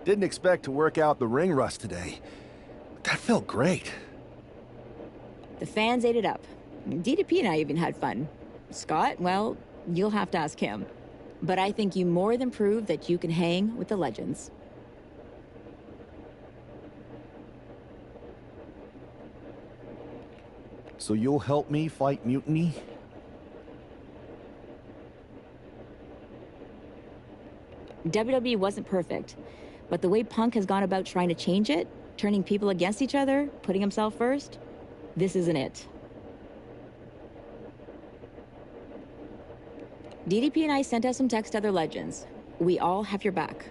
Didn't expect to work out the ring rust today, but that felt great. The fans ate it up. DDP and I even had fun. Scott, well, you'll have to ask him. But I think you more than proved that you can hang with the legends. So you'll help me fight Mutiny? WWE wasn't perfect, but the way Punk has gone about trying to change it, turning people against each other, putting himself first, this isn't it. DDP and I sent out some text to other legends. We all have your back.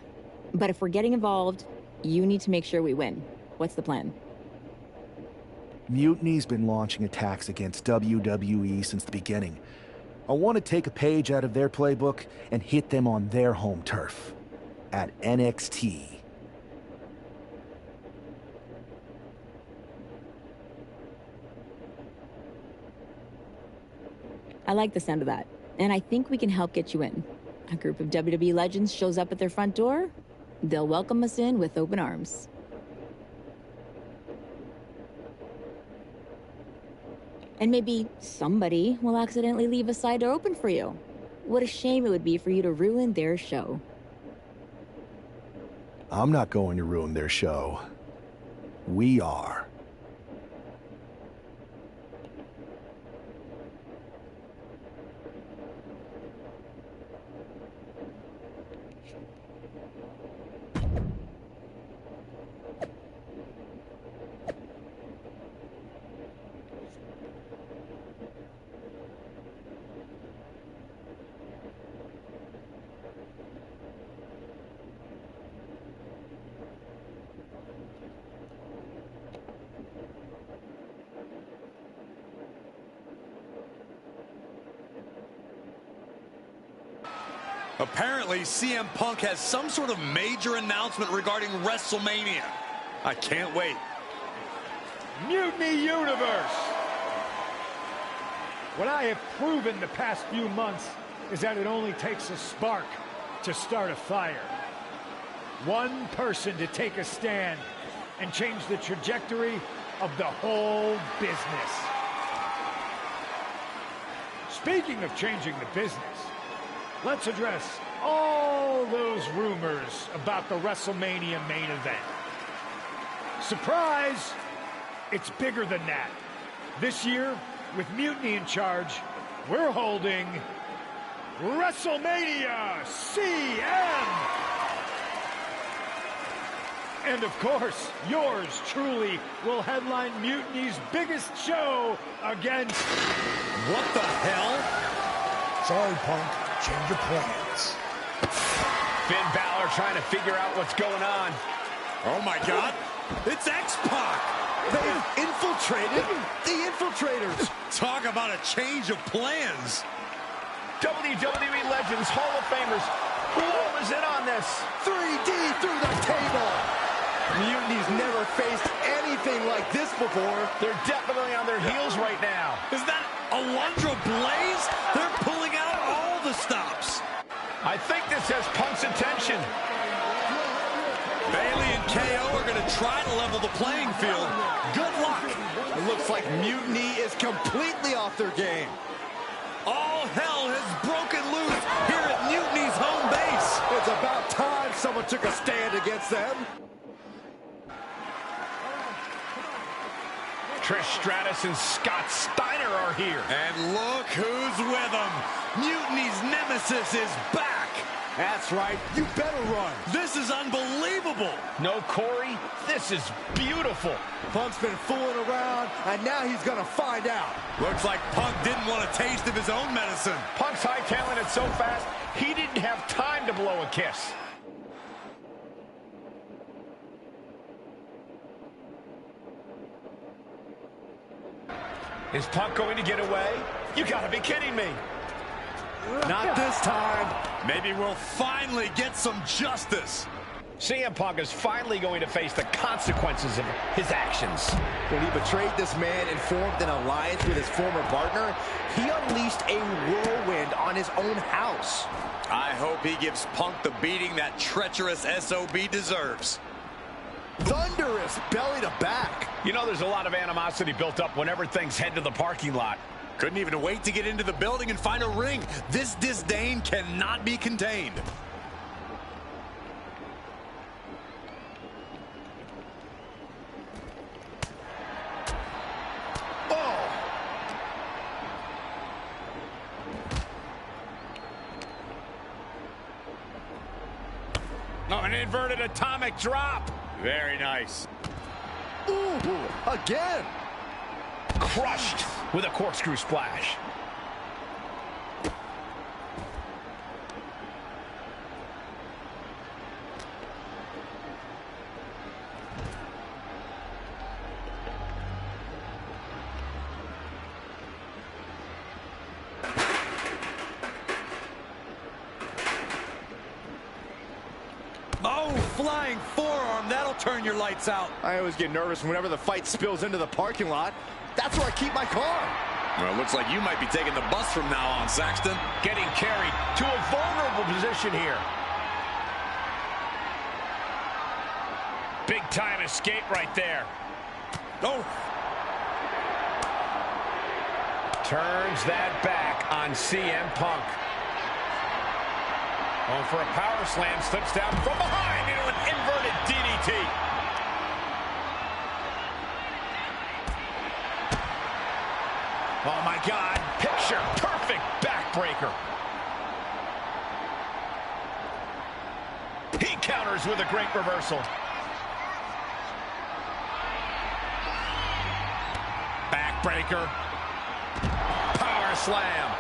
But if we're getting involved, you need to make sure we win. What's the plan? Mutiny's been launching attacks against WWE since the beginning. I want to take a page out of their playbook and hit them on their home turf. At NXT. I like the sound of that. And I think we can help get you in. A group of WWE legends shows up at their front door. They'll welcome us in with open arms. And maybe somebody will accidentally leave a side door open for you. What a shame it would be for you to ruin their show. I'm not going to ruin their show. We are. Apparently, CM Punk has some sort of major announcement regarding WrestleMania. I can't wait. Mutiny Universe! What I have proven the past few months is that it only takes a spark to start a fire. One person to take a stand and change the trajectory of the whole business. Speaking of changing the business, let's address all those rumors about the WrestleMania main event. Surprise! It's bigger than that. This year, with Mutiny in charge, we're holding WrestleMania CM! And of course, yours truly will headline Mutiny's biggest show against... What the hell? Sorry, Punk. Change your plans. Finn Balor trying to figure out what's going on. Oh my God, it's X-Pac. They've infiltrated the infiltrators. Talk about a change of plans. WWE Legends, Hall of Famers, who all is in on this? 3D through the table. Mutiny's never faced anything like this before. They're definitely on their heels right now. Is that Alundra Blaze? They're pulling out all the stops. I think this has Punk's attention. Bayley and KO are going to try to level the playing field. Good luck. It looks like Mutiny is completely off their game. All hell has broken loose here at Mutiny's home base. It's about time someone took a stand against them. Trish Stratus and Scott Steiner are here. And look who's with them. Mutiny's nemesis is back. That's right. You better run. This is unbelievable. No Corey, this is beautiful. Punk's been fooling around, and now he's going to find out. Looks like Punk didn't want a taste of his own medicine. Punk's hightailing it so fast, he didn't have time to blow a kiss. Is Punk going to get away? You gotta be kidding me. Not this time. Maybe we'll finally get some justice. CM Punk is finally going to face the consequences of his actions. When he betrayed this man and formed an alliance with his former partner, he unleashed a whirlwind on his own house. I hope he gives Punk the beating that treacherous SOB deserves. Thunderous belly to back. You know, there's a lot of animosity built up whenever things head to the parking lot. Couldn't even wait to get into the building and find a ring. This disdain cannot be contained. Oh, an inverted atomic drop. Very nice. Ooh, again. Crushed with a corkscrew splash. Oh, flying forearm. That'll turn your lights out. I always get nervous whenever the fight spills into the parking lot. That's where I keep my car. Well, it looks like you might be taking the bus from now on, Saxton. Getting carried to a vulnerable position here. Big time escape right there. Oh. Turns that back on CM Punk. Going for a power slam, slips down from behind into an inverted DDT. Oh my God, picture perfect backbreaker. He counters with a great reversal. Backbreaker. Power slam.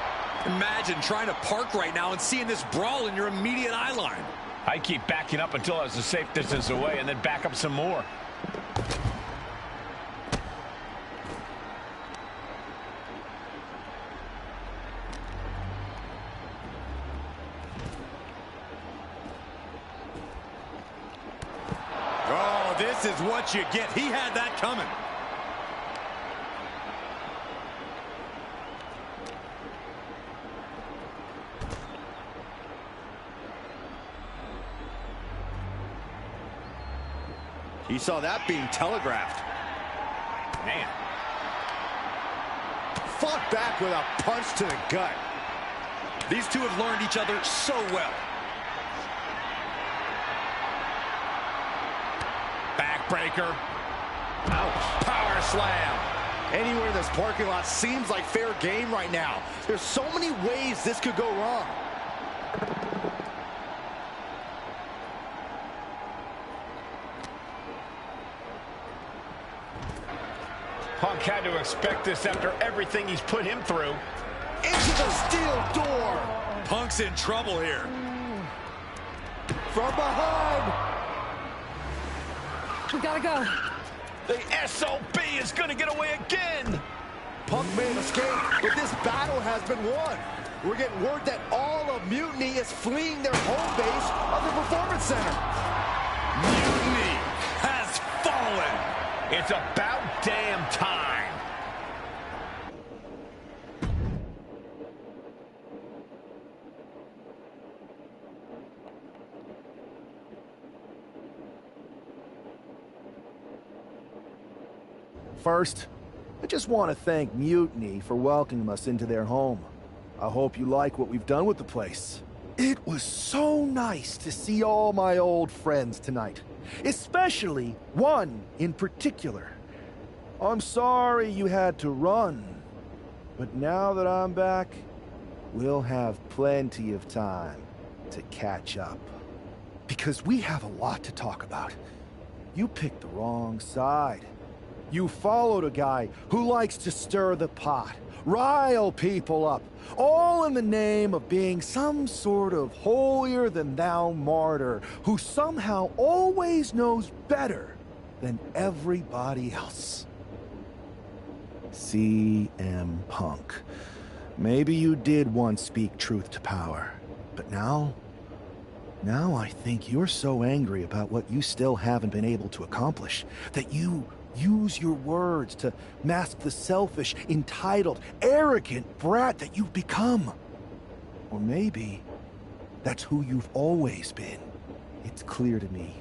Imagine trying to park right now and seeing this brawl in your immediate eye line. I keep backing up until I was a safe distance away and then back up some more. Oh, this is what you get. He had that coming. He saw that being telegraphed. Man. Fought back with a punch to the gut. These two have learned each other so well. Backbreaker. Ouch. Power slam. Anywhere in this parking lot seems like fair game right now. There's so many ways this could go wrong. Punk had to expect this after everything he's put him through. Into the steel door. Punk's in trouble here. From behind. We gotta go. The SOB is going to get away again. Punk may have escaped, but this battle has been won. We're getting word that all of Mutiny is fleeing their home base of the Performance Center. Mutiny has fallen. It's about damn time. First, I just want to thank Mutiny for welcoming us into their home. I hope you like what we've done with the place. It was so nice to see all my old friends tonight, especially one in particular. I'm sorry you had to run, but now that I'm back, we'll have plenty of time to catch up. Because we have a lot to talk about. You picked the wrong side. You followed a guy who likes to stir the pot, rile people up, all in the name of being some sort of holier-than-thou martyr who somehow always knows better than everybody else. CM Punk. Maybe you did once speak truth to power, but now Now I think you're so angry about what you still haven't been able to accomplish that you use your words to mask the selfish, entitled, arrogant brat that you've become. Or maybe that's who you've always been. It's clear to me.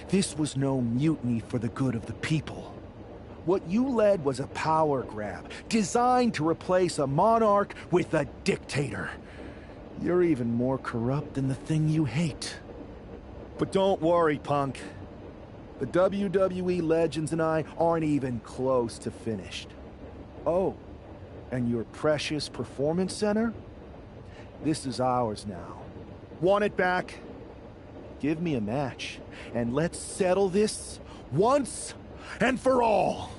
This was no mutiny for the good of the people. What you led was a power grab, designed to replace a monarch with a dictator. You're even more corrupt than the thing you hate. But don't worry, punk. The WWE legends and I aren't even close to finished. Oh, and your precious performance center? This is ours now. Want it back? Give me a match, and let's settle this once and for all.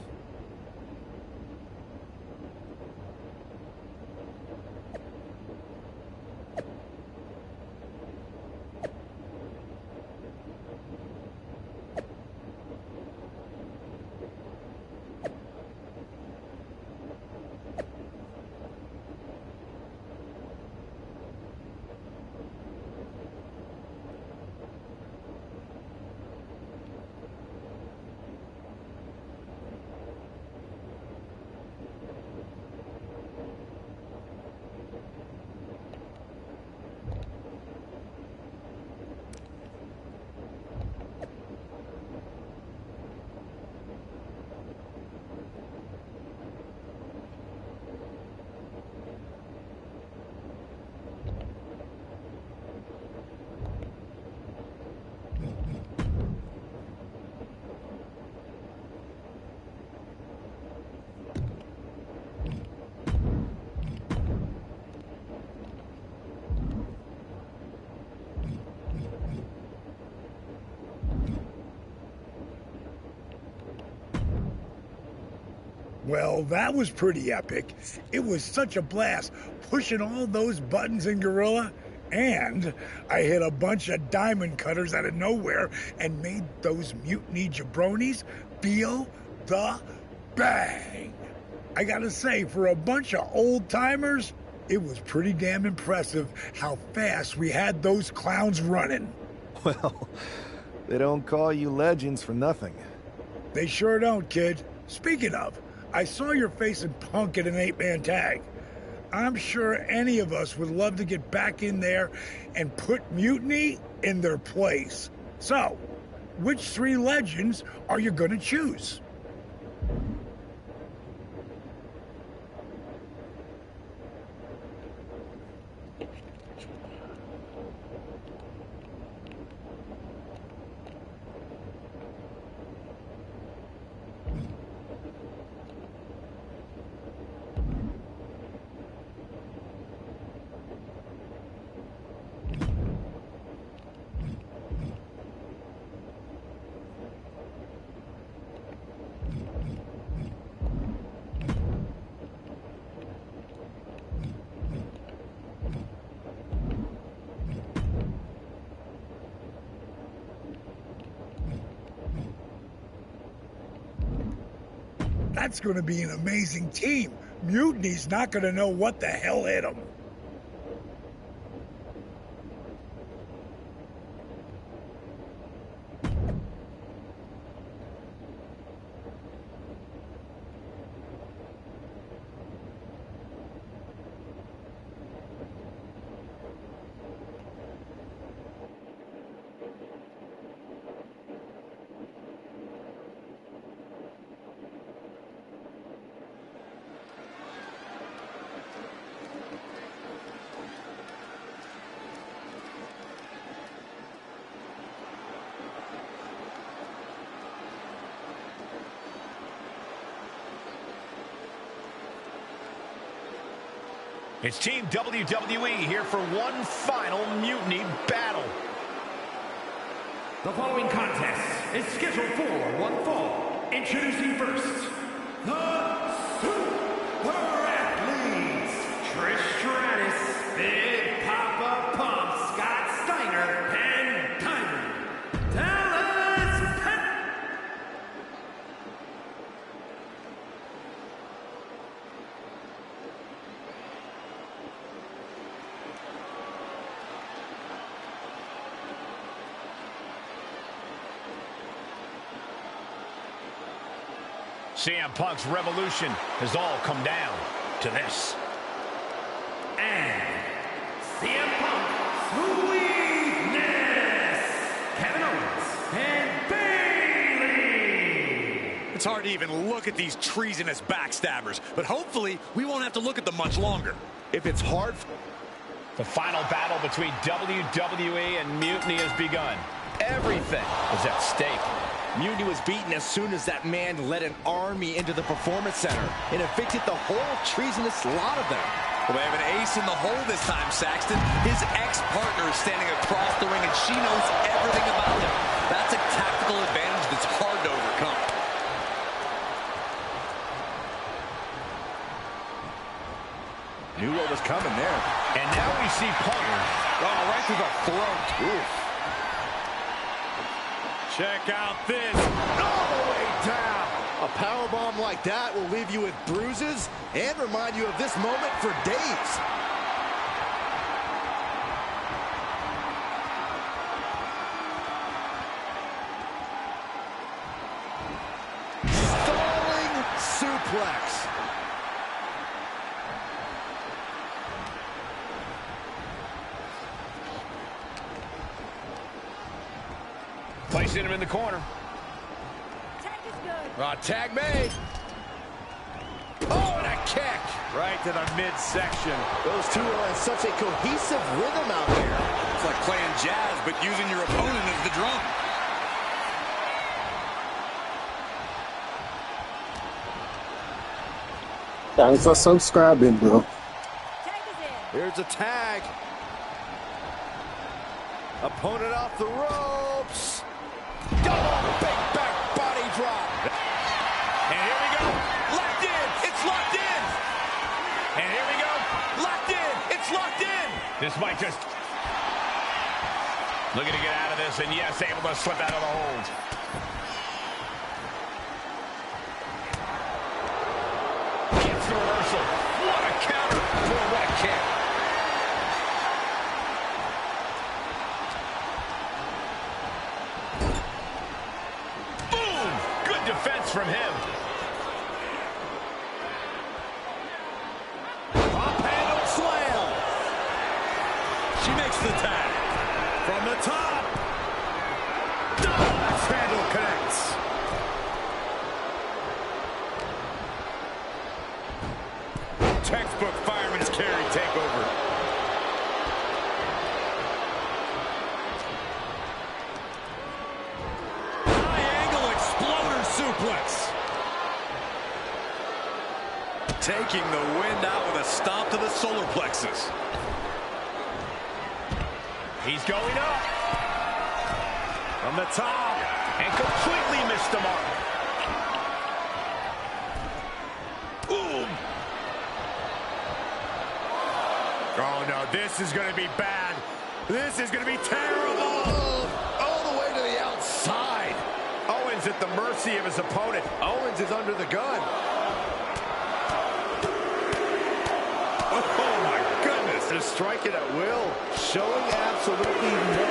Well, that was pretty epic. It was such a blast pushing all those buttons in Gorilla. And I hit a bunch of diamond cutters out of nowhere and made those mutiny jabronis feel the bang. I gotta say, for a bunch of old timers, it was pretty damn impressive how fast we had those clowns running. Well, they don't call you legends for nothing. They sure don't, kid. Speaking of, I saw your face in Punk at an 8-man tag. I'm sure any of us would love to get back in there and put Mutiny in their place. So, which 3 legends are you gonna choose? That's gonna be an amazing team. Mutiny's not gonna know what the hell hit them. It's Team WWE here for one final Mutiny battle. The following contest is scheduled for one fall. Introducing first, the Super Athletes, Trish Stratus, Big Papa Pump, Scott Steiner, and Diamond Dallas Pennant. CM Punk's revolution has all come down to this. And CM Punk, sweetness, Kevin Owens, and Bayley. It's hard to even look at these treasonous backstabbers, but hopefully we won't have to look at them much longer. If it's hard... The final battle between WWE and Mutiny has begun. Everything is at stake. Mutiny was beaten as soon as that man led an army into the Performance Center and evicted the whole treasonous lot of them. Well, they have an ace in the hole this time, Saxton. His ex-partner is standing across the ring, and she knows everything about him. That's a tactical advantage that's hard to overcome. Knew what was coming there. And now we see Punk. Oh, right through the throat. Oof. Check out this. All the way down. A powerbomb like that will leave you with bruises and remind you of this moment for days. Stalling suplex. Placing him in the corner. Tag is good. Tag made. Oh, and a kick. Right to the midsection. Those two are in such a cohesive rhythm out there. It's like playing jazz, but using your opponent as the drum. Thanks for subscribing, bro. Tag is in. Here's a tag. Opponent off the ropes. Double big back body drop. And here we go. Locked in. It's locked in. And here we go. Locked in. It's locked in. This might just... Looking to get out of this, and yes, able to slip out of the hold. Gets the reversal. What a counter. Boy, what a kick. Boom! Good defense from him. Top handle slam. She makes the tag. From the top. That handle connects. Textbook fireman's carry takeover. High angle exploder suplex. Taking the wind out with a stomp to the solar plexus. He's going up. From the top. And completely missed the mark. Boom. Oh, no, this is going to be bad. This is going to be terrible. All the way to the outside. Owens at the mercy of his opponent. Owens is under the gun. Oh, my goodness. Just striking at will. Showing absolutely no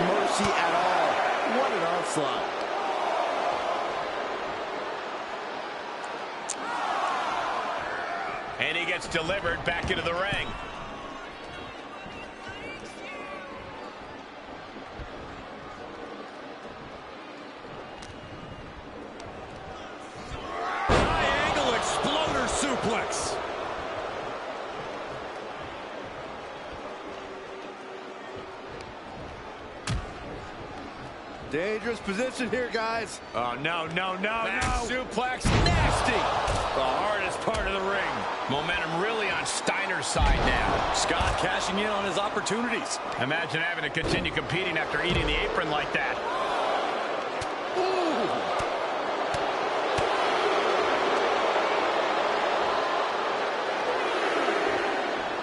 mercy at all. What an onslaught. And he gets delivered back into the ring. High angle exploder suplex. Dangerous position here, guys. Oh, no, no, no, Back no. suplex, nasty. The hardest part of the ring. Momentum really on Steiner's side now. Scott cashing in on his opportunities. Imagine having to continue competing after eating the apron like that.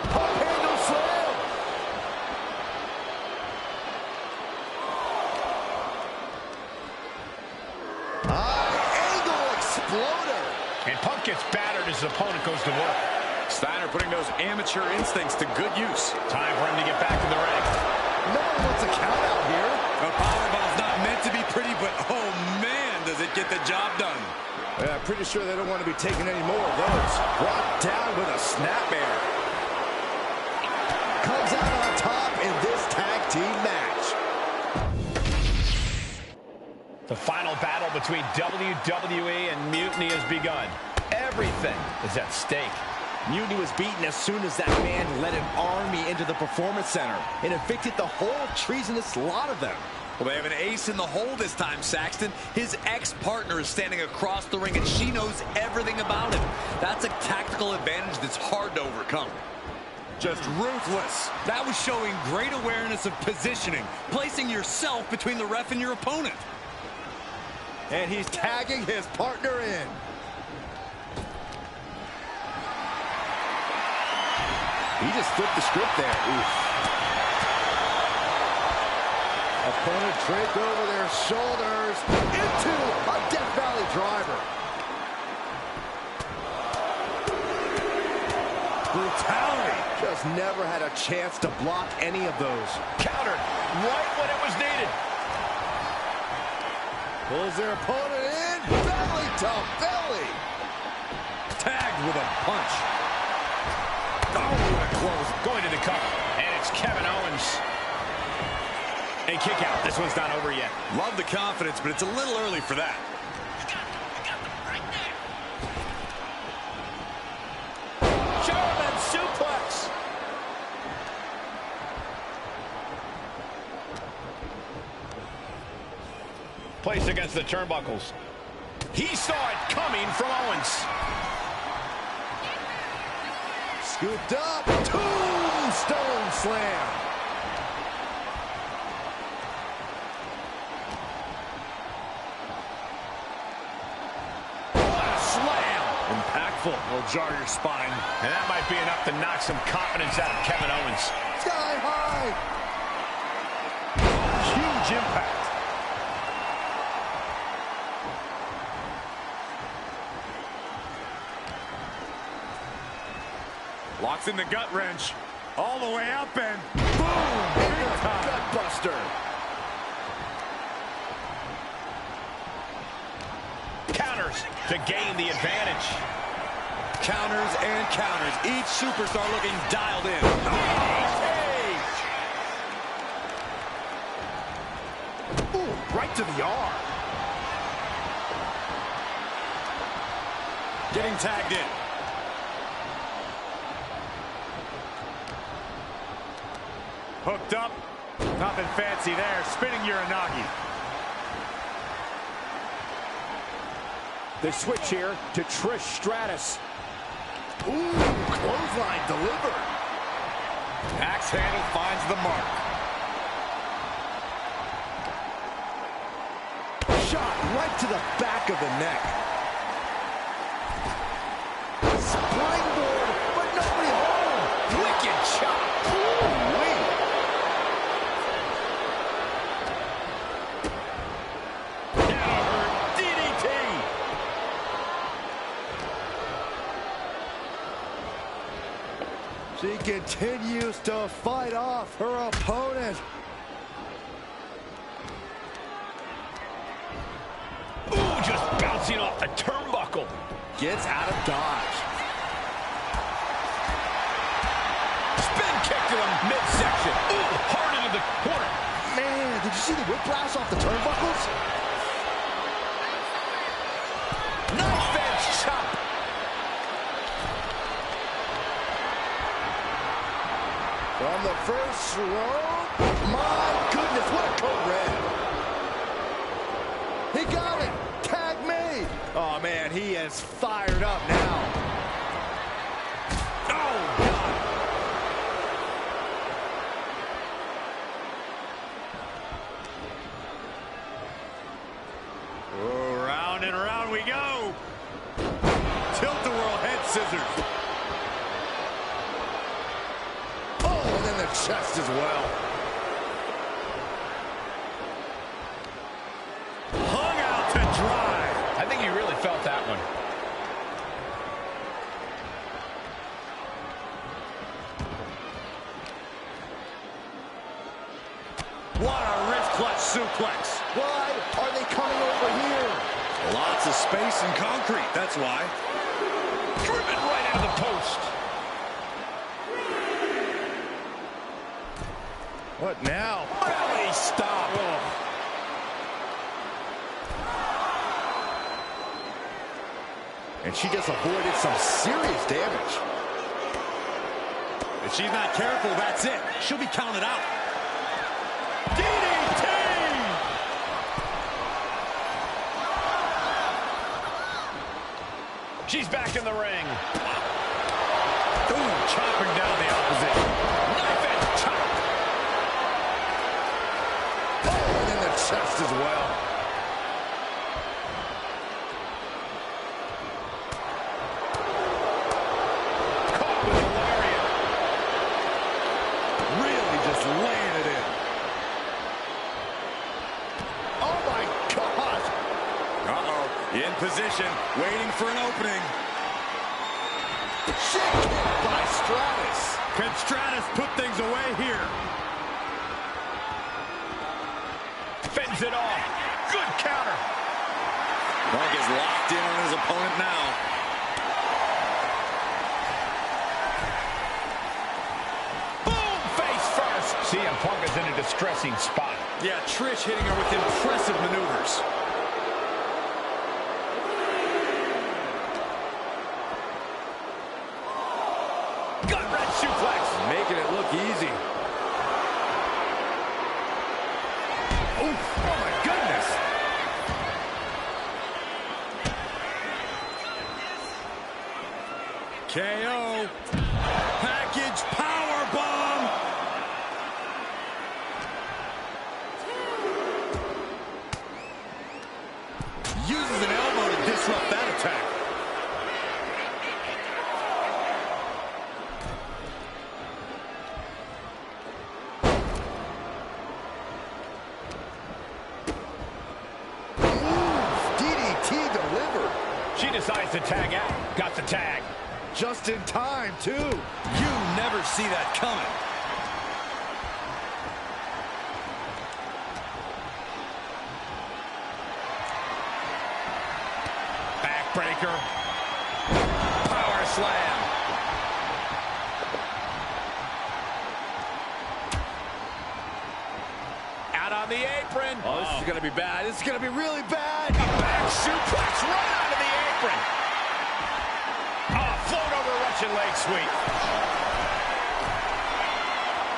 Pop handle slam. High angle exploder. And Punk gets battered as his opponent goes to work. Steiner putting those amateur instincts to good use. Time for him to get back in the ring. No one wants a count out here. A powerbomb's not meant to be pretty, but oh man, does it get the job done. Yeah, I'm pretty sure they don't want to be taking any more of those. Brought down with a snapmare. Comes out on top in this tag team match. The final battle between WWE and Mutiny has begun. Everything is at stake. Mutiny was beaten as soon as that man led an army into the Performance Center and evicted the whole treasonous lot of them. Well, they have an ace in the hole this time, Saxton. His ex-partner is standing across the ring, and she knows everything about him. That's a tactical advantage that's hard to overcome. Just ruthless. That was showing great awareness of positioning, placing yourself between the ref and your opponent. And he's tagging his partner in. He just flipped the script there. Oof. Opponent draped over their shoulders into a Death Valley driver. Brutality. Just never had a chance to block any of those. Countered right when it was needed. Pulls their opponent in. Belly to belly. Tagged with a punch. Oh, what a close. Going to the cover. And it's Kevin Owens. A kick out. This one's not over yet. Love the confidence, but it's a little early for that. German suplex. Placed against the turnbuckles. He saw it coming from Owens. Scooped up. Tombstone slam. Impactful. Will jar your spine. And that might be enough to knock some confidence out of Kevin Owens. Sky high. Huge impact. Locks in the gut wrench. All the way up and boom! Gut buster. Counters to gain the advantage. Counters and counters. Each superstar looking dialed in. Ooh, right to the arm. Getting tagged in. Hooked up. Nothing fancy there. Spinning Uranagi. They switch here to Trish Stratus. Ooh, clothesline delivered. Axe handle finds the mark. Shot right to the back of the neck. Springboard, but nobody home. Wicked shot. Ooh-wee. She continues to fight off her opponent. Ooh, just bouncing off the turnbuckle. Gets out of dodge. Spin kick to the midsection. Ooh, hard into the corner. Man, did you see the whiplash off the turnbuckles? Knife edge chop. From the first row. My goodness, what a code red. He got it. Tag me. Oh, man, he is fired up now. Oh, God. Oh, round and round we go. Tilt-a-whirl head scissors. And then the chest as well. Hung out to dry. I think he really felt that one. What a wrist clutch suplex. Why are they coming over here? Lots of space and concrete, that's why. Driven right into the post. What now? Belly stop. Oh. And she just avoided some serious damage. If she's not careful, that's it. She'll be counted out. DDT! She's back in the ring. Ooh, chopping down the opposition. Knife and chop. Oh, and in the chest as well. Caught with a lariat. Really just laying it in. Oh, my God. Uh-oh. In position, waiting for an opening. Shit kick by Stratus. Can Stratus put things away here? Fends it off. Good counter. Mark is locked in on his opponent now. Boom, face first. CM Punk is in a distressing spot. Yeah, Trish hitting her with impressive maneuvers. Gut-wrench suplex. Making it look easy. Oh my goodness. KO. Package power bomb. Uses an elbow to disrupt that attack. She decides to tag out. Got the tag. Just in time, too. You never see that coming. Backbreaker. Power slam. Out on the apron. Oh, this is going to be bad. This is going to be really bad. A back suplex right onto the apron. Oh, float over Russian leg sweep.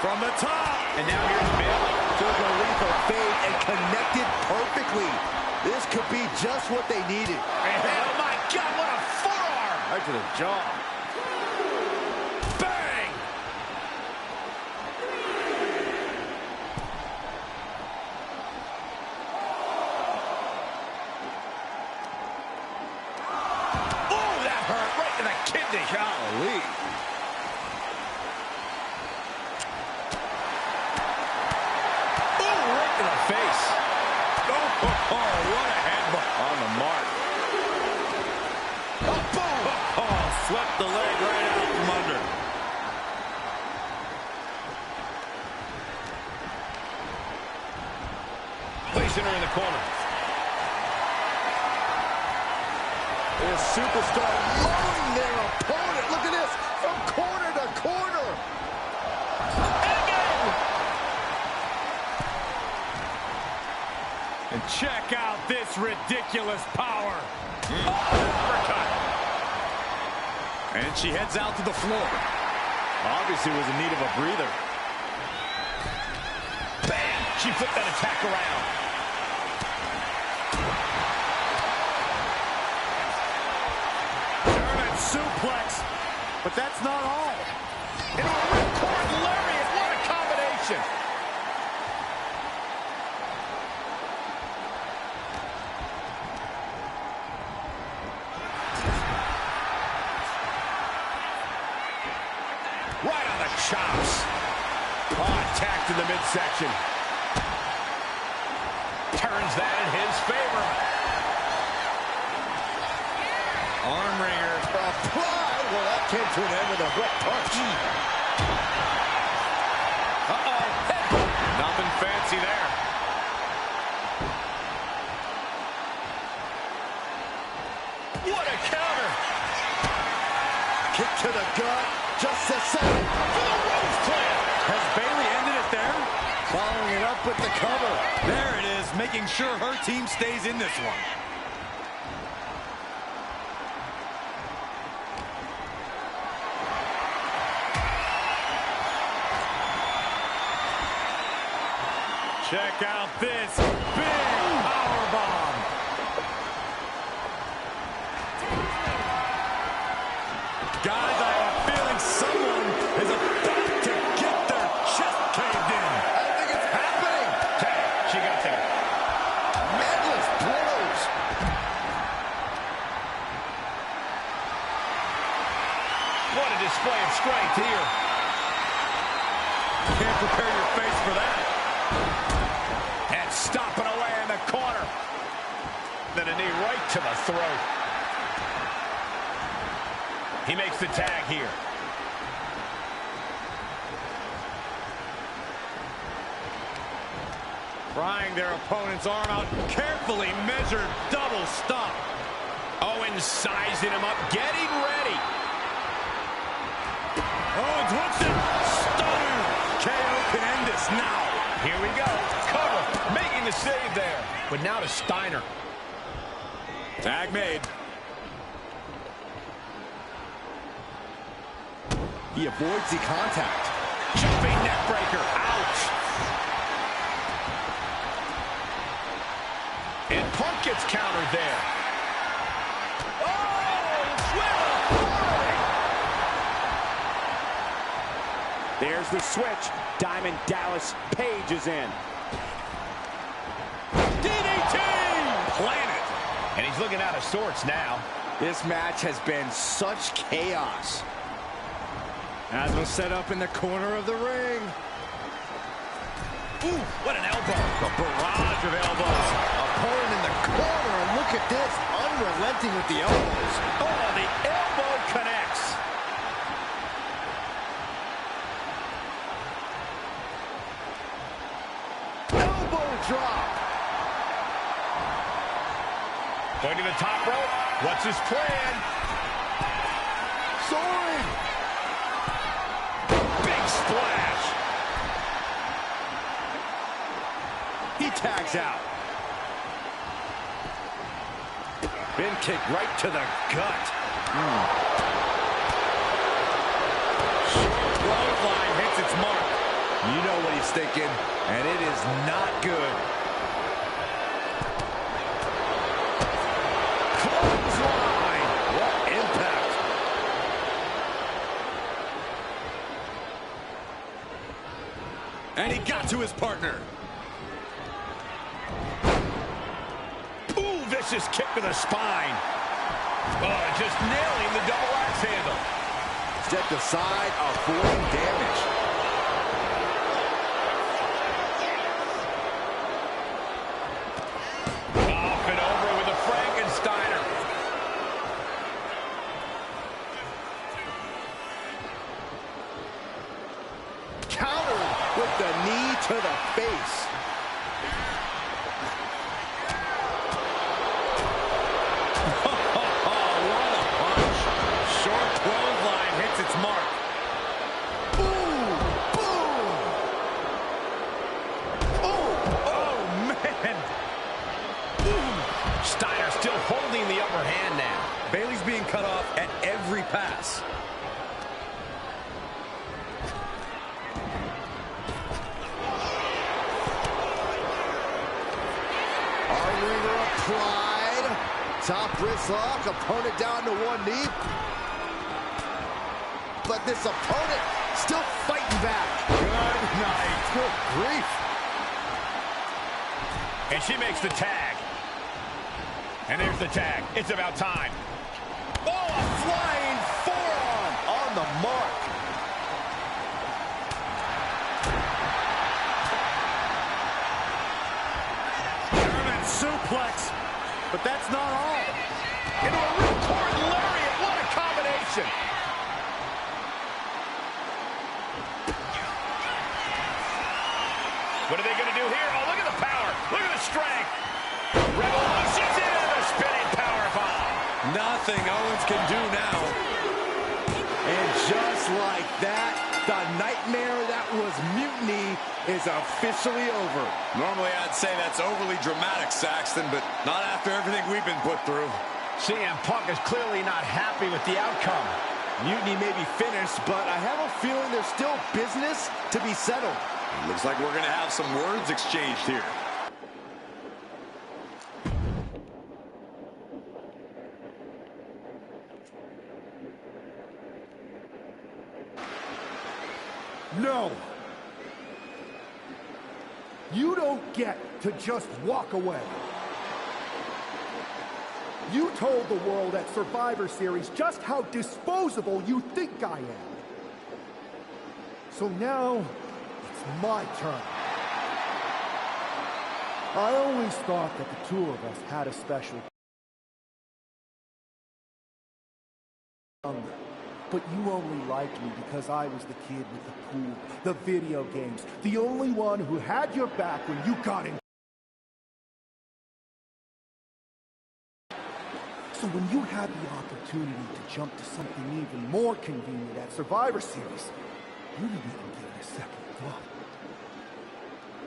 From the top. And now here's Bayley. Took a lethal fade and connected perfectly. This could be just what they needed. And, oh my God, what a forearm. Right to the jaw. Bang. Oh, that hurt right to the kidney. Golly. Oh, right to the face. Oh, what a headbutt. On the mark. Oh, boom. Oh, swept the leg right out from under. Placing her in the corner. This superstar mowing their opponent. Look at this. From corner to corner. And again. And check out this ridiculous power. Uppercut. And she heads out to the floor. Obviously was in need of a breather. Bam. She flipped that attack around. German suplex. But that's not all. Into a ripcord lariat. What a combination. Right on the chops. Oh, attacked in the midsection. Turns that in his favor. Arm wringer. Applied. Well, that came to an end with a hook punch. Uh-oh. Nothing fancy there. making sure her team stays in this one. Check out this big powerbomb. Guys, I have a feeling someone is about to get their chest caved in. I think it's happening. Tag, she got there. Endless blows. What a display of strength here. Can't prepare your face for that. And stomping away in the corner. Then a knee right to the throat. He makes the tag here. Prying their opponent's arm out. Carefully measured double stomp. Owens sizing him up, getting ready. Owens hooks it. Stunner. KO can end this now. Here we go. Cover. Making the save there. But now to Steiner. Tag made. He avoids the contact. Jumping neck breaker. Ouch. And Punk gets countered there. There's the switch. Diamond Dallas Page is in. DDT! Planet. And he's looking out of sorts now. This match has been such chaos. As was set up in the corner of the ring. Ooh, what an elbow. A barrage of elbows. Opponent in the corner, and look at this. Unrelenting with the elbows. Oh, the elbow connects. Elbow drop. Going to the top rope. What's his plan? Soaring. Big splash. He tags out. Bin kick right to the gut. Short clothesline hits its mark. You know what he's thinking, and it is not good. Clothesline. What impact. And he got to his partner. Ooh, vicious kick to the spine. Oh, just nailing the double axe handle. Stepped aside, avoiding damage. Off and over with a Frankensteiner. Countered with the knee to the face. Its mark. Boom! Boom! Oh, man! Boom! Steiner still holding the upper hand now. Bayley's being cut off at every pass. Armringer applied. Top wrist lock. Opponent down to one knee. But this opponent still fighting back. Good night. Good grief. And she makes the tag. And there's the tag. It's about time. Oh, a flying forearm on the mark. German suplex. But that's not all. Into a ripcord lariat. What a combination. What are they going to do here? Oh, look at the power. Look at the strength. Revolution's in the spinning powerbomb. Nothing Owens can do now. And just like that, the nightmare that was Mutiny is officially over. Normally I'd say that's overly dramatic, Saxton, but not after everything we've been put through. CM Punk is clearly not happy with the outcome. Mutiny may be finished, but I have a feeling there's still business to be settled. Looks like we're going to have some words exchanged here. No! You don't get to just walk away. You told the world at Survivor Series just how disposable you think I am. So now, it's my turn. I always thought that the two of us had a special... But you only liked me because I was the kid with the pool, the video games, the only one who had your back when you got in. So when you had the opportunity to jump to something even more convenient at Survivor Series, you didn't even give it a second thought.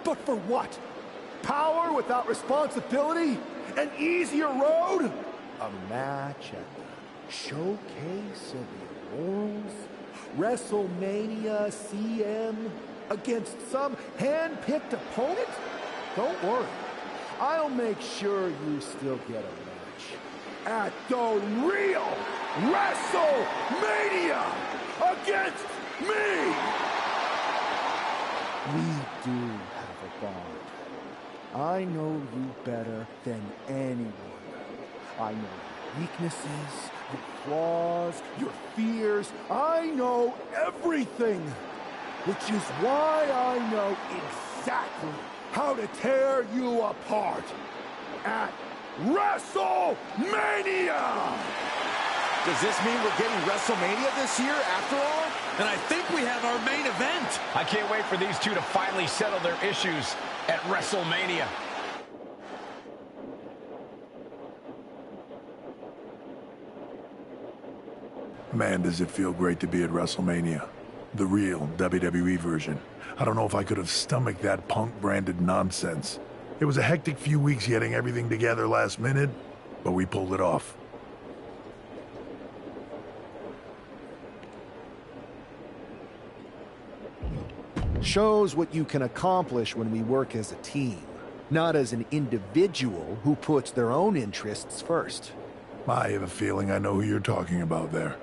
But for what? Power without responsibility? An easier road? A match at the Showcase of the Immortals? WrestleMania CM against some hand-picked opponent? Don't worry. I'll make sure you still get a match at the real WrestleMania against me! We do have a bond. I know you better than anyone. I know your weaknesses, your flaws, your fears. I know everything, which is why I know exactly how to tear you apart at WrestleMania! Does this mean we're getting WrestleMania this year after all? And I think we have our main event. I can't wait for these two to finally settle their issues at WrestleMania. Man, does it feel great to be at WrestleMania. The real WWE version. I don't know if I could have stomached that Punk-branded nonsense. It was a hectic few weeks getting everything together last minute, but we pulled it off. Shows what you can accomplish when we work as a team, not as an individual who puts their own interests first. I have a feeling I know who you're talking about there.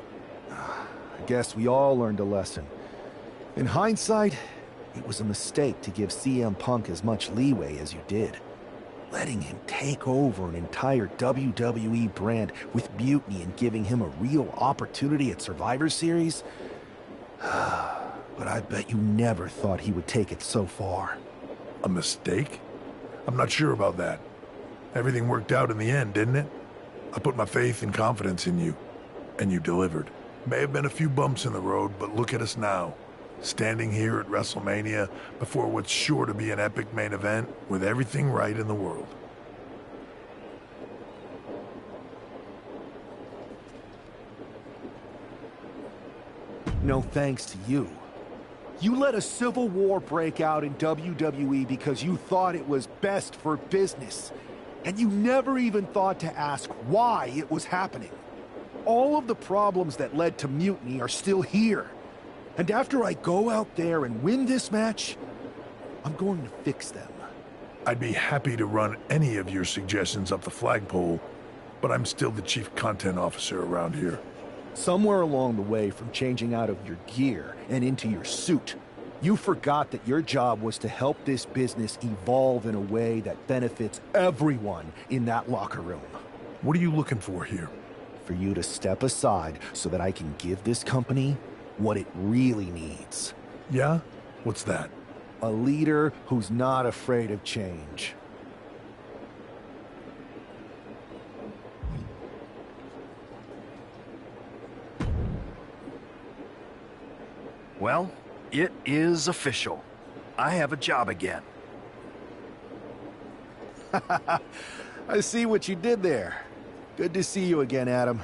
I guess we all learned a lesson. In hindsight, it was a mistake to give CM Punk as much leeway as you did. Letting him take over an entire WWE brand with Mutiny and giving him a real opportunity at Survivor Series? But I bet you never thought he would take it so far. A mistake? I'm not sure about that. Everything worked out in the end, didn't it? I put my faith and confidence in you, and you delivered. May have been a few bumps in the road, but look at us now. Standing here at WrestleMania before what's sure to be an epic main event with everything right in the world. No thanks to you. You let a civil war break out in WWE because you thought it was best for business. And you never even thought to ask why it was happening. All of the problems that led to Mutiny are still here. And after I go out there and win this match, I'm going to fix them. I'd be happy to run any of your suggestions up the flagpole, but I'm still the chief content officer around here. Somewhere along the way from changing out of your gear and into your suit, you forgot that your job was to help this business evolve in a way that benefits everyone in that locker room. What are you looking for here? For you to step aside so that I can give this company what it really needs. Yeah? What's that? A leader who's not afraid of change. Well, it is official. I have a job again. I see what you did there. Good to see you again, Adam.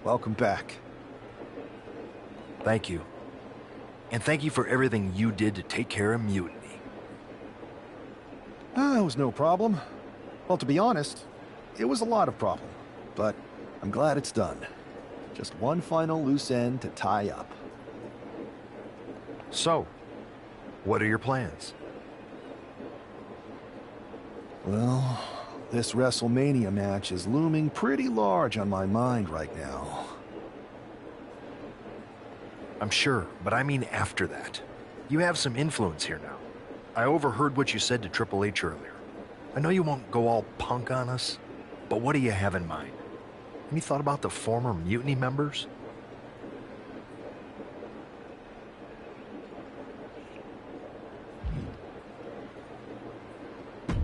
Welcome back. Thank you. And thank you for everything you did to take care of Mutiny. It was no problem. Well, to be honest, it was a lot of problem. But I'm glad it's done. Just one final loose end to tie up. So, what are your plans? Well, this WrestleMania match is looming pretty large on my mind right now. I'm sure, but I mean after that. You have some influence here now. I overheard what you said to Triple H earlier. I know you won't go all punk on us, but what do you have in mind? Any thought about the former Mutiny members?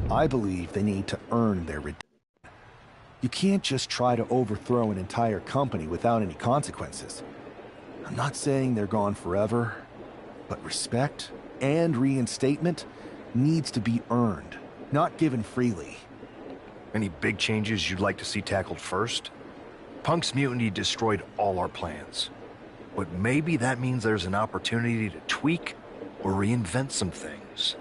I believe they need to earn their redemption. You can't just try to overthrow an entire company without any consequences. I'm not saying they're gone forever, but respect and reinstatement needs to be earned, not given freely. Any big changes you'd like to see tackled first? Punk's mutiny destroyed all our plans. But maybe that means there's an opportunity to tweak or reinvent some things.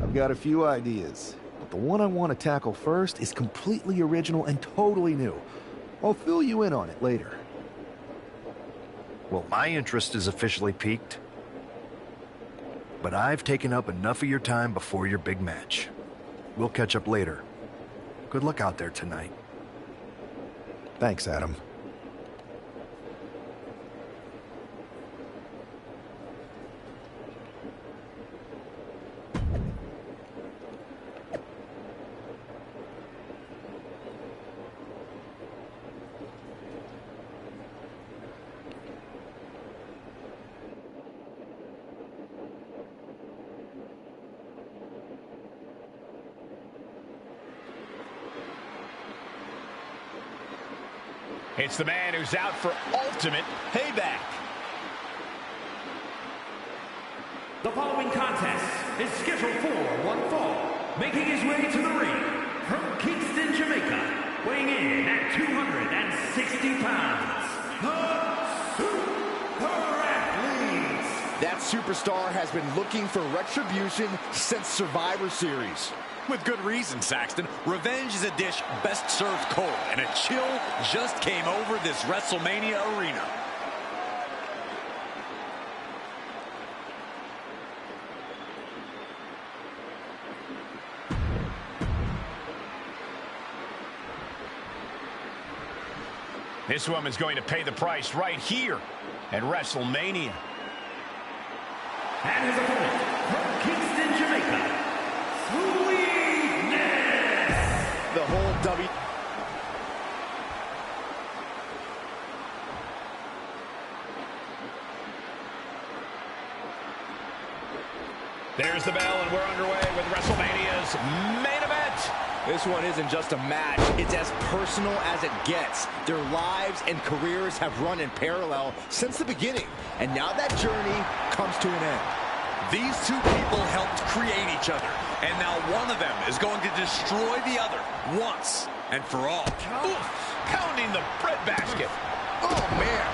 I've got a few ideas, but the one I want to tackle first is completely original and totally new. I'll fill you in on it later. Well, my interest is officially piqued. But I've taken up enough of your time before your big match. We'll catch up later. Good luck out there tonight. Thanks, Adam. It's the man who's out for ultimate payback. The following contest is scheduled for one fall. Making his way to the ring from Kingston, Jamaica, weighing in at 260 pounds, the Super Athlete. That superstar has been looking for retribution since Survivor Series. With good reason, Saxton. Revenge is a dish best served cold, and a chill just came over this WrestleMania arena. This woman's going to pay the price right here at WrestleMania. And his opponent from Kingston, Jamaica, The whole There's the bell, and we're underway with WrestleMania's main event. This one isn't just a match, it's as personal as it gets. Their lives and careers have run in parallel since the beginning, and now that journey comes to an end. These two people helped create each other, and now one of them is going to destroy the other once and for all. Oof, pounding the breadbasket. Oh, man.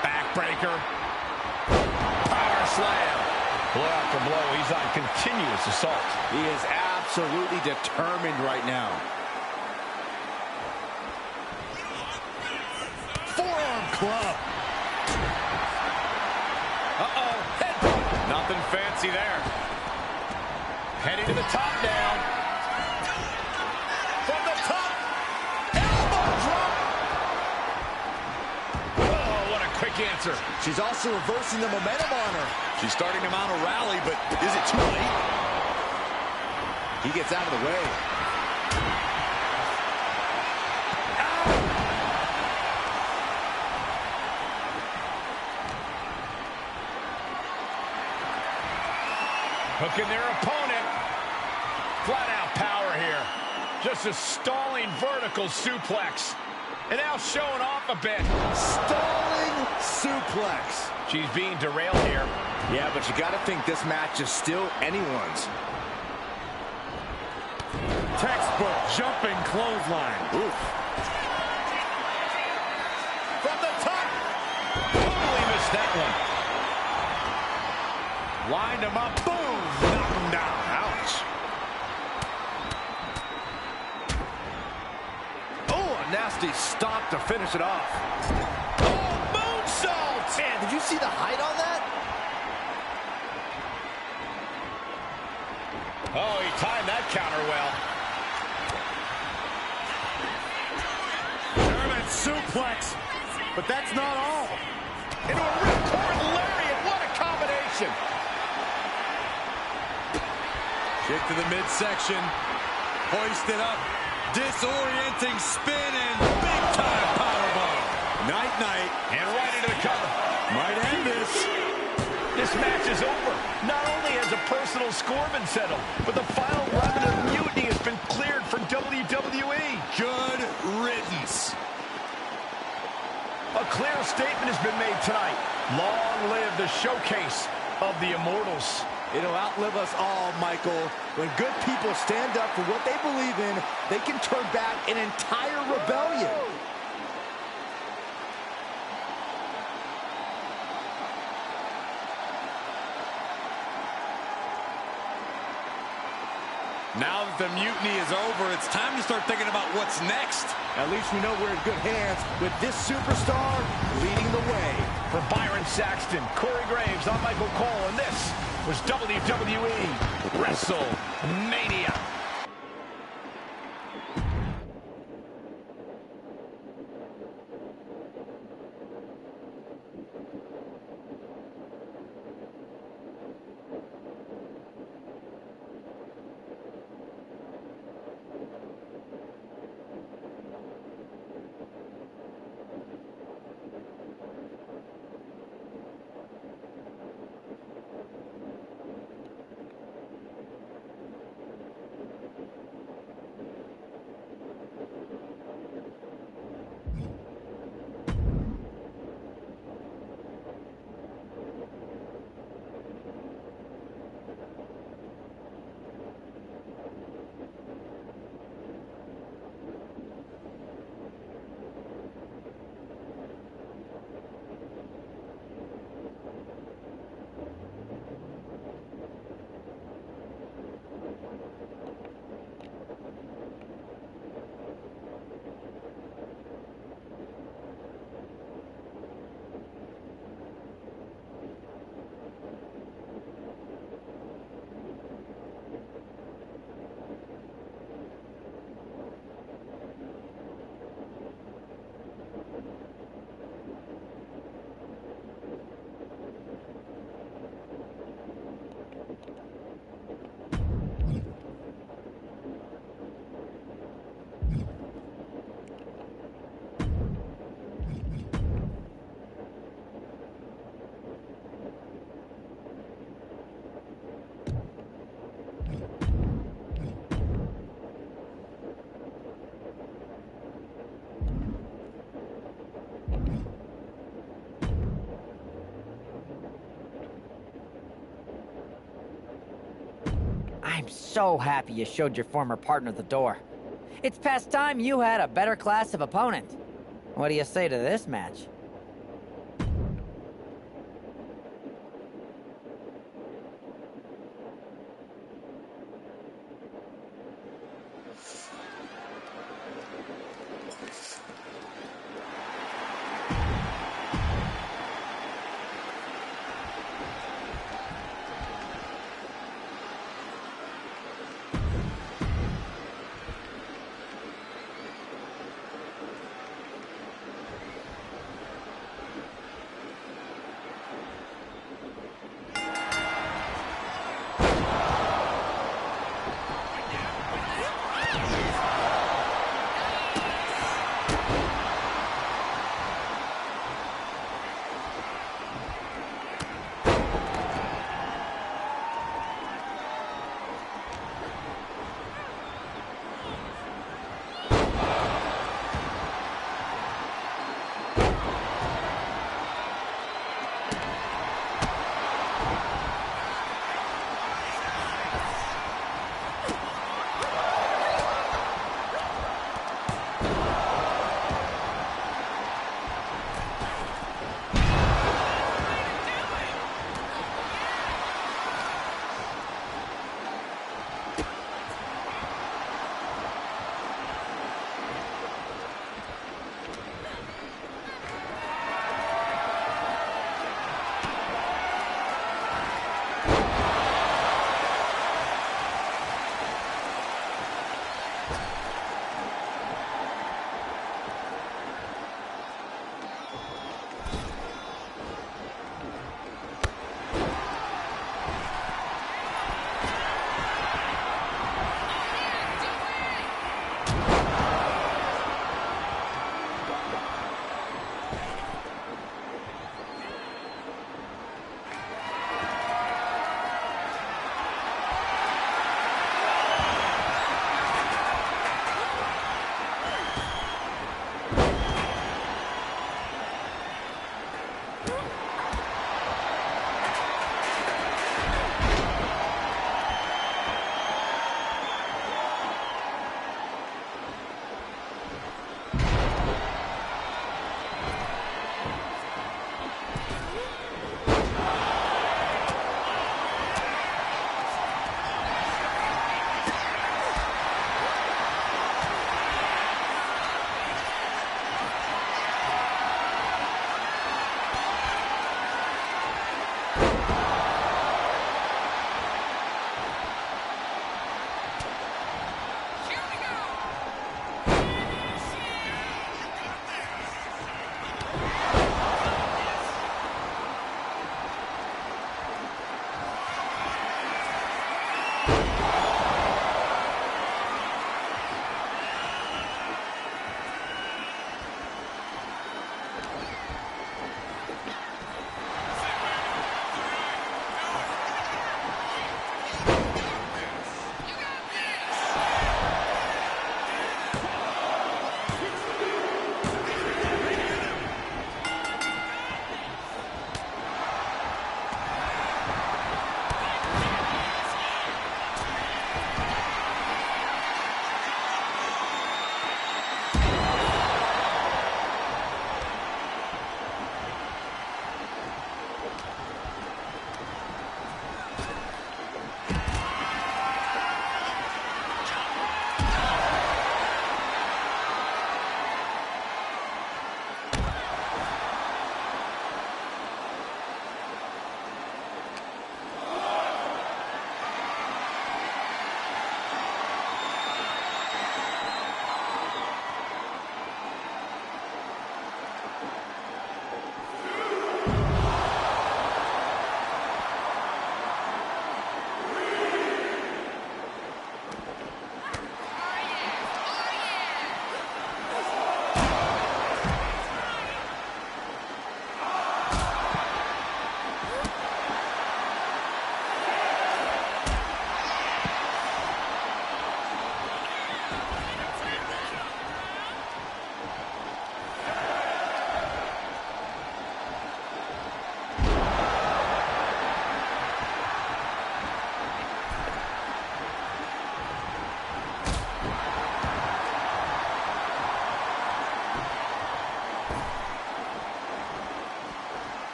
Backbreaker. Power slam. Blow after blow. He's on continuous assault. He is absolutely determined right now. Forearm club. Uh-oh. Head. Nothing fancy there. Heading to the top down. From the top. Elbow drop. Oh, what a quick answer. She's also reversing the momentum on her. She's starting to mount a rally, but is it too late? He gets out of the way. Hooking their opponent. Flat out power here. Just a stalling vertical suplex. And now showing off a bit. Stalling suplex. She's being derailed here. Yeah, but you got to think this match is still anyone's. Textbook jumping clothesline. Oof. From the top. Totally missed that one. Lined him up. Boom. Knock him down. Ouch. Oh, a nasty stop to finish it off. Oh, moonsault. Man, did you see the height on that? Oh, he timed that counter well. German suplex. But that's not all. Into a ripcord lariat. What a combination. Kick to the midsection. Hoisted up. Disorienting spin and big-time powerbomb. Night-night. And right into the cover. Might end this. This match is over. Not only has a personal score been settled, but the final weapon of mutiny has been cleared for WWE. Good riddance. A clear statement has been made tonight. Long live the showcase of the Immortals. It'll outlive us all, Michael. When good people stand up for what they believe in, they can turn back an entire rebellion. Now that the mutiny is over, it's time to start thinking about what's next. At least we know we're in good hands with this superstar leading the way. For Byron Saxton, Corey Graves, I'm Michael Cole, and this was WWE WrestleMania. I'm so happy you showed your former partner the door. It's past time you had a better class of opponent. What do you say to this match?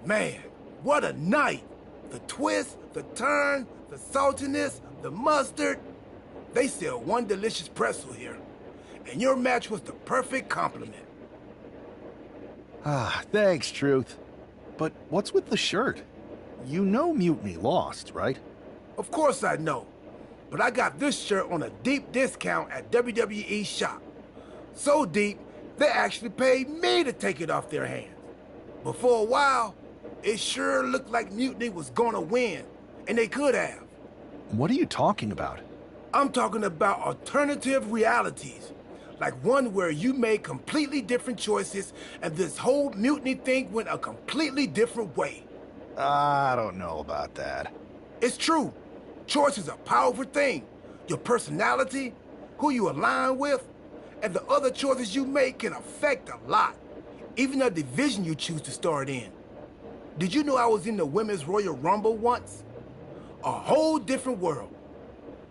Man, what a night! The twist, the turn, the saltiness, the mustard. They sell one delicious pretzel here. And your match was the perfect compliment. Ah, thanks, Truth. But what's with the shirt? You know Mutiny lost, right? Of course I know. But I got this shirt on a deep discount at WWE shop. So deep, they actually paid me to take it off their hands. But for a while, it sure looked like Mutiny was gonna win. And they could have. What are you talking about? I'm talking about alternative realities. Like one where you made completely different choices and this whole Mutiny thing went a completely different way. I don't know about that. It's true. Choice is a powerful thing. Your personality, who you align with, and the other choices you make can affect a lot. Even the division you choose to start in. Did you know I was in the Women's Royal Rumble once? A whole different world.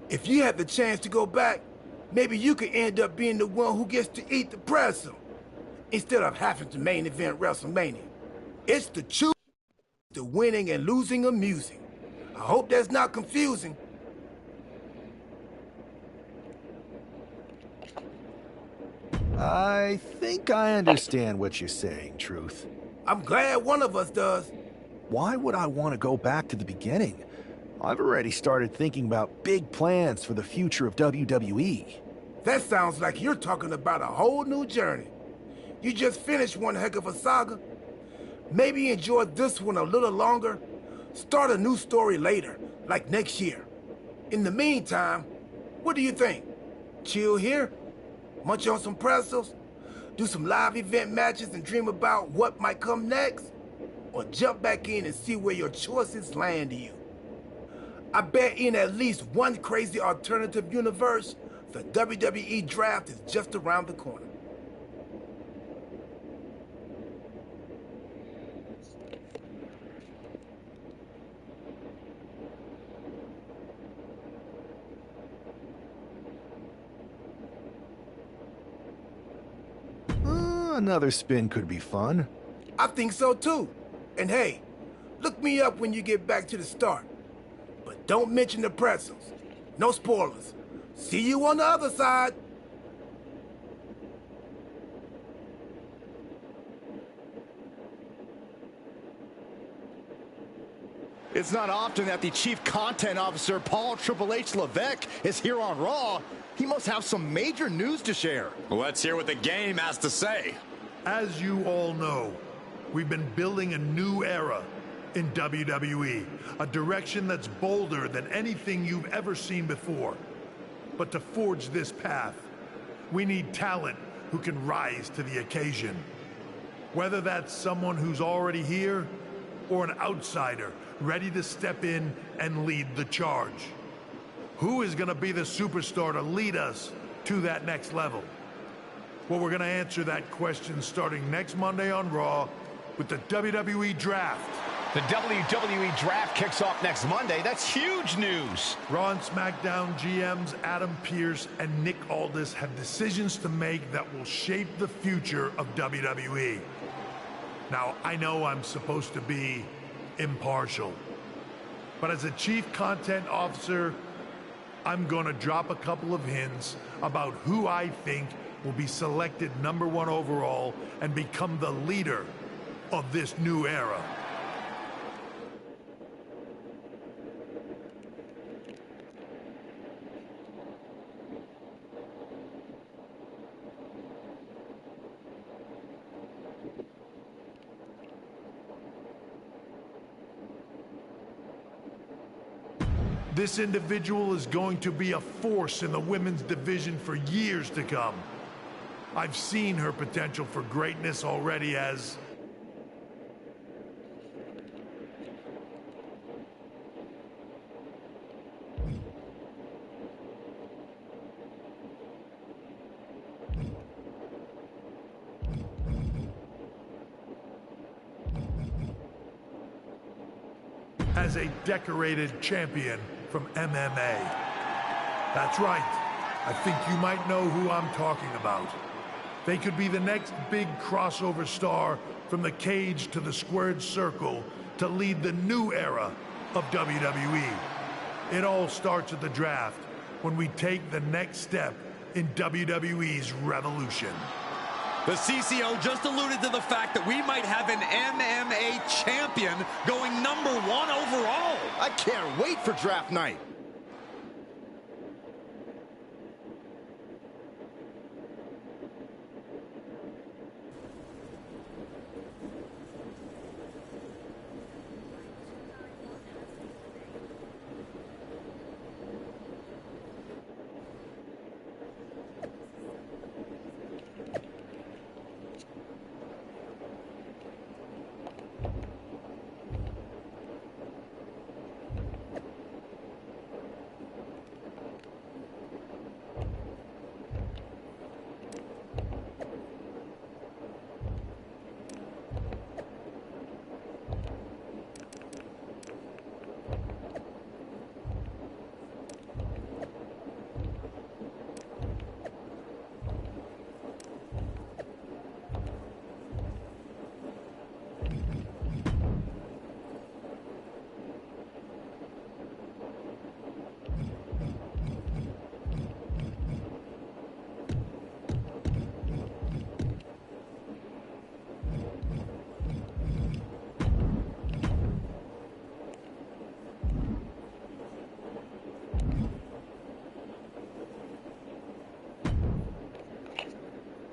If you had the chance to go back, maybe you could end up being the one who gets to eat the pretzel, instead of having to main event WrestleMania. It's the choose, the winning and losing amusing. I hope that's not confusing. I think I understand what you're saying, Truth. I'm glad one of us does. Why would I want to go back to the beginning? I've already started thinking about big plans for the future of WWE. That sounds like you're talking about a whole new journey. You just finished one heck of a saga. Maybe enjoy this one a little longer. Start a new story later, like next year. In the meantime, what do you think? Chill here? Munch on some pretzels? Do some live event matches and dream about what might come next? Or jump back in and see where your choices land you? I bet in at least one crazy alternative universe, the WWE draft is just around the corner. Another spin could be fun. I think so too. And hey, look me up when you get back to the start. But don't mention the pretzels. No spoilers. See you on the other side. It's not often that the Chief Content Officer, Paul Triple H Levesque, is here on Raw. He must have some major news to share. Let's hear what the game has to say. As you all know, we've been building a new era in WWE, a direction that's bolder than anything you've ever seen before. But to forge this path, we need talent who can rise to the occasion. Whether that's someone who's already here or an outsider ready to step in and lead the charge. Who is going to be the superstar to lead us to that next level? Well, we're going to answer that question starting next Monday on Raw with the WWE Draft. The WWE Draft kicks off next Monday. That's huge news. Raw and SmackDown GMs Adam Pearce and Nick Aldis have decisions to make that will shape the future of WWE. Now, I know I'm supposed to be impartial, but as a Chief Content Officer, I'm going to drop a couple of hints about who I think will be selected #1 overall and become the leader of this new era. This individual is going to be a force in the women's division for years to come. I've seen her potential for greatness already as a decorated champion from MMA. That's right. I think you might know who I'm talking about. They could be the next big crossover star from the cage to the squared circle to lead the new era of WWE. It all starts at the draft, when we take the next step in WWE's revolution. The CCO just alluded to the fact that we might have an MMA champion going #1 overall. I can't wait for draft night.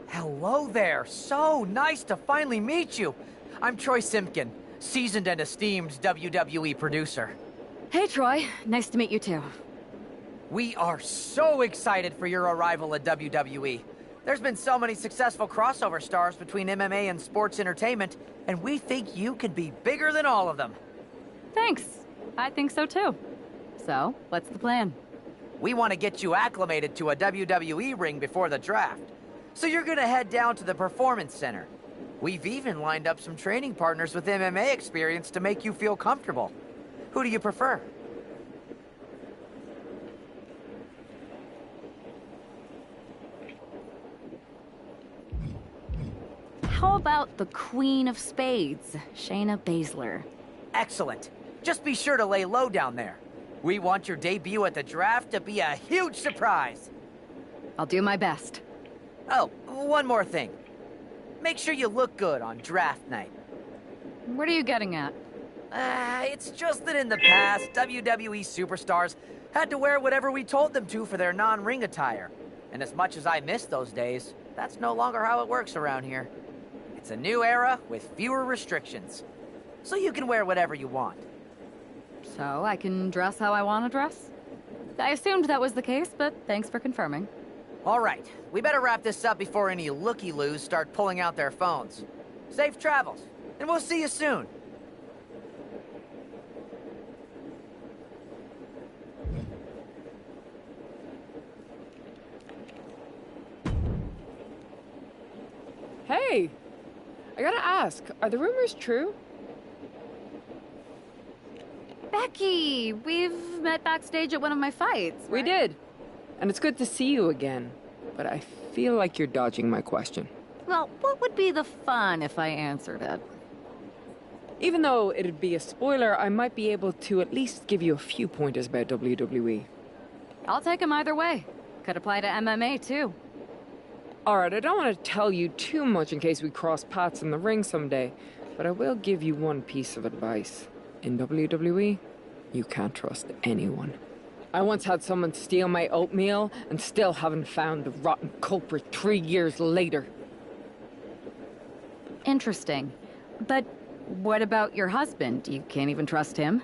Hello there. So nice to finally meet you. I'm Troy Simpkin, seasoned and esteemed WWE producer. Hey, Troy. Nice to meet you, too. We are so excited for your arrival at WWE. There's been so many successful crossover stars between MMA and sports entertainment, and we think you could be bigger than all of them. Thanks. I think so, too. So, what's the plan? We want to get you acclimated to a WWE ring before the draft. So you're gonna head down to the Performance Center. We've even lined up some training partners with MMA experience to make you feel comfortable. Who do you prefer? How about the Queen of Spades, Shayna Baszler? Excellent. Just be sure to lay low down there. We want your debut at the draft to be a huge surprise. I'll do my best. Oh, one more thing. Make sure you look good on draft night. What are you getting at? It's just that in the past, WWE superstars had to wear whatever we told them to for their non-ring attire. And as much as I miss those days, that's no longer how it works around here. It's a new era with fewer restrictions. So you can wear whatever you want. So I can dress how I want to dress? I assumed that was the case, but thanks for confirming. All right, we better wrap this up before any looky-loos start pulling out their phones. Safe travels, and we'll see you soon. Hey! I gotta ask, are the rumors true? Becky! We've met backstage at one of my fights, right? We did. And it's good to see you again. But I feel like you're dodging my question. Well, what would be the fun if I answered it? Even though it'd be a spoiler, I might be able to at least give you a few pointers about WWE. I'll take them either way. Could apply to MMA, too. Alright, I don't want to tell you too much in case we cross paths in the ring someday, but I will give you one piece of advice. In WWE, you can't trust anyone. I once had someone steal my oatmeal and still haven't found the rotten culprit 3 years later. Interesting. But what about your husband? You can't even trust him?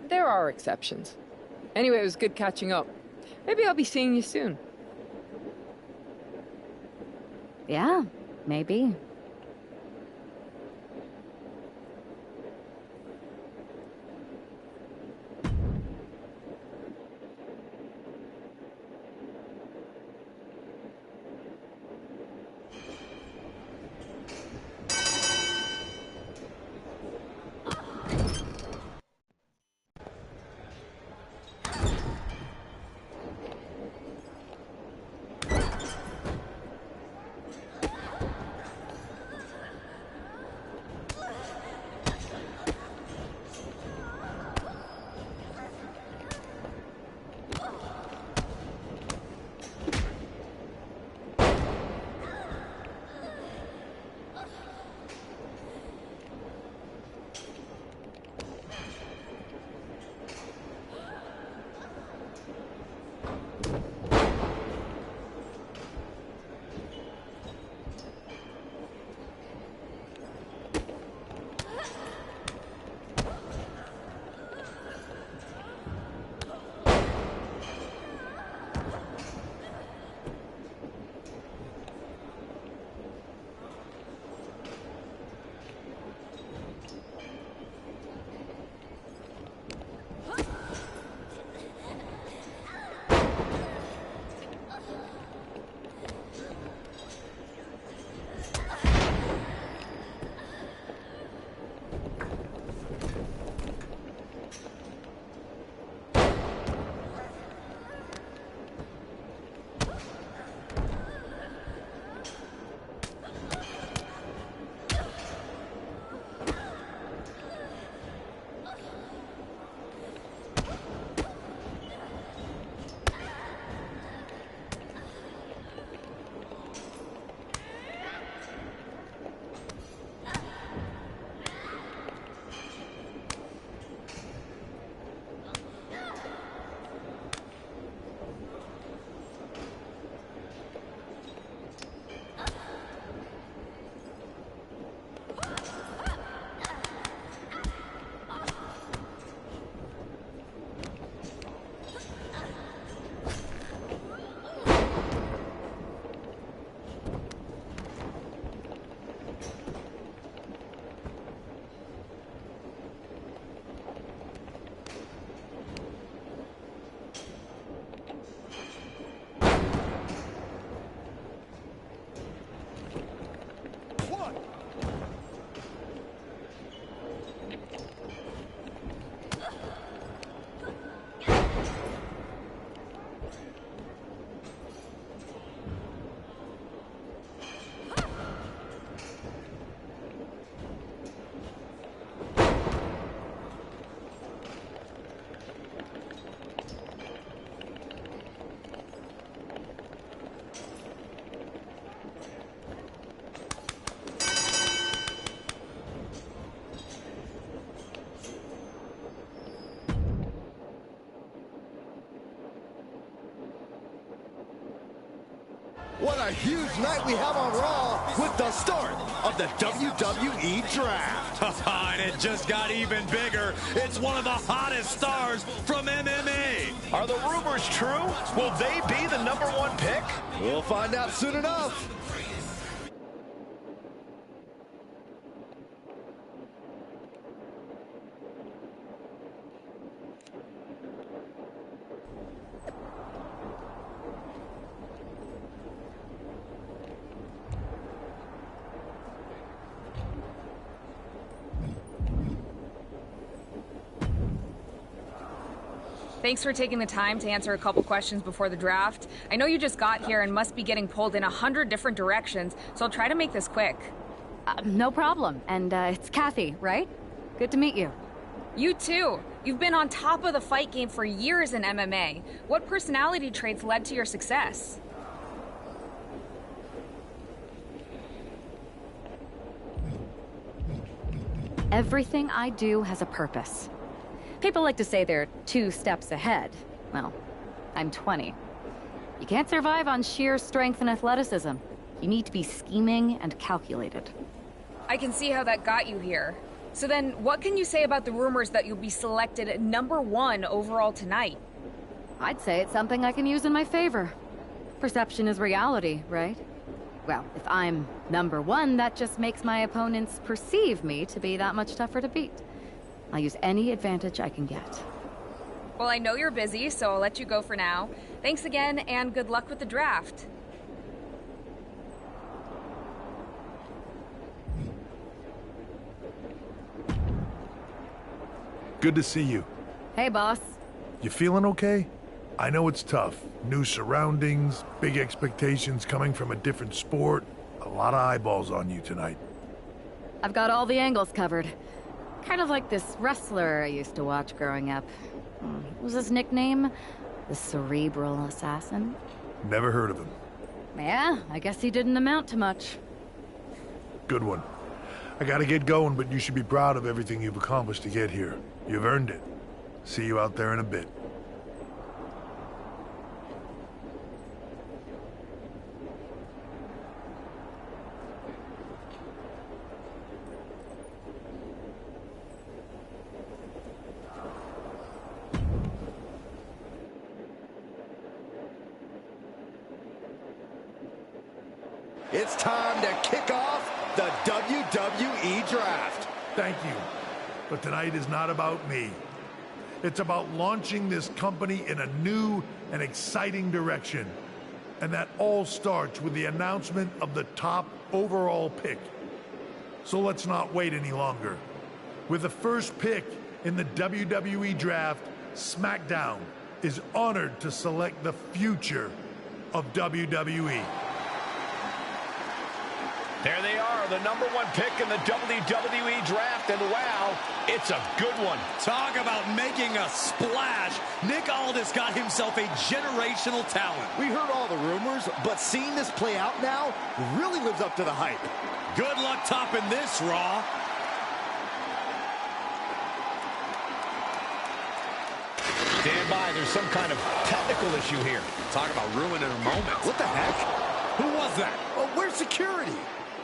There are exceptions. Anyway, it was good catching up. Maybe I'll be seeing you soon. Yeah, maybe. What a huge night we have on Raw with the start of the WWE Draft. And it just got even bigger. It's one of the hottest stars from MMA. Are the rumors true? Will they be the #1 pick? We'll find out soon enough. Thanks for taking the time to answer a couple questions before the draft. I know you just got here and must be getting pulled in 100 different directions, so I'll try to make this quick. No problem. And it's Kathy, right? Good to meet you. You too. You've been on top of the fight game for years in MMA. What personality traits led to your success? Everything I do has a purpose. People like to say they're 2 steps ahead. Well, I'm 20. You can't survive on sheer strength and athleticism. You need to be scheming and calculated. I can see how that got you here. So then, what can you say about the rumors that you'll be selected at #1 overall tonight? I'd say it's something I can use in my favor. Perception is reality, right? Well, if I'm #1, that just makes my opponents perceive me to be that much tougher to beat. I'll use any advantage I can get. Well, I know you're busy, so I'll let you go for now. Thanks again, and good luck with the draft. Good to see you. Hey, boss. You feeling okay? I know it's tough. New surroundings, big expectations coming from a different sport. A lot of eyeballs on you tonight. I've got all the angles covered. Kind of like this wrestler I used to watch growing up. What was his nickname? The Cerebral Assassin? Never heard of him. Yeah, I guess he didn't amount to much. Good one. I gotta get going, but you should be proud of everything you've accomplished to get here. You've earned it. See you out there in a bit. It's time to kick off the WWE Draft. Thank you. But tonight is not about me. It's about launching this company in a new and exciting direction. And that all starts with the announcement of the top overall pick. So let's not wait any longer. With the first pick in the WWE Draft, SmackDown is honored to select the future of WWE. There they are, the #1 pick in the WWE Draft, and wow, it's a good one. Talk about making a splash. Nick Aldis got himself a generational talent. We heard all the rumors, but seeing this play out now really lives up to the hype. Good luck topping this, Raw. Stand by, there's some kind of technical issue here. Talk about ruining a moment. What the heck? Who was that? Where's security?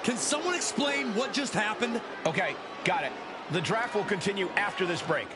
Can someone explain what just happened? Okay, got it. The draft will continue after this break.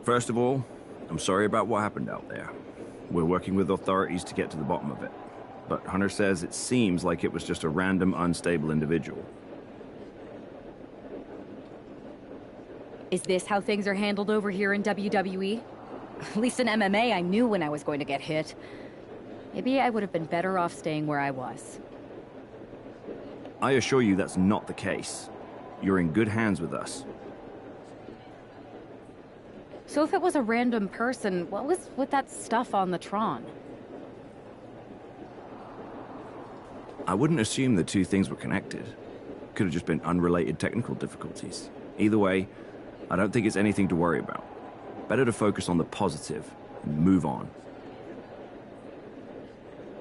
First of all, I'm sorry about what happened out there. We're working with authorities to get to the bottom of it. But Hunter says it seems like it was just a random, unstable individual. Is this how things are handled over here in WWE? At least in MMA, I knew when I was going to get hit. Maybe I would have been better off staying where I was. I assure you that's not the case. You're in good hands with us. So if it was a random person, what was with that stuff on the Tron? I wouldn't assume the two things were connected. Could have just been unrelated technical difficulties. Either way, I don't think it's anything to worry about. Better to focus on the positive and move on.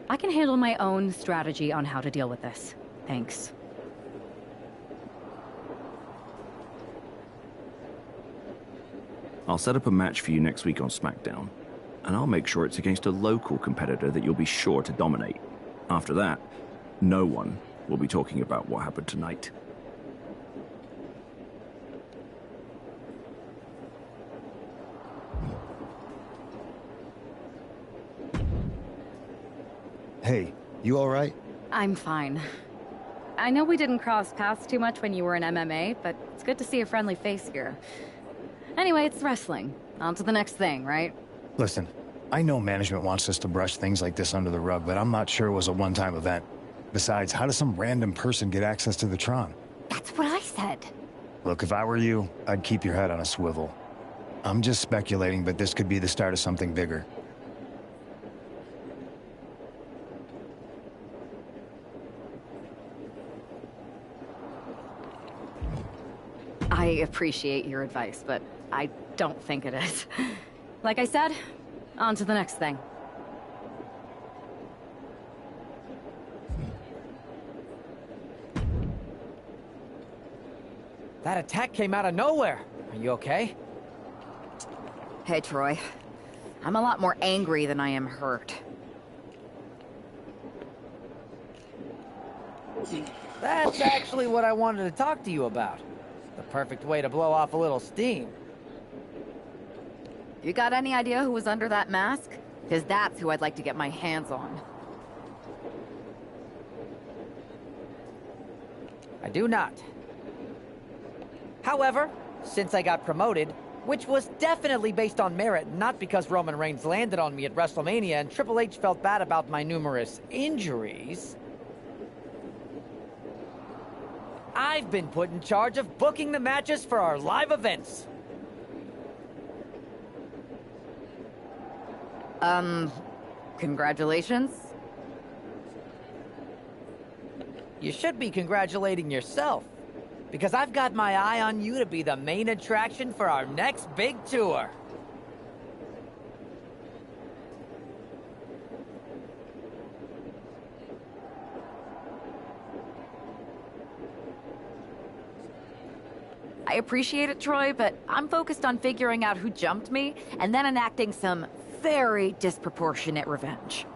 I can handle my own strategy on how to deal with this. Thanks. I'll set up a match for you next week on SmackDown, and I'll make sure it's against a local competitor that you'll be sure to dominate. After that, no one will be talking about what happened tonight. Hey, you all right? I'm fine. I know we didn't cross paths too much when you were in MMA, but it's good to see a friendly face here. Anyway, it's wrestling. On to the next thing, right? Listen, I know management wants us to brush things like this under the rug, but I'm not sure it was a one-time event. Besides, how does some random person get access to the Tron? That's what I said. Look, if I were you, I'd keep your head on a swivel. I'm just speculating, but this could be the start of something bigger. I appreciate your advice, but I don't think it is. Like I said, on to the next thing. That attack came out of nowhere. Are you okay? Hey, Troy. I'm a lot more angry than I am hurt. That's actually what I wanted to talk to you about. The perfect way to blow off a little steam. You got any idea who was under that mask? Because that's who I'd like to get my hands on. I do not. However, since I got promoted, which was definitely based on merit, not because Roman Reigns landed on me at WrestleMania and Triple H felt bad about my numerous injuries, I've been put in charge of booking the matches for our live events. Congratulations? You should be congratulating yourself, because I've got my eye on you to be the main attraction for our next big tour. I appreciate it, Troy, but I'm focused on figuring out who jumped me and then enacting some very disproportionate revenge.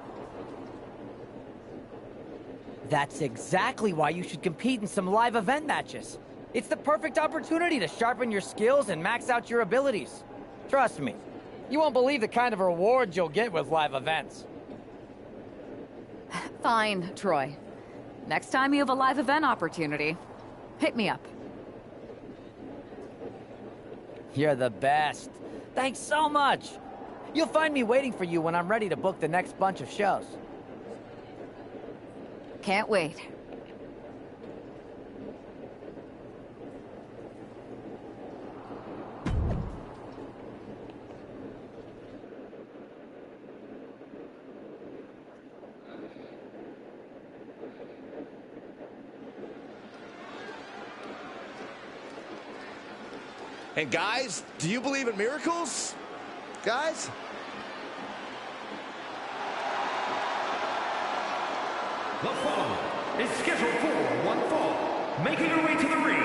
That's exactly why you should compete in some live event matches. It's the perfect opportunity to sharpen your skills and max out your abilities. Trust me, you won't believe the kind of rewards you'll get with live events. Fine, Troy. Next time you have a live event opportunity, hit me up. You're the best. Thanks so much. You'll find me waiting for you when I'm ready to book the next bunch of shows. Can't wait. And guys, do you believe in miracles? Guys? The following is scheduled for one fall, making her way to the ring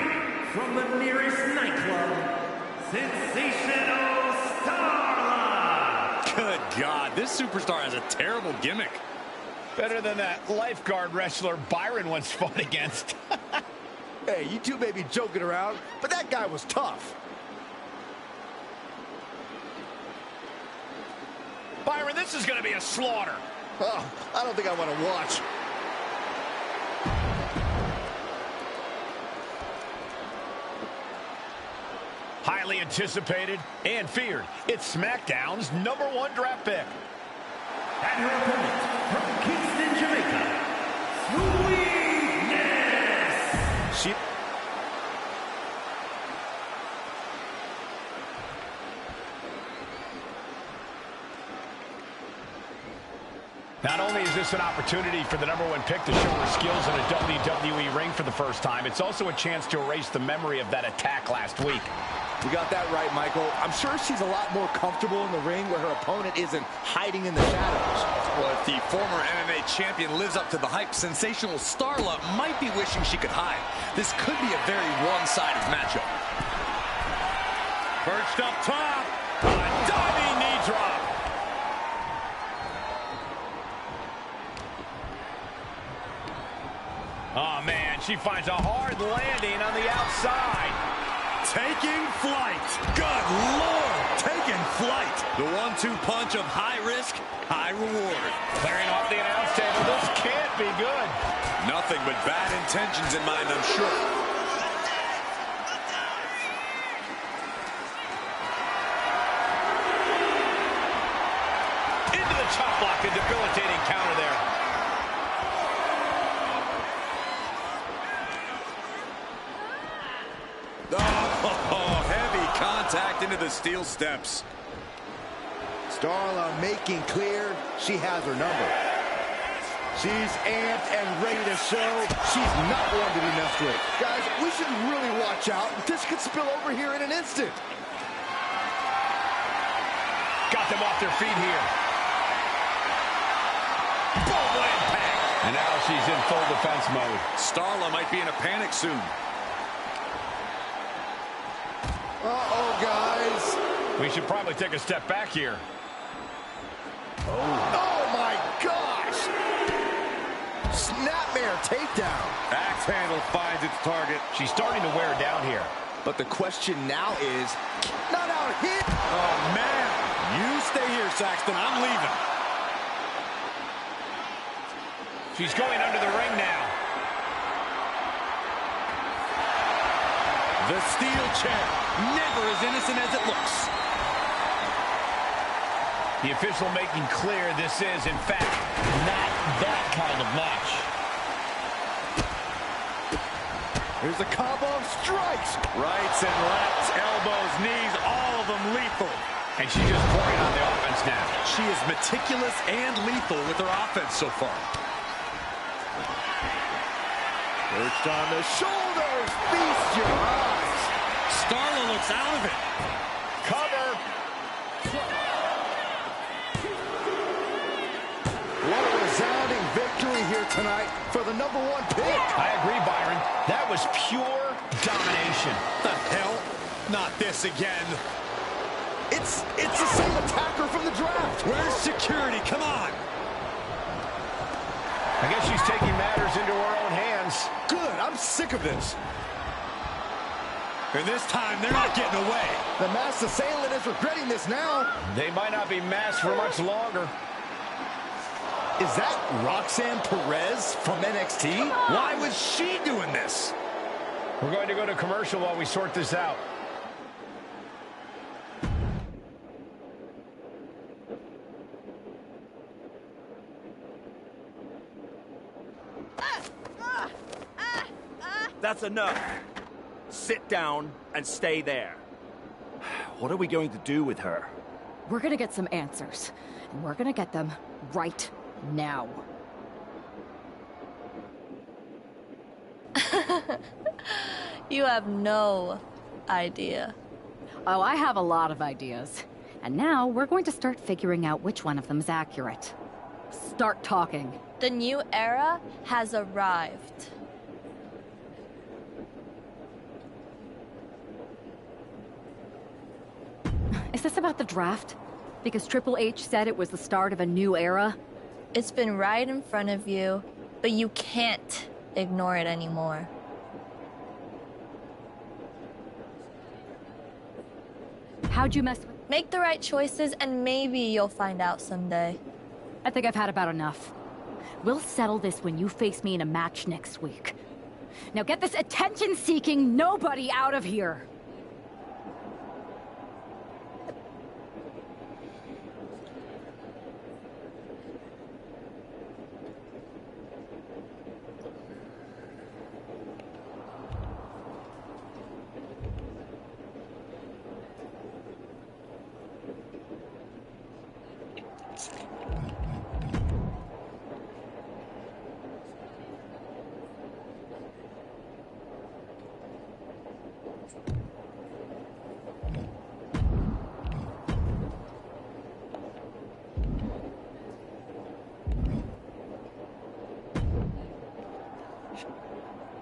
from the nearest nightclub, Sensational Starla! Good God, this superstar has a terrible gimmick. Better than that lifeguard wrestler Byron once fought against. Hey, you two may be joking around, but that guy was tough. Byron, this is going to be a slaughter. Oh, I don't think I want to watch. Highly anticipated and feared. It's SmackDown's #1 draft pick. And her opponent, from Kingston, Jamaica, Wwe 2K25. Not only is this an opportunity for the #1 pick to show her skills in a WWE ring for the first time, it's also a chance to erase the memory of that attack last week. You got that right, Michael. I'm sure she's a lot more comfortable in the ring where her opponent isn't hiding in the shadows. Well, if the former MMA champion lives up to the hype, Sensational Starla might be wishing she could hide. This could be a very one-sided matchup. Perched up top, a diving knee drop. Oh, man, she finds a hard landing on the outside. Taking flight. Good Lord, taking flight. The 1-2 punch of high risk, high reward. Clearing off the announce table. This can't be good. Nothing but bad intentions in mind, I'm sure. Into the chop block, a debilitating counter there. Oh, heavy contact into the steel steps. Starla making clear she has her number. She's amped and ready to show she's not one to be messed with. Guys, we should really watch out. This could spill over here in an instant. Got them off their feet here. Boom, impact. And now she's in full defense mode. Starla might be in a panic soon. Uh-oh, guys. We should probably take a step back here. Oh, my gosh. Snapmare takedown. Axe handle finds its target. She's starting to wear down here. But the question now is, not out hit. Oh, man. You stay here, Saxton. I'm leaving. She's going under the ring now. The steel chair, never as innocent as it looks. The official making clear this is, in fact, not that kind of match. Here's a combo of strikes. Rights and lefts, elbows, knees, all of them lethal. And she's just pouring on the offense now. She is meticulous and lethal with her offense so far. Perched on the shoulders, feast your eyes. Starla looks out of it. Cover. What a resounding victory here tonight for the #1 pick. I agree, Byron. That was pure domination. The hell? Not this again. It's the same attacker from the draft. Where's security? Come on. I guess she's taking matters into her own hands. Good, I'm sick of this. And this time, they're not getting away. The masked assailant is regretting this now. They might not be masked for much longer. Is that Roxanne Perez from NXT? Why was she doing this? We're going to go to commercial while we sort this out. That's enough. Sit down and stay there. What are we going to do with her? We're gonna get some answers, and we're gonna get them right now. You have no idea. Oh, I have a lot of ideas. And now we're going to start figuring out which one of them is accurate. Start talking. The new era has arrived. Is this about the draft? Because Triple H said it was the start of a new era? It's been right in front of you, but you can't ignore it anymore. How'd you mess with... Make the right choices and maybe you'll find out someday. I think I've had about enough. We'll settle this when you face me in a match next week. Now get this attention-seeking nobody out of here!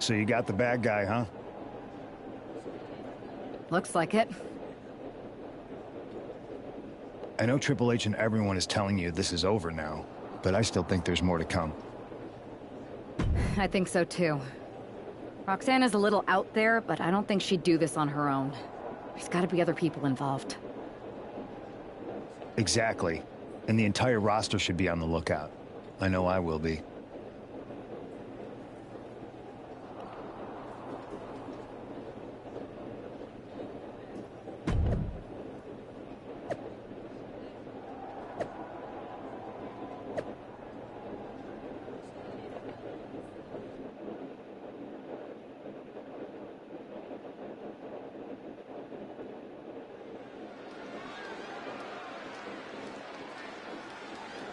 So you got the bad guy, huh? Looks like it. I know Triple H and everyone is telling you this is over now, but I still think there's more to come. I think so too. Roxanne is a little out there, but I don't think she'd do this on her own. There's gotta be other people involved. Exactly. And the entire roster should be on the lookout. I know I will be.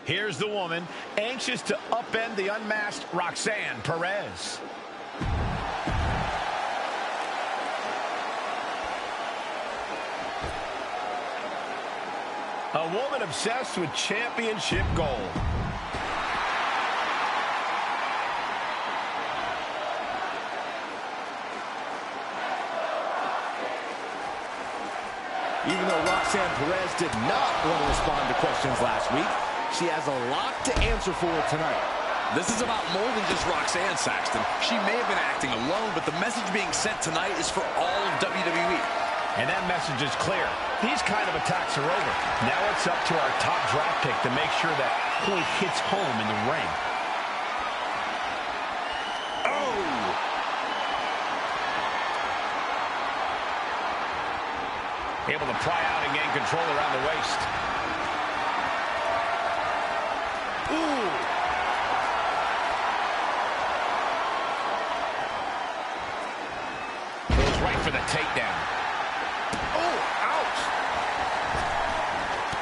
Here's the woman, anxious to upend the unmasked Roxanne Perez. A woman obsessed with championship gold. Even though Roxanne Perez did not want to respond to questions last week, she has a lot to answer for tonight. This is about more than just Roxanne, Saxton. She may have been acting alone, but the message being sent tonight is for all of WWE. And that message is clear. These kind of attacks are over. Now it's up to our top draft pick to make sure that point hits home in the ring. Able to pry out and gain control around the waist. Ooh. Goes right for the takedown. Oh, ouch.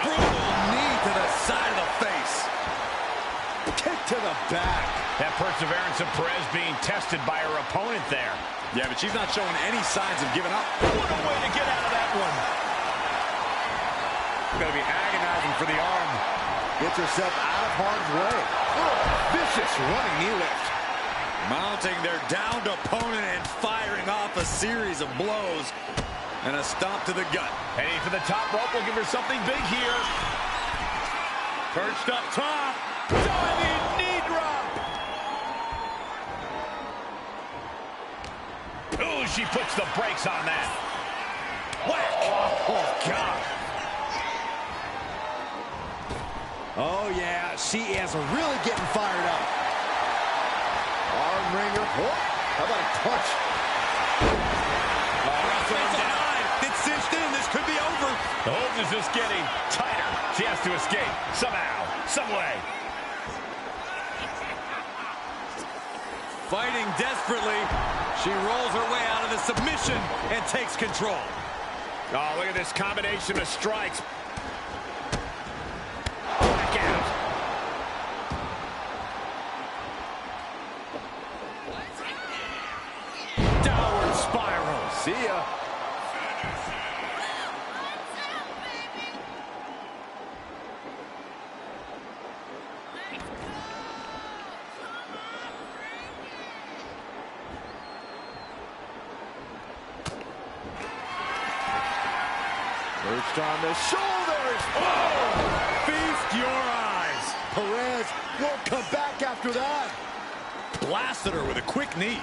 Brutal knee to the side of the face. Kick to the back. That perseverance of Perez being tested by her opponent there. Yeah, but she's not showing any signs of giving up. What a way to get out of that one. Gonna be agonizing for the arm. Gets herself out of harm's way. Oh, vicious running knee lift. Mounting their downed opponent and firing off a series of blows. And a stomp to the gut. Heading for the top rope. We'll give her something big here. Perched up top. Diving knee drop. Ooh, she puts the brakes on that. Whack. Oh, God. Oh, yeah, she is really getting fired up. Arm wringer. Oh, how about a punch? It's cinched in. This could be over. The hold is just getting tighter. She has to escape somehow, some way. Fighting desperately. She rolls her way out of the submission and takes control. Oh, look at this combination of strikes. Downward spiral. See ya. Perched on the shoulders. Oh! Feast your eyes. Perez won't come back after that. Blasted her with a quick knee.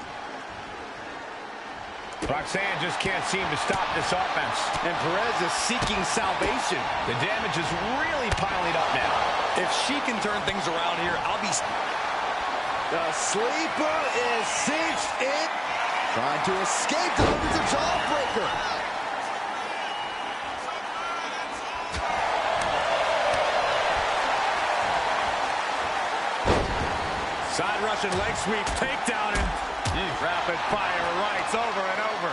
Roxanne just can't seem to stop this offense. And Perez is seeking salvation. The damage is really piling up now. If she can turn things around here, I'll be... The sleeper is cinched in. Trying to escape, delivers a jawbreaker. Side Russian leg sweep, takedown, and rapid fire rights over and over.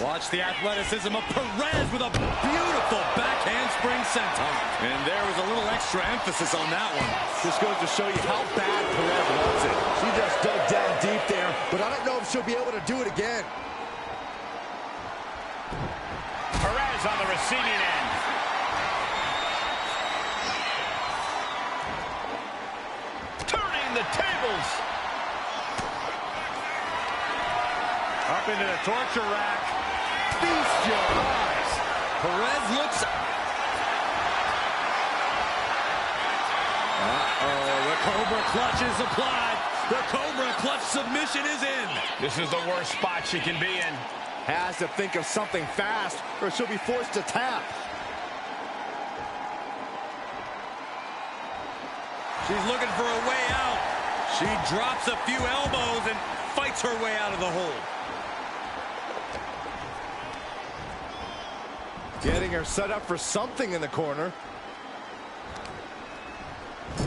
Watch the athleticism of Perez with a beautiful back handspring senton. And there was a little extra emphasis on that one. This goes to show you how bad Perez wants it. She just dug down deep there, but I don't know if she'll be able to do it again. Perez on the receiving end. Turning the tables. Up into the torture rack. Feast your eyes. Perez looks... The Cobra clutch is applied. The Cobra clutch submission is in. This is the worst spot she can be in. Has to think of something fast, or she'll be forced to tap. She's looking for a way out. She drops a few elbows and fights her way out of the hole. Getting her set up for something in the corner.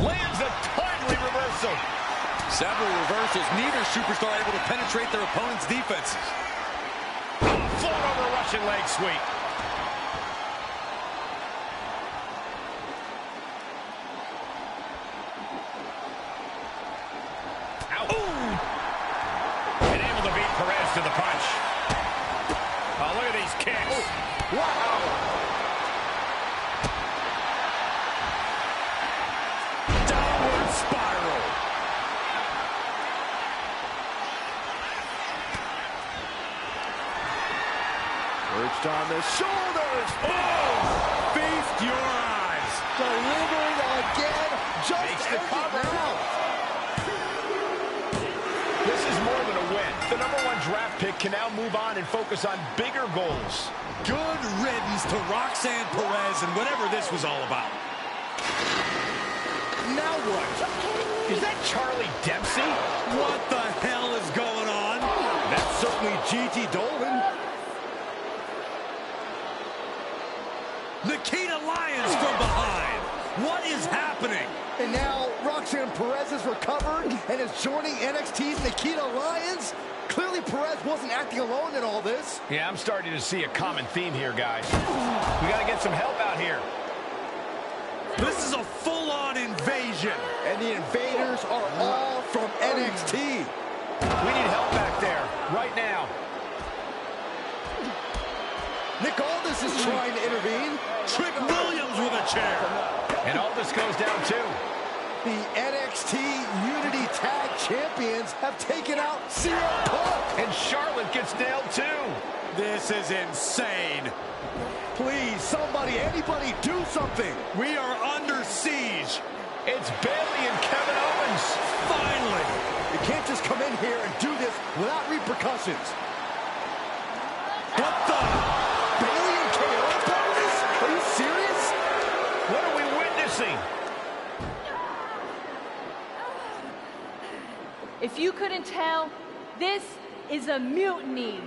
Lands a timely reversal. Several reversals. Neither superstar able to penetrate their opponent's defenses. Float over Russian leg sweep. Ow. Ooh. And able to beat Perez to the punch. Oh, look at these kicks. Oh, wow. Downward spiral. Perched on the shoulders. Oh! Feast your eyes. Delivering again. Just makes the cover. Now. This is more than a win. The #1 draft pick can now move on and focus on bigger goals. Good riddance to Roxanne Perez and whatever this was all about. Now what? Is that Charlie Dempsey? What the hell is going on? That's certainly Gigi Dolan. Nikita Lyons from behind. What is happening? And now Roxanne Perez is recovered and is joining NXT's Nikita Lyons. Clearly Perez wasn't acting alone in all this. Yeah, I'm starting to see a common theme here, guys. We got to get some help out here. This is a full-on invasion. And the invaders are all from NXT. We need help back there, right now. Nick Aldis is trying to intervene. Trick Williams with a chair. And Aldis goes down too. The NXT Unity Tag Champions have taken out CM Punk. And Charlotte gets nailed too. This is insane. Please, somebody, anybody, do something. We are under siege. It's Bayley and Kevin Owens. Finally. You can't just come in here and do this without repercussions. What the? Bayley and KO part of this? Are you serious? What are we witnessing? If you couldn't tell, this is a mutiny.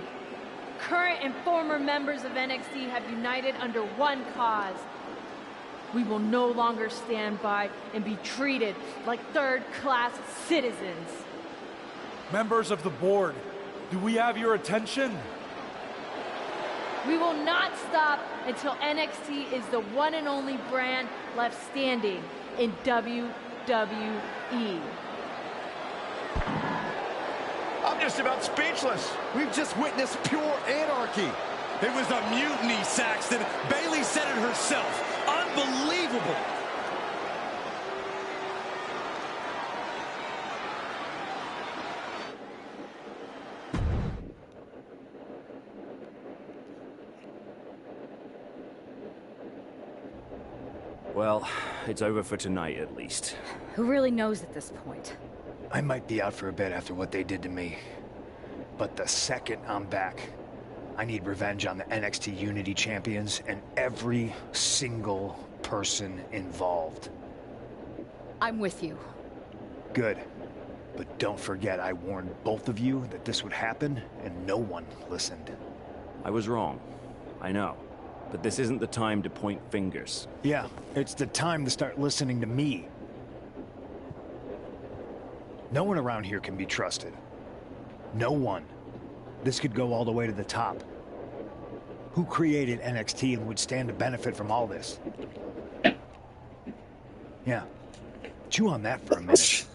Current and former members of NXT have united under one cause. We will no longer stand by and be treated like third-class citizens. Members of the board, do we have your attention? We will not stop until NXT is the one and only brand left standing in WWE. I'm just about speechless. We've just witnessed pure anarchy. It was a mutiny, Saxton. Bayley said it herself. Unbelievable. Well, it's over for tonight at least. Who really knows at this point? I might be out for a bit after what they did to me. But the second I'm back, I need revenge on the NXT Unity Champions and every single person involved. I'm with you. Good. But don't forget I warned both of you that this would happen, and no one listened. I was wrong. I know. But this isn't the time to point fingers. Yeah, it's the time to start listening to me. No one around here can be trusted. No one. This could go all the way to the top. Who created NXT and would stand to benefit from all this? Yeah. Chew on that for a minute.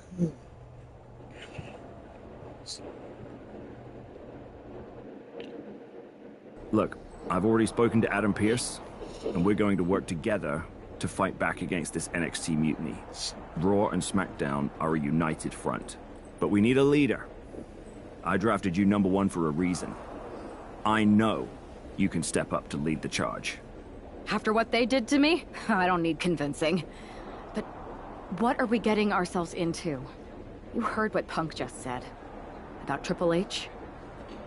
Look, I've already spoken to Adam Pearce, and we're going to work together to fight back against this NXT mutiny. Raw and SmackDown are a united front. But we need a leader. I drafted you #1 for a reason. I know you can step up to lead the charge. After what they did to me, I don't need convincing. But what are we getting ourselves into? You heard what Punk just said. About Triple H?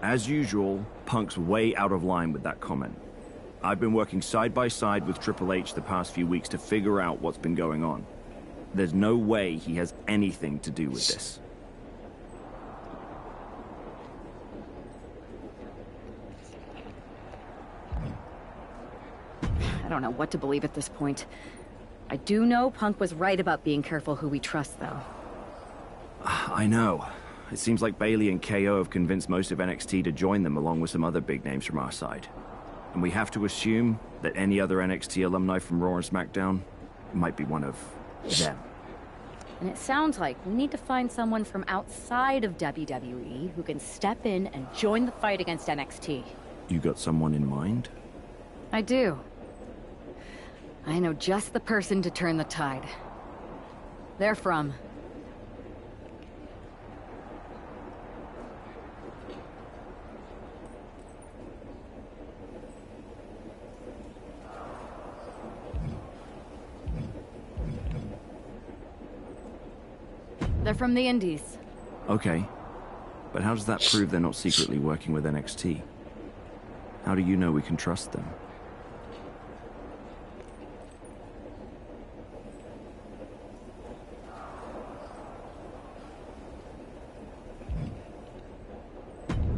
As usual, Punk's way out of line with that comment. I've been working side by side with Triple H the past few weeks to figure out what's been going on. There's no way he has anything to do with this. I don't know what to believe at this point. I do know Punk was right about being careful who we trust, though. I know. It seems like Bayley and KO have convinced most of NXT to join them along with some other big names from our side. And we have to assume that any other NXT alumni from Raw and SmackDown might be one of them. And it sounds like we need to find someone from outside of WWE who can step in and join the fight against NXT. You got someone in mind? I do. I know just the person to turn the tide. They're from... They're from the Indies. Okay. But how does that prove they're not secretly working with NXT? How do you know we can trust them?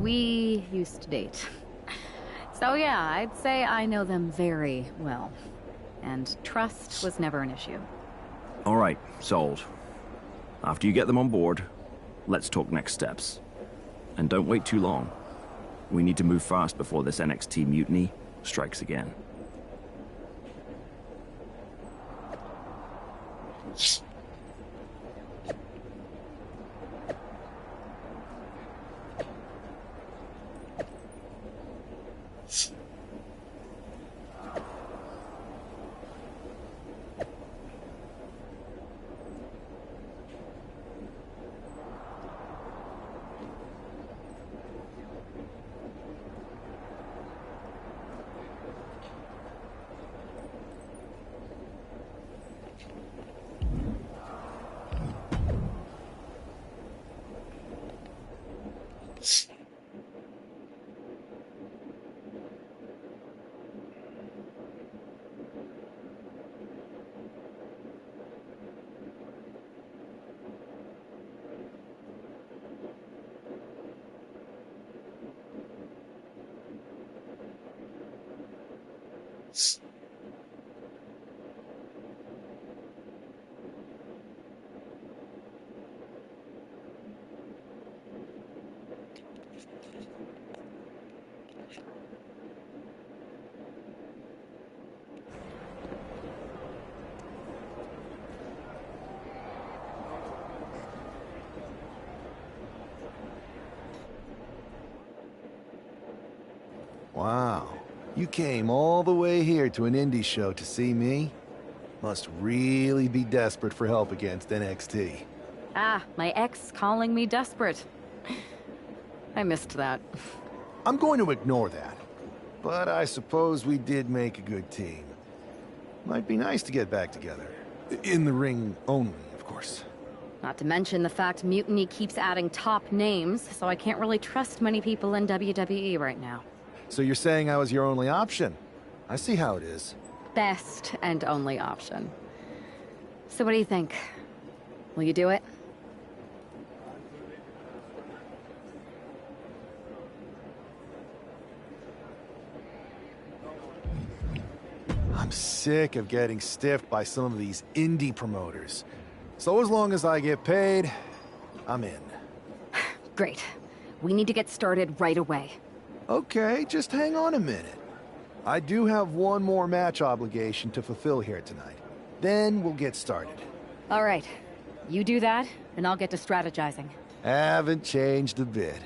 We used to date. So yeah, I'd say I know them very well. And trust was never an issue. All right, sold. After you get them on board, let's talk next steps. And don't wait too long. We need to move fast before this NXT mutiny strikes again. Wow. You came all the way here to an indie show to see me? Must really be desperate for help against NXT. Ah, my ex calling me desperate. I missed that. I'm going to ignore that. But I suppose we did make a good team. Might be nice to get back together. In the ring only, of course. Not to mention the fact Mutiny keeps adding top names, so I can't really trust many people in WWE right now. So you're saying I was your only option? I see how it is. Best and only option. So what do you think? Will you do it? I'm sick of getting stiffed by some of these indie promoters. So as long as I get paid, I'm in. Great. We need to get started right away. Okay, just hang on a minute. I do have one more match obligation to fulfill here tonight. Then we'll get started. All right. You do that, and I'll get to strategizing. Haven't changed a bit.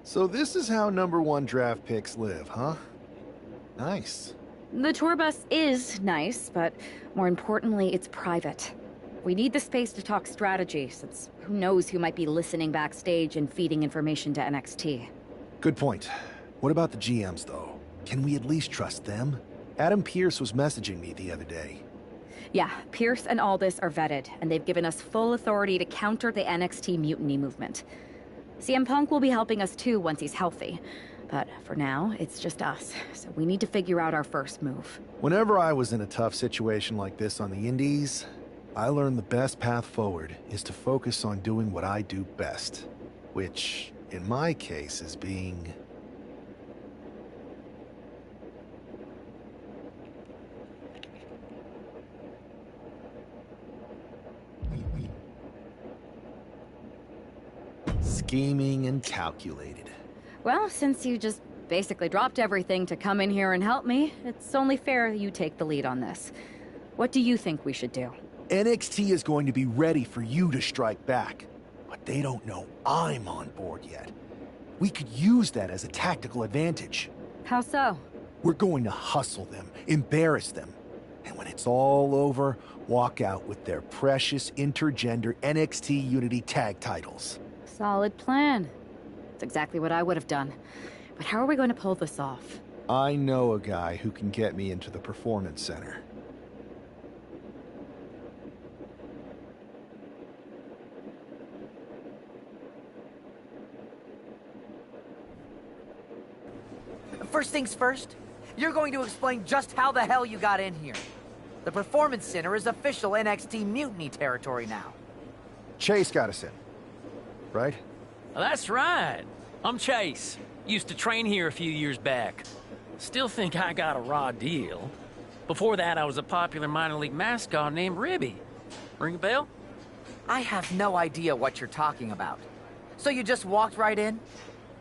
So this is how #1 draft picks live, huh? Nice. The tour bus is nice, but more importantly, it's private. We need the space to talk strategy, since who knows who might be listening backstage and feeding information to NXT. Good point. What about the GMs, though? Can we at least trust them? Adam Pearce was messaging me the other day. Yeah, Pierce and Aldis are vetted, and they've given us full authority to counter the NXT mutiny movement. CM Punk will be helping us too once he's healthy. But for now, it's just us, so we need to figure out our first move. Whenever I was in a tough situation like this on the Indies, I learned the best path forward is to focus on doing what I do best. Which, in my case, is being... scheming and calculated. Well, since you just basically dropped everything to come in here and help me, it's only fair you take the lead on this. What do you think we should do? NXT is going to be ready for you to strike back, but they don't know I'm on board yet. We could use that as a tactical advantage. How so? We're going to hustle them, embarrass them, and when it's all over, walk out with their precious intergender NXT Unity tag titles. Solid plan. It's exactly what I would have done. But how are we going to pull this off? I know a guy who can get me into the Performance Center. First things first, you're going to explain just how the hell you got in here. The Performance Center is official NXT Mutiny territory now. Chase got us in, right? That's right. I'm Chase. Used to train here a few years back. Still think I got a raw deal. Before that, I was a popular minor league mascot named Ribby. Ring a bell? I have no idea what you're talking about. So you just walked right in?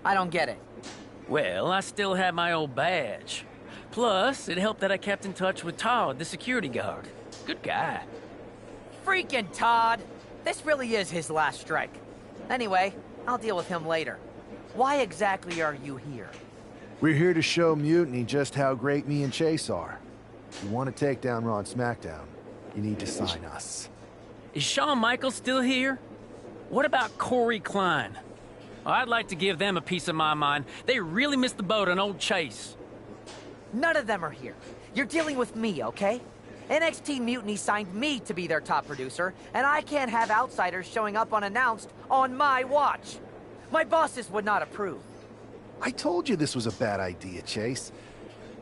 I don't get it. Well, I still had my old badge. Plus, it helped that I kept in touch with Todd, the security guard. Good guy. Freaking Todd! This really is his last strike. Anyway, I'll deal with him later. Why exactly are you here? We're here to show Mutiny just how great me and Chase are. If you want to take down Raw and SmackDown, you need to sign us. Is Shawn Michaels still here? What about Corey Klein? Well, I'd like to give them a piece of my mind. They really missed the boat on old Chase. None of them are here. You're dealing with me, okay? NXT Mutiny signed me to be their top producer, and I can't have outsiders showing up unannounced on my watch. My bosses would not approve. I told you this was a bad idea, Chase.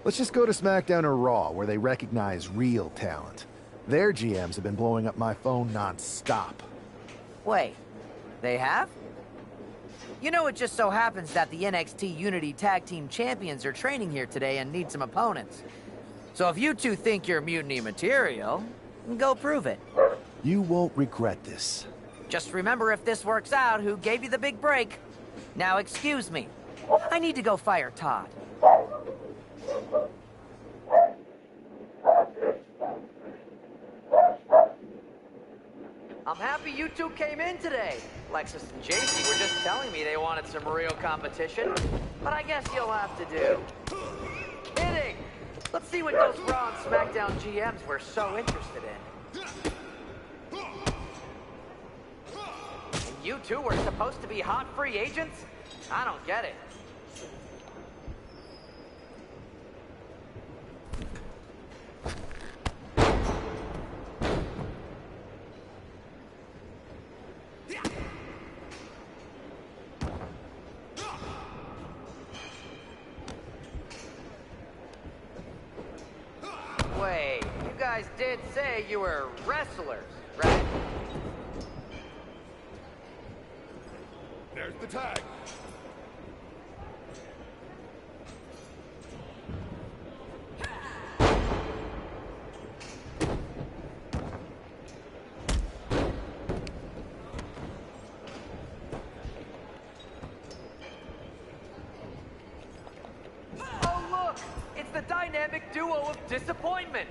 Let's just go to SmackDown or Raw, where they recognize real talent. Their GMs have been blowing up my phone non-stop. Wait, they have? You know, it just so happens that the NXT Unity Tag Team Champions are training here today and need some opponents. So if you two think you're Mutiny material, go prove it. You won't regret this. Just remember, if this works out, who gave you the big break? Now excuse me. I need to go fire Todd. I'm happy you two came in today. Lexus and JC were just telling me they wanted some real competition, but I guess you'll have to do. Kidding! Let's see what those Raw and SmackDown GMs were so interested in. And you two were supposed to be hot free agents? I don't get it. Wait, you guys did say you were wrestlers, right? There's the tag. Oh, look! It's the dynamic duo of disappointment!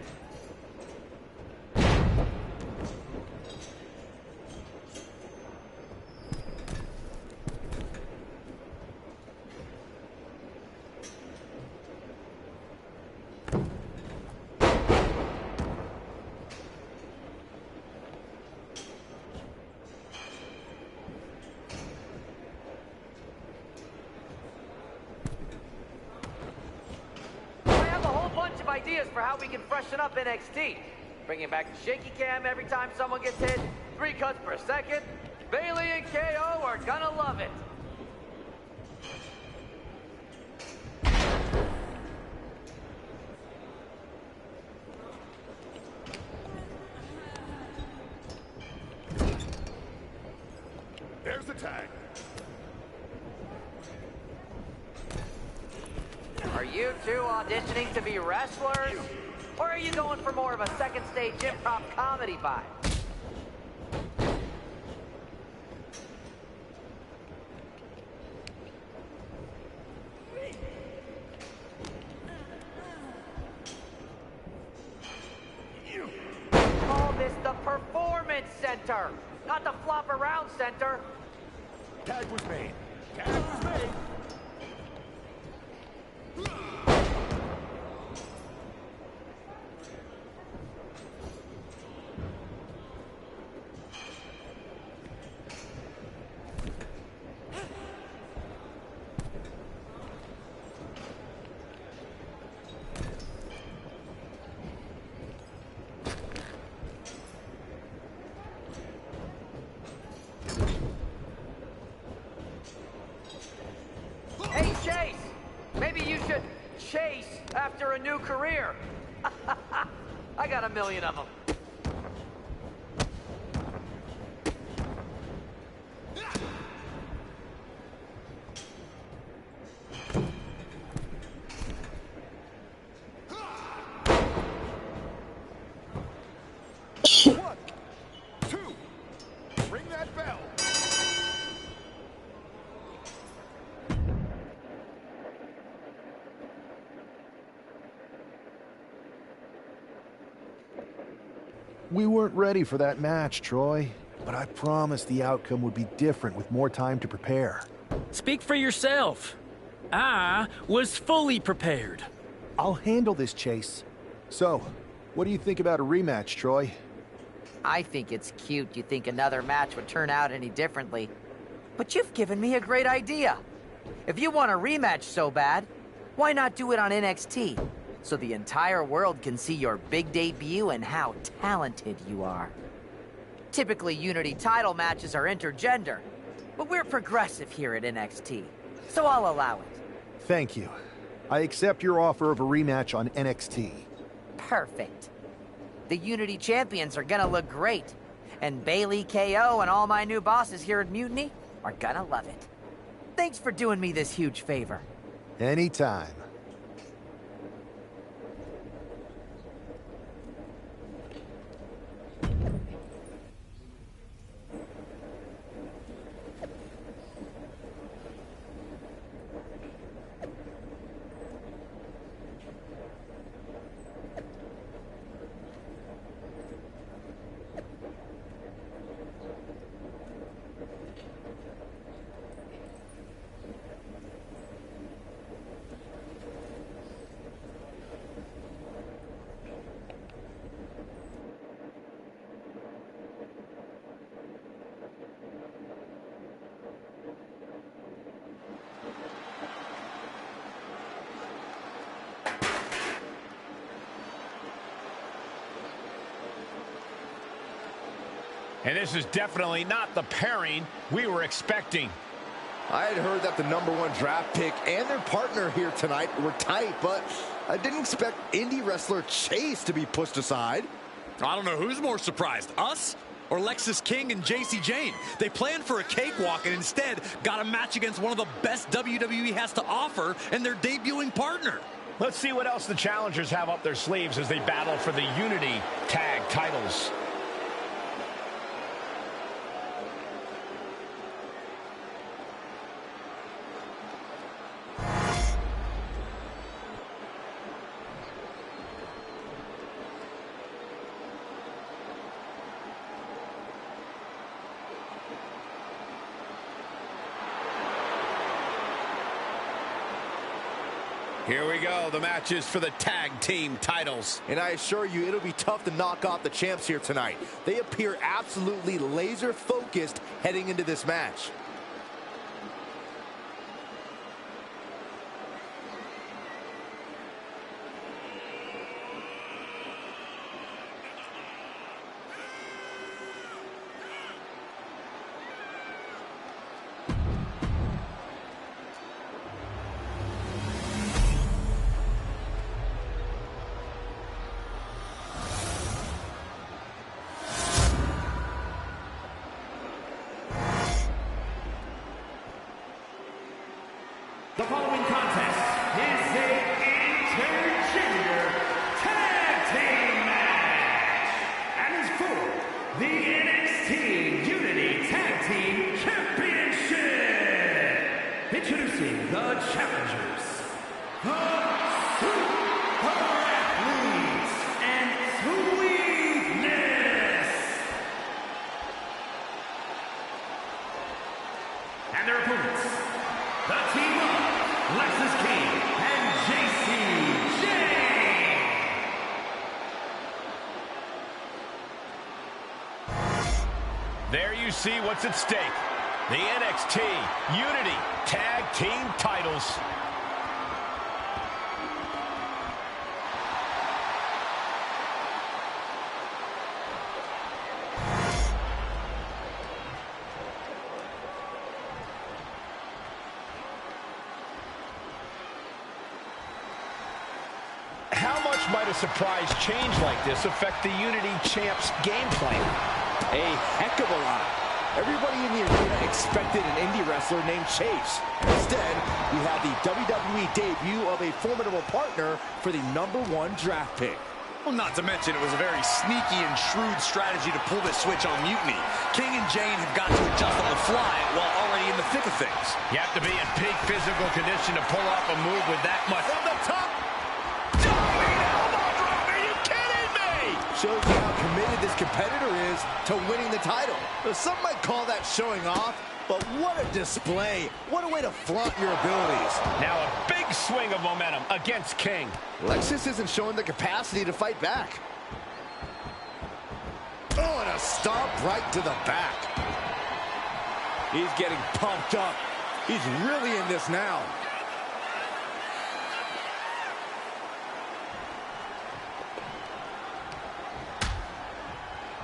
ideas for how we can freshen up NXT. Bringing back the shaky cam every time someone gets hit, 3 cuts per second. Bailey and KO are gonna love it. There's the tag. Are you two auditioning to be wrestlers? Or are you going for more of a second stage improv comedy vibe? Call this the Performance Center, not the Flop Around Center. Tag was made. Tag was made. Hey, Chase! Maybe you should chase after a new career. I got a million of them. One, two, ring that bell. We weren't ready for that match, Troy, but I promised the outcome would be different with more time to prepare. Speak for yourself. I was fully prepared. I'll handle this, Chase. So, what do you think about a rematch, Troy? I think it's cute you think another match would turn out any differently. But you've given me a great idea. If you want a rematch so bad, why not do it on NXT? So the entire world can see your big debut and how talented you are. Typically, Unity title matches are intergender, but we're progressive here at NXT, so I'll allow it. Thank you. I accept your offer of a rematch on NXT. Perfect. The Unity champions are gonna look great, and Bailey, KO, and all my new bosses here at Mutiny are gonna love it. Thanks for doing me this huge favor. Anytime. And this is definitely not the pairing we were expecting. I had heard that the #1 draft pick and their partner here tonight were tight, but I didn't expect indie wrestler Chase to be pushed aside. I don't know who's more surprised, us or Lexis King and JC Jane. They planned for a cakewalk and instead got a match against one of the best WWE has to offer and their debuting partner. Let's see what else the challengers have up their sleeves as they battle for the Unity Tag titles. Here we go. The match is for the tag team titles. And I assure you, it'll be tough to knock off the champs here tonight. They appear absolutely laser-focused heading into this match. The following contest is a intergender tag team match and is for the NXT Unity Tag Team Championship. Introducing the challengers, the Super Athletes and Sweetness, and their opponents, the team of Lexus King and JC Jane. There you see what's at stake. The NXT Unity Tag Team titles. How much might a surprise change like this affect the Unity Champ's game plan? A heck of a lot. Everybody in the arena expected an indie wrestler named Chase. Instead, we have the WWE debut of a formidable partner for the #1 draft pick. Well, not to mention it was a very sneaky and shrewd strategy to pull this switch on Mutiny. King and Jane have got to adjust on the fly while already in the thick of things. You have to be in peak physical condition to pull off a move with that much. From the top. Diving elbow drop. Are you kidding me? Shows you how committed this competitor is to winning the title. Some might call that showing off, but what a display. What a way to flaunt your abilities. Now a big swing of momentum against King. Lexus isn't showing the capacity to fight back. Oh, and a stomp right to the back. He's getting pumped up. He's really in this now.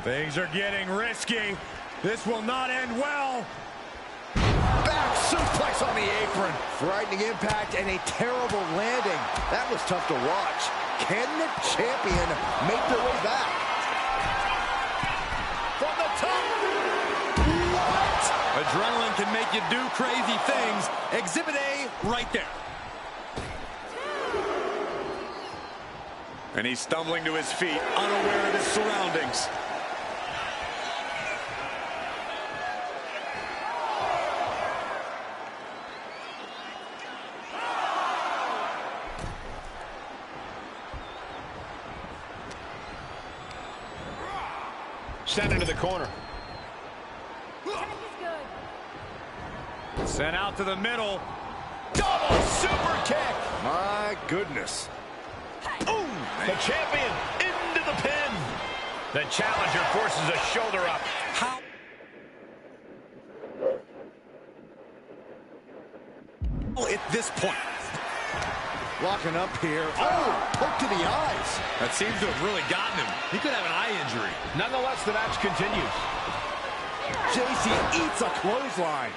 Things are getting risky. This will not end well. Back suplex on the apron. Frightening impact and a terrible landing. That was tough to watch. Can the champion make their way back? From the top. What? Adrenaline can make you do crazy things. Exhibit A right there. And he's stumbling to his feet, unaware of his surroundings. Sent into the corner. Sent out to the middle. Double super kick. My goodness. Ooh, the champion into the pin. The challenger forces a shoulder up. How? At this point. Locking up here. Oh, hook to the eyes. That seems to have really gotten him. He could have an eye injury. Nonetheless, the match continues. JC eats a clothesline.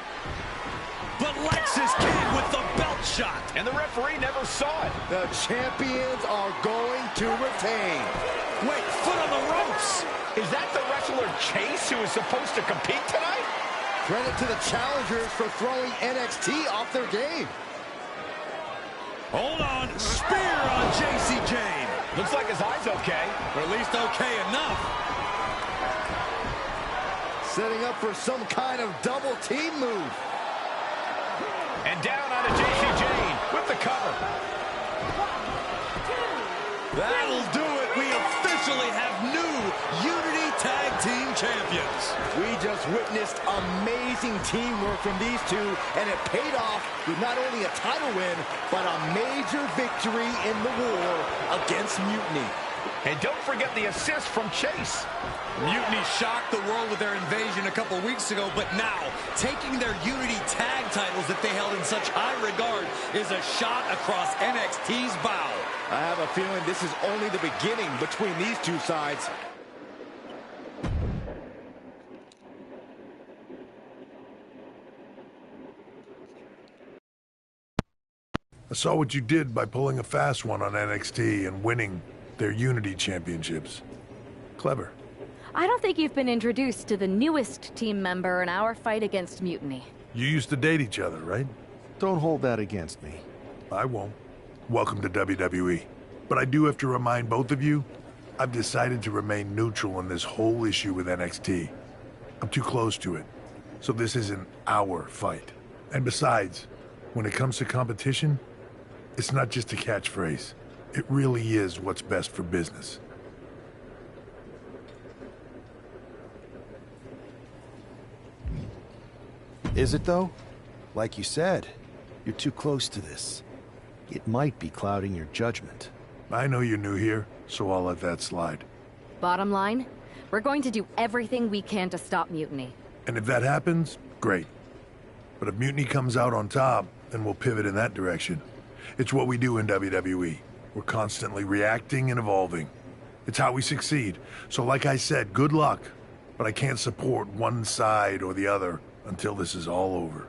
But Lexus King with the belt shot. And the referee never saw it. The champions are going to retain. Wait, foot on the ropes. Is that the wrestler Chase who is supposed to compete tonight? Credit to the challengers for throwing NXT off their game. Hold on. Spear on JC Jane. Looks like his eye's okay. Or at least okay enough. Setting up for some kind of double team move. And down onto JC Jane with the cover. That'll do it. We officially have new Unity Tag Team Champions. We just witnessed amazing teamwork from these two, and it paid off with not only a title win, but a major victory in the war against Mutiny. And don't forget the assist from Chase. Mutiny shocked the world with their invasion a couple weeks ago, but now, taking their Unity tag titles that they held in such high regard is a shot across NXT's bow. I have a feeling this is only the beginning between these two sides. I saw what you did by pulling a fast one on NXT and winning their Unity championships. Clever. I don't think you've been introduced to the newest team member in our fight against Mutiny. You used to date each other, right? Don't hold that against me. I won't. Welcome to WWE. But I do have to remind both of you, I've decided to remain neutral in this whole issue with NXT. I'm too close to it. So this isn't our fight. And besides, when it comes to competition, it's not just a catchphrase. It really is what's best for business. Is it, though? Like you said, you're too close to this. It might be clouding your judgment. I know you're new here, so I'll let that slide. Bottom line, we're going to do everything we can to stop mutiny. And if that happens, great. But if mutiny comes out on top, then we'll pivot in that direction. It's what we do in WWE. We're constantly reacting and evolving. It's how we succeed. So like I said, good luck. But I can't support one side or the other until this is all over.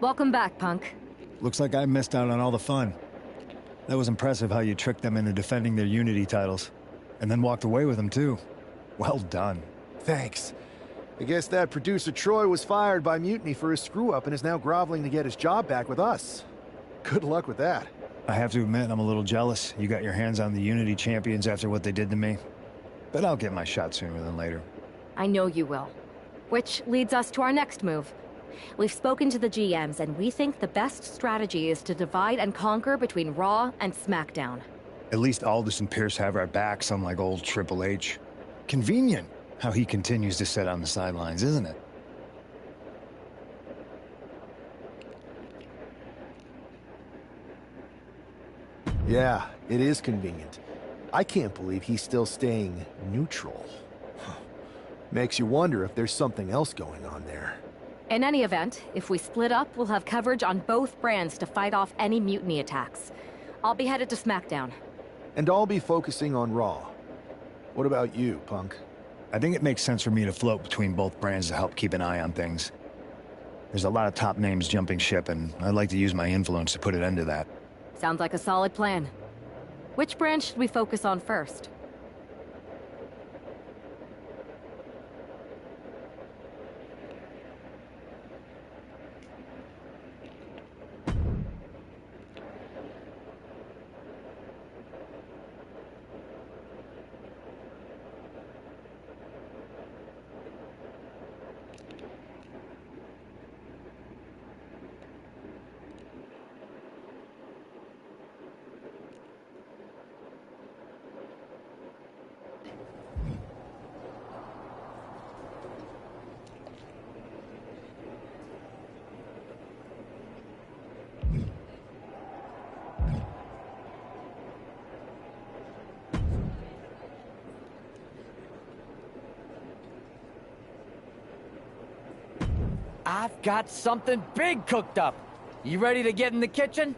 Welcome back, Punk. Looks like I missed out on all the fun. That was impressive how you tricked them into defending their Unity titles. And then walked away with them, too. Well done. Thanks. I guess that producer Troy was fired by Mutiny for his screw-up and is now groveling to get his job back with us. Good luck with that. I have to admit, I'm a little jealous. You got your hands on the Unity champions after what they did to me. But I'll get my shot sooner than later. I know you will. Which leads us to our next move. We've spoken to the GMs, and we think the best strategy is to divide and conquer between Raw and SmackDown. At least Aldous and Pierce have our backs, unlike old Triple H. Convenient how he continues to sit on the sidelines, isn't it? Yeah, it is convenient. I can't believe he's still staying neutral. Makes you wonder if there's something else going on there. In any event, if we split up, we'll have coverage on both brands to fight off any mutiny attacks. I'll be headed to SmackDown. And I'll be focusing on Raw. What about you, Punk? I think it makes sense for me to float between both brands to help keep an eye on things. There's a lot of top names jumping ship, and I'd like to use my influence to put an end to that. Sounds like a solid plan. Which brand should we focus on first? I've got something big cooked up. You ready to get in the kitchen?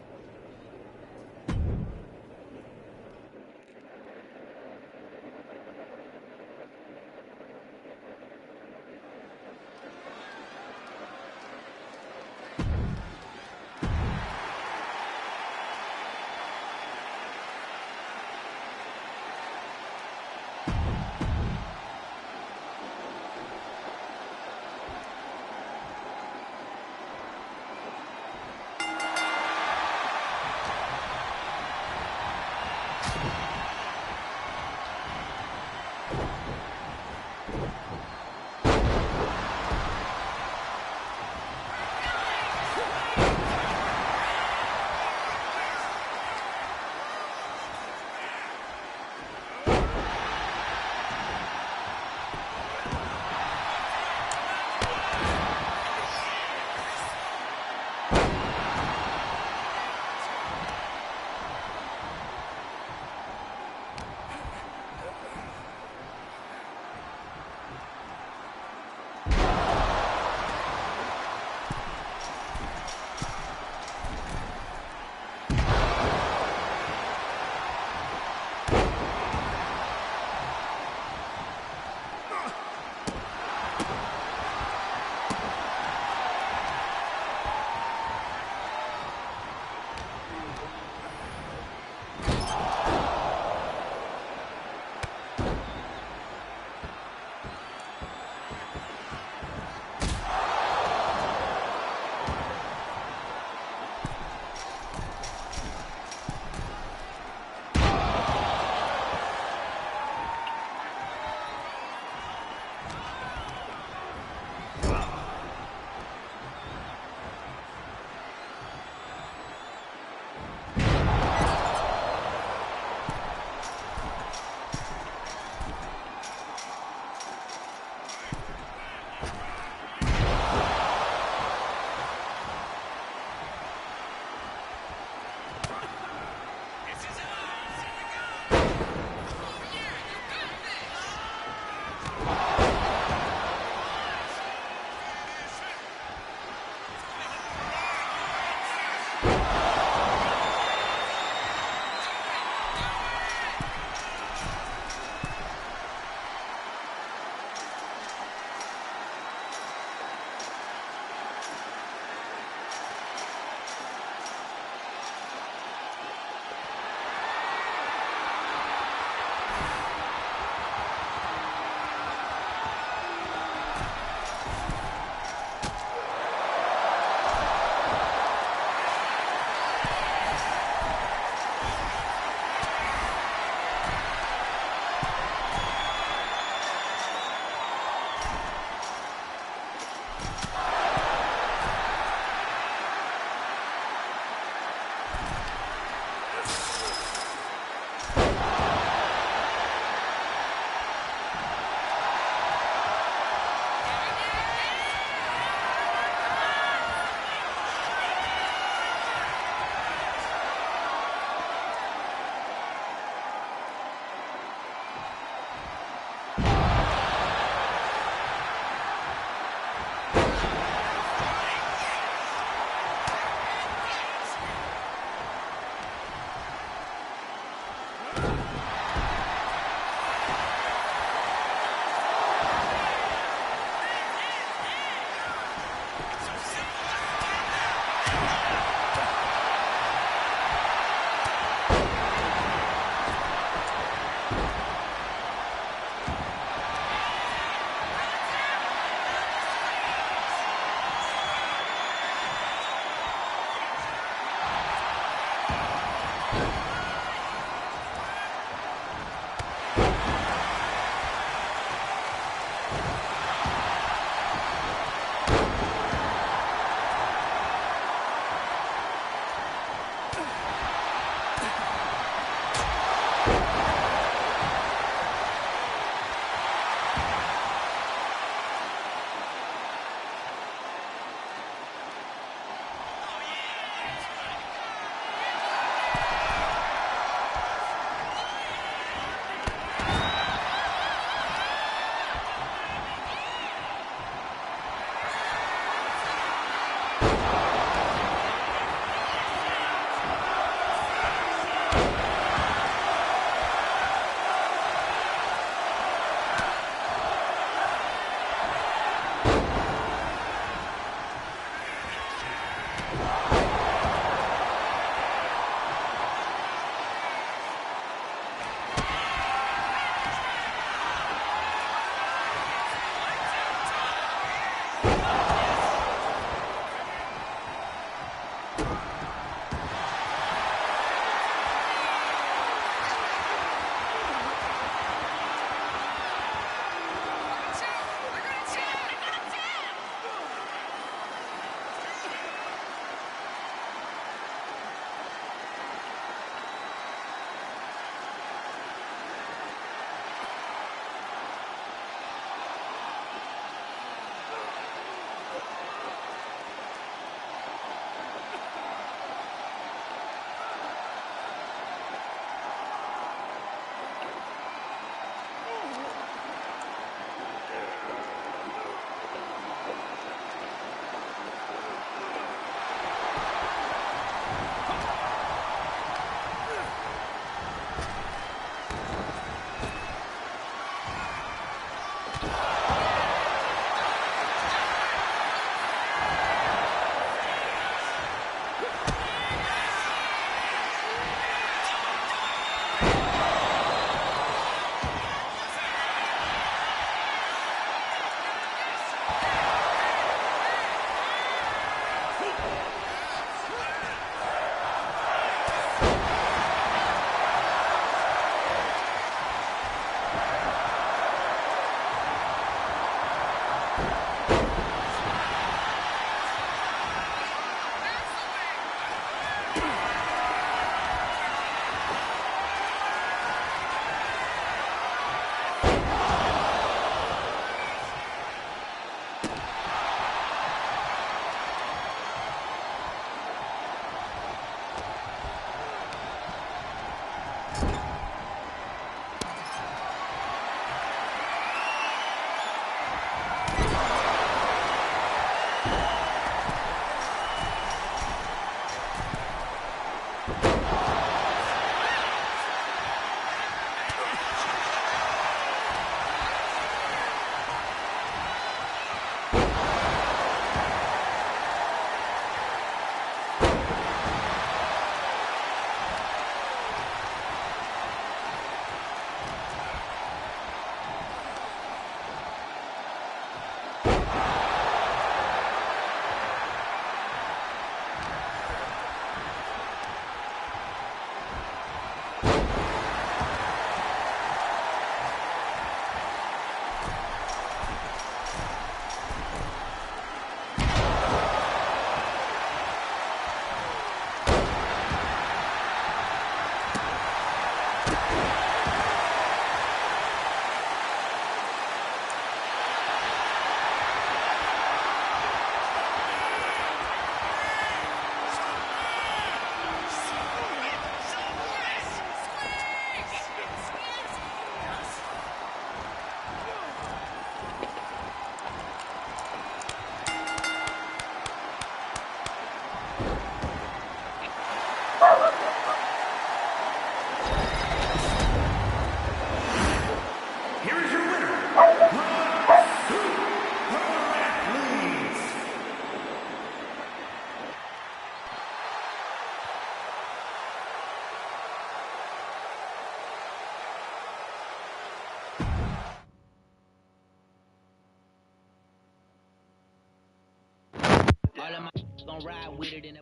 All of my gon' ride with it in a...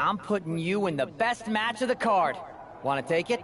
I'm putting you in the best match of the card. Want to take it?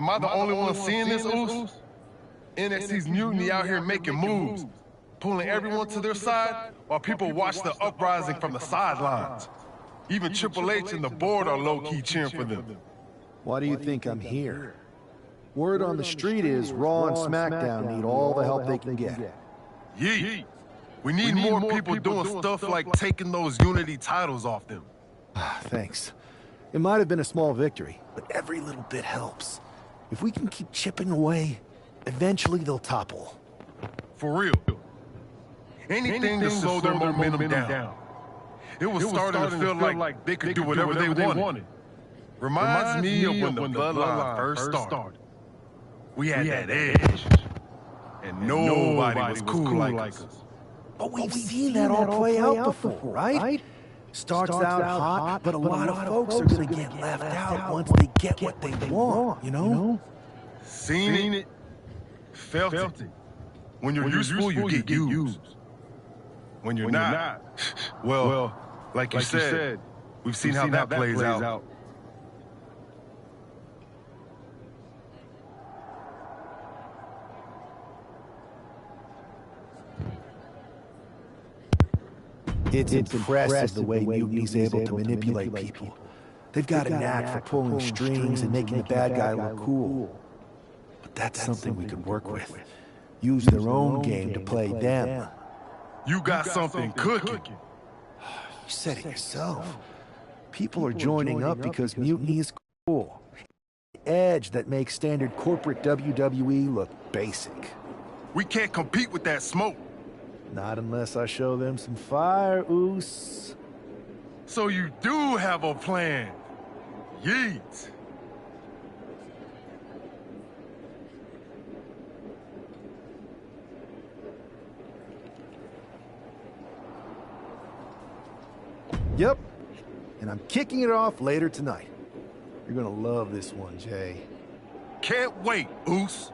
Am I the only one seeing this, Oos? NXT's mutiny out here making moves, pulling everyone to their side while people watch the uprising from the sidelines. Even Triple H and the board are low-key cheering for them. Why do you think I'm here? Word on the street is Raw and SmackDown need all the help they can get. Yeet. We need more people doing stuff like taking those Unity titles off them. Thanks. It might have been a small victory, but every little bit helps. If we can keep chipping away, eventually they'll topple. For real. Anything to slow their momentum down. It was starting to feel like they could do whatever they wanted. Reminds me of when the Bloodline first started. We had that edge, and nobody was cool like us. But we've seen that all play out before, right? Starts out hot, but a lot of folks are gonna get left out once they get what they want, you know? Seen it, felt it. When you're useful, you get used. When you're not, well, like you said, we've seen how that plays out. It's impressive the way Mutiny's able to manipulate people. They've got a knack for pulling strings and making the bad guy look cool. But that's something we could work with. Use their own game to play them. You got something cooking. You said it yourself. People are joining up because Mutiny is cool. Edge that makes standard corporate WWE look basic. We can't compete with that smoke. Not unless I show them some fire, Oos. So you do have a plan. Yeet. Yep. And I'm kicking it off later tonight. You're gonna love this one, Jay. Can't wait, Oos.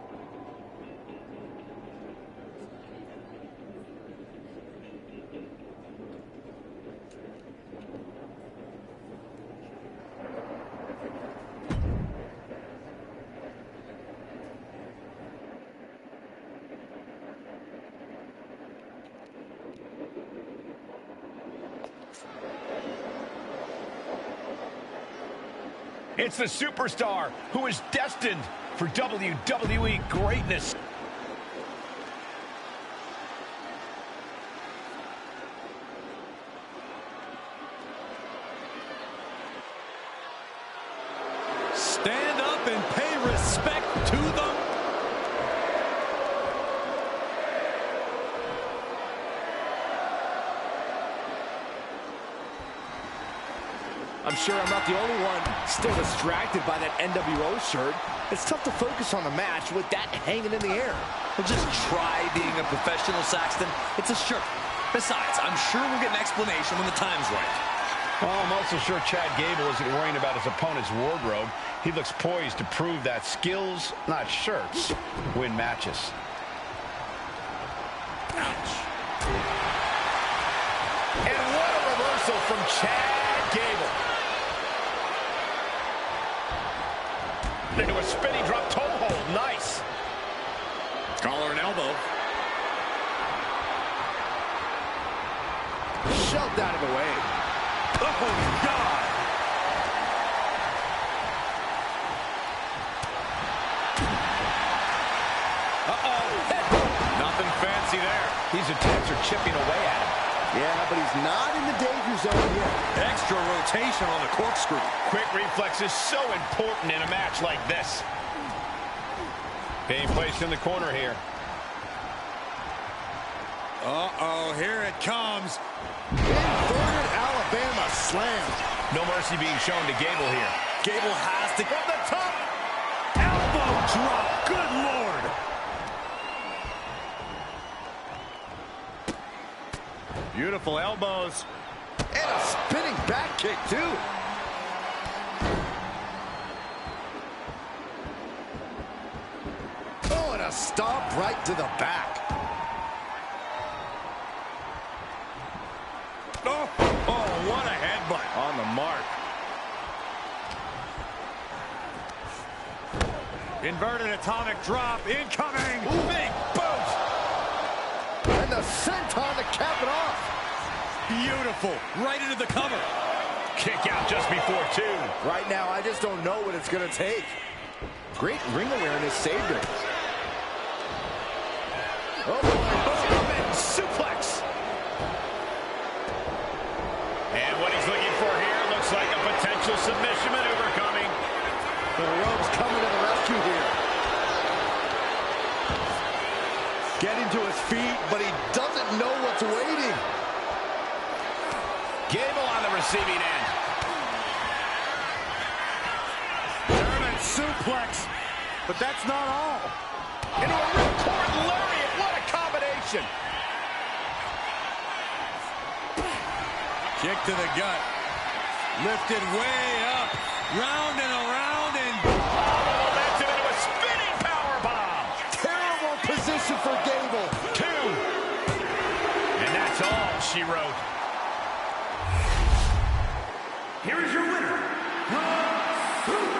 It's the superstar who is destined for WWE greatness. Stand up and pay respect to them. I'm sure I'm not the only one still distracted by that NWO shirt. It's tough to focus on the match with that hanging in the air. Well, just try being a professional, Saxton. It's a shirt. Besides, I'm sure we'll get an explanation when the time's right. Well, I'm also sure Chad Gable isn't worrying about his opponent's wardrobe. He looks poised to prove that skills, not shirts, win matches. Ouch. And what a reversal from Chad Gable. Into a spinning drop toe hold. Nice. Collar and elbow. Shoved out of the way. Oh, God. Uh-oh. Nothing fancy there. These attempts are chipping away at him. Yeah, but he's not in the danger zone yet. Extra rotation on the corkscrew. Quick reflex is so important in a match like this. Being placed in the corner here. Uh-oh, here it comes. Inverted Alabama slam. No mercy being shown to Gable here. Gable has to go to the top. Elbow drop. Good Lord. Beautiful elbows. And a spinning back kick, too. Oh, and a stomp right to the back. Oh, what a headbutt. On the mark. Inverted atomic drop incoming. Big boot. And the senton to cap it off. Beautiful. Right into the cover. Kick out just before 2. Right now, I just don't know what it's going to take. Great ring awareness saved her. Oh, boom, suplex. And what he's looking for here looks like a potential submission maneuver coming. The rope's coming to the rescue here. Getting to his feet, but he doesn't know what's waiting. Gable on the receiving end. German suplex, but that's not all. Into a ripcord lariat, what a combination. Kick to the gut. Lifted way up, round and around, and momentum into a spinning powerbomb. Terrible position for Gable. 2. And that's all she wrote. Here is your winner, the Super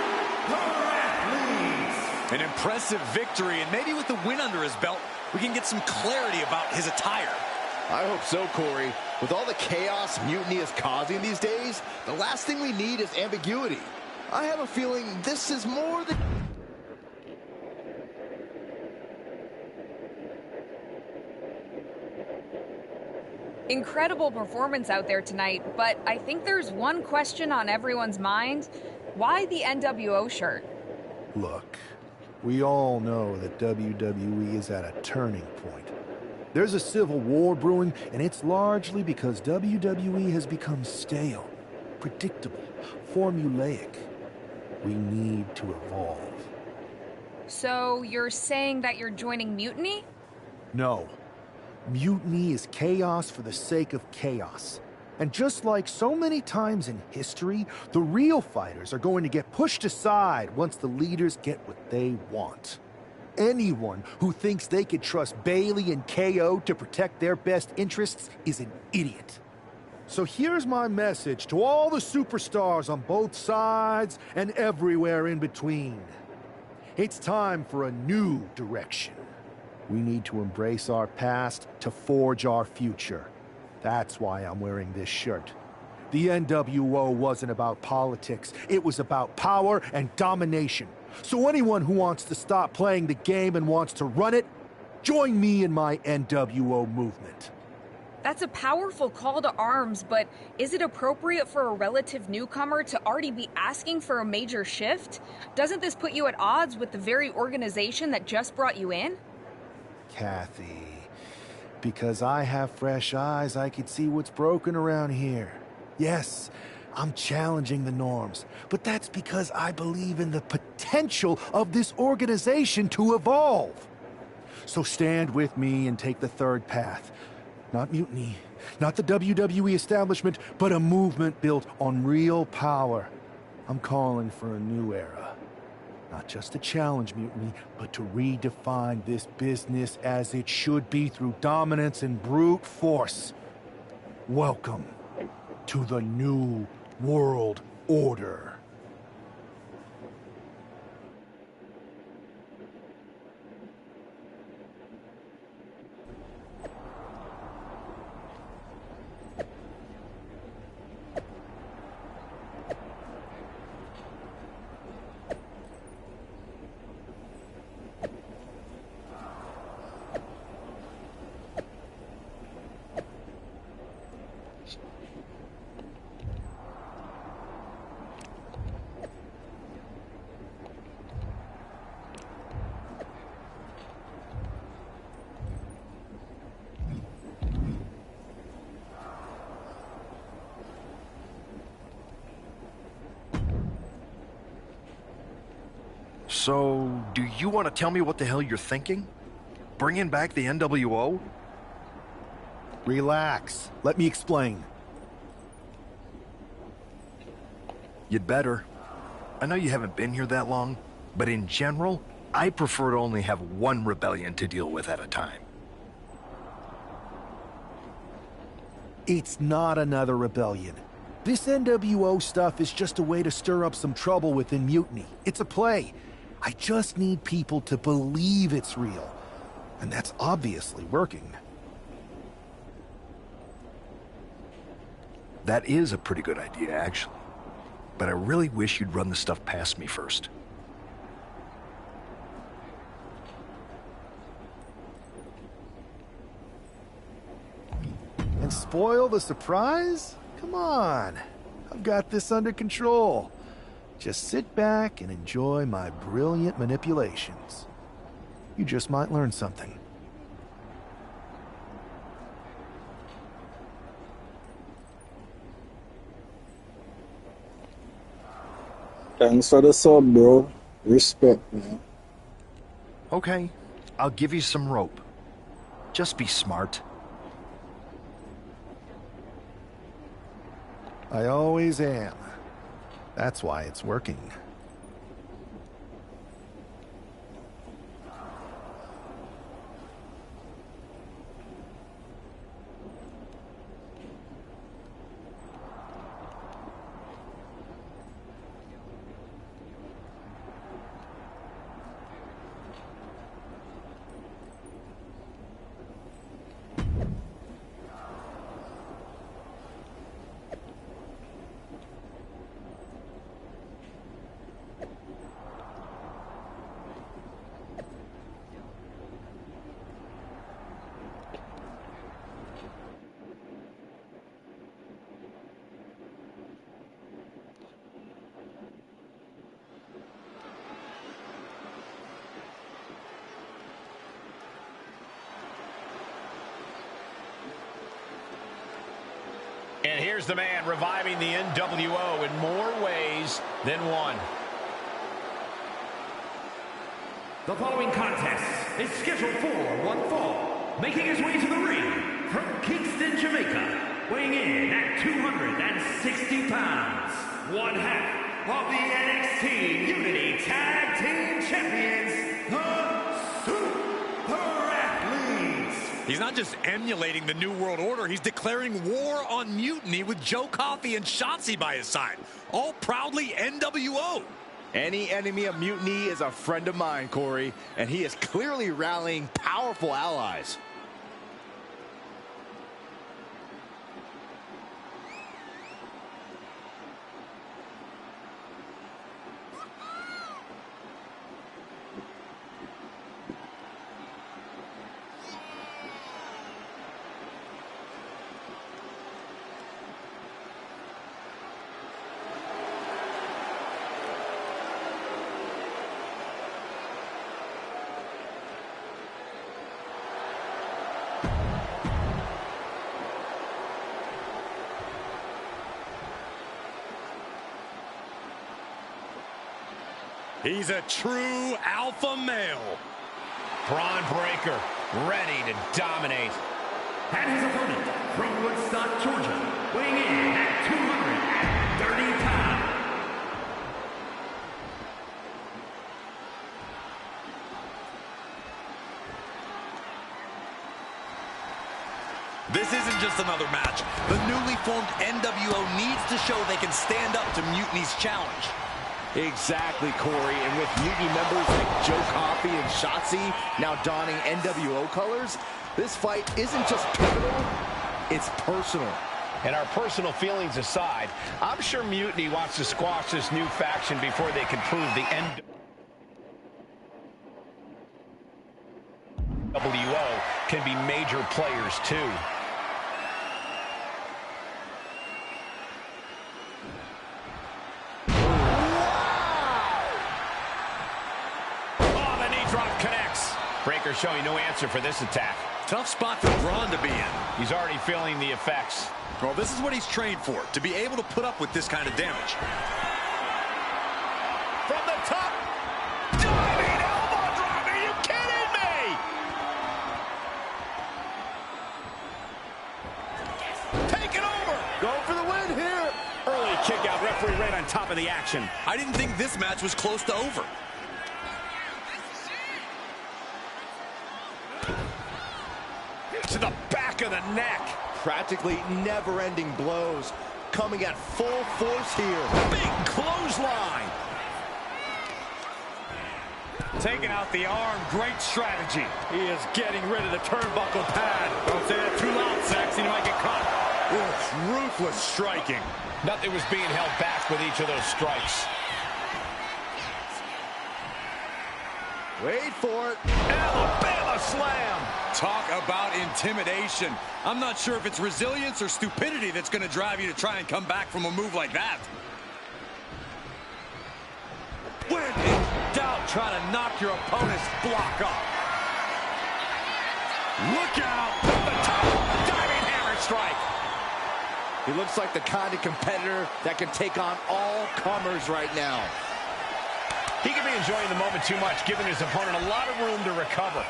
Athletes. An impressive victory, and maybe with the win under his belt, we can get some clarity about his attire. I hope so, Corey. With all the chaos Mutiny is causing these days, the last thing we need is ambiguity. I have a feeling this is more than... Incredible performance out there tonight, but I think there's one question on everyone's mind. Why the NWO shirt? Look, we all know that WWE is at a turning point. There's a civil war brewing, and it's largely because WWE has become stale, predictable, formulaic. We need to evolve. So you're saying that you're joining Mutiny? No. Mutiny is chaos for the sake of chaos. And just like so many times in history, the real fighters are going to get pushed aside once the leaders get what they want. Anyone who thinks they could trust Bailey and KO to protect their best interests is an idiot. So here's my message to all the superstars on both sides and everywhere in between. It's time for a new direction. We need to embrace our past to forge our future. That's why I'm wearing this shirt. The NWO wasn't about politics. It was about power and domination. So anyone who wants to stop playing the game and wants to run it, join me in my NWO movement. That's a powerful call to arms, but is it appropriate for a relative newcomer to already be asking for a major shift? Doesn't this put you at odds with the very organization that just brought you in? Kathy, because I have fresh eyes, I could see what's broken around here. Yes, I'm challenging the norms, but that's because I believe in the potential of this organization to evolve. So stand with me and take the third path. Not Mutiny, not the WWE establishment, but a movement built on real power. I'm calling for a new era. Not just to challenge Mutiny, but to redefine this business as it should be through dominance and brute force. Welcome to the New World Order. So, do you want to tell me what the hell you're thinking? Bringing back the NWO? Relax. Let me explain. You'd better. I know you haven't been here that long, but in general, I prefer to only have one rebellion to deal with at a time. It's not another rebellion. This NWO stuff is just a way to stir up some trouble within Mutiny. It's a play. I just need people to believe it's real. And that's obviously working. That is a pretty good idea, actually. But I really wish you'd run the stuff past me first. And spoil the surprise? Come on. I've got this under control. Just sit back and enjoy my brilliant manipulations. You just might learn something. Thanks for the sub, bro. Respect, man. Okay, I'll give you some rope. Just be smart. I always am. That's why it's working. And here's the man reviving the NWO in more ways than one. The following contest is scheduled for one fall. Making his way to the ring from Kingston, Jamaica, weighing in at 260 pounds, one half of the NXT Unity Tag Team Champions, the Super Athletes. He's not just emulating the New World Order, he's declaring war on Mutiny with Joe Coffey and Shotzi by his side, all proudly NWO. Any enemy of Mutiny is a friend of mine, Corey, and he is clearly rallying powerful allies. He's a true alpha male. Braun Breaker, ready to dominate. And his opponent from Woodstock, Georgia, weighing in at 230 pounds. This isn't just another match. The newly formed NWO needs to show they can stand up to Mutiny's challenge. Exactly, Corey. And with Mutiny members like Joe Coffey and Shotzi now donning NWO colors, this fight isn't just pivotal, it's personal. And our personal feelings aside, I'm sure Mutiny wants to squash this new faction before they can prove the NWO can be major players too. Breaker showing no answer for this attack. Tough spot for Braun to be in. He's already feeling the effects. Well, this is what he's trained for, to be able to put up with this kind of damage. From the top. Diving elbow drop. Are you kidding me? Take it over. Going for the win here. Early kick out. Referee right on top of the action. I didn't think this match was close to over. To the back of the neck. Practically never-ending blows coming at full force here. Big clothesline. Taking out the arm, great strategy. He is getting rid of the turnbuckle pad. Don't say that too loud, Saxon, you might get caught. Ooh, ruthless striking. Nothing was being held back with each of those strikes. Wait for it. Alabama slam. Talk about intimidation. I'm not sure if it's resilience or stupidity that's going to drive you to try and come back from a move like that. When in doubt, try to knock your opponent's block off. Look out. The top diving hammer strike. He looks like the kind of competitor that can take on all comers right now. He could be enjoying the moment too much, giving his opponent a lot of room to recover.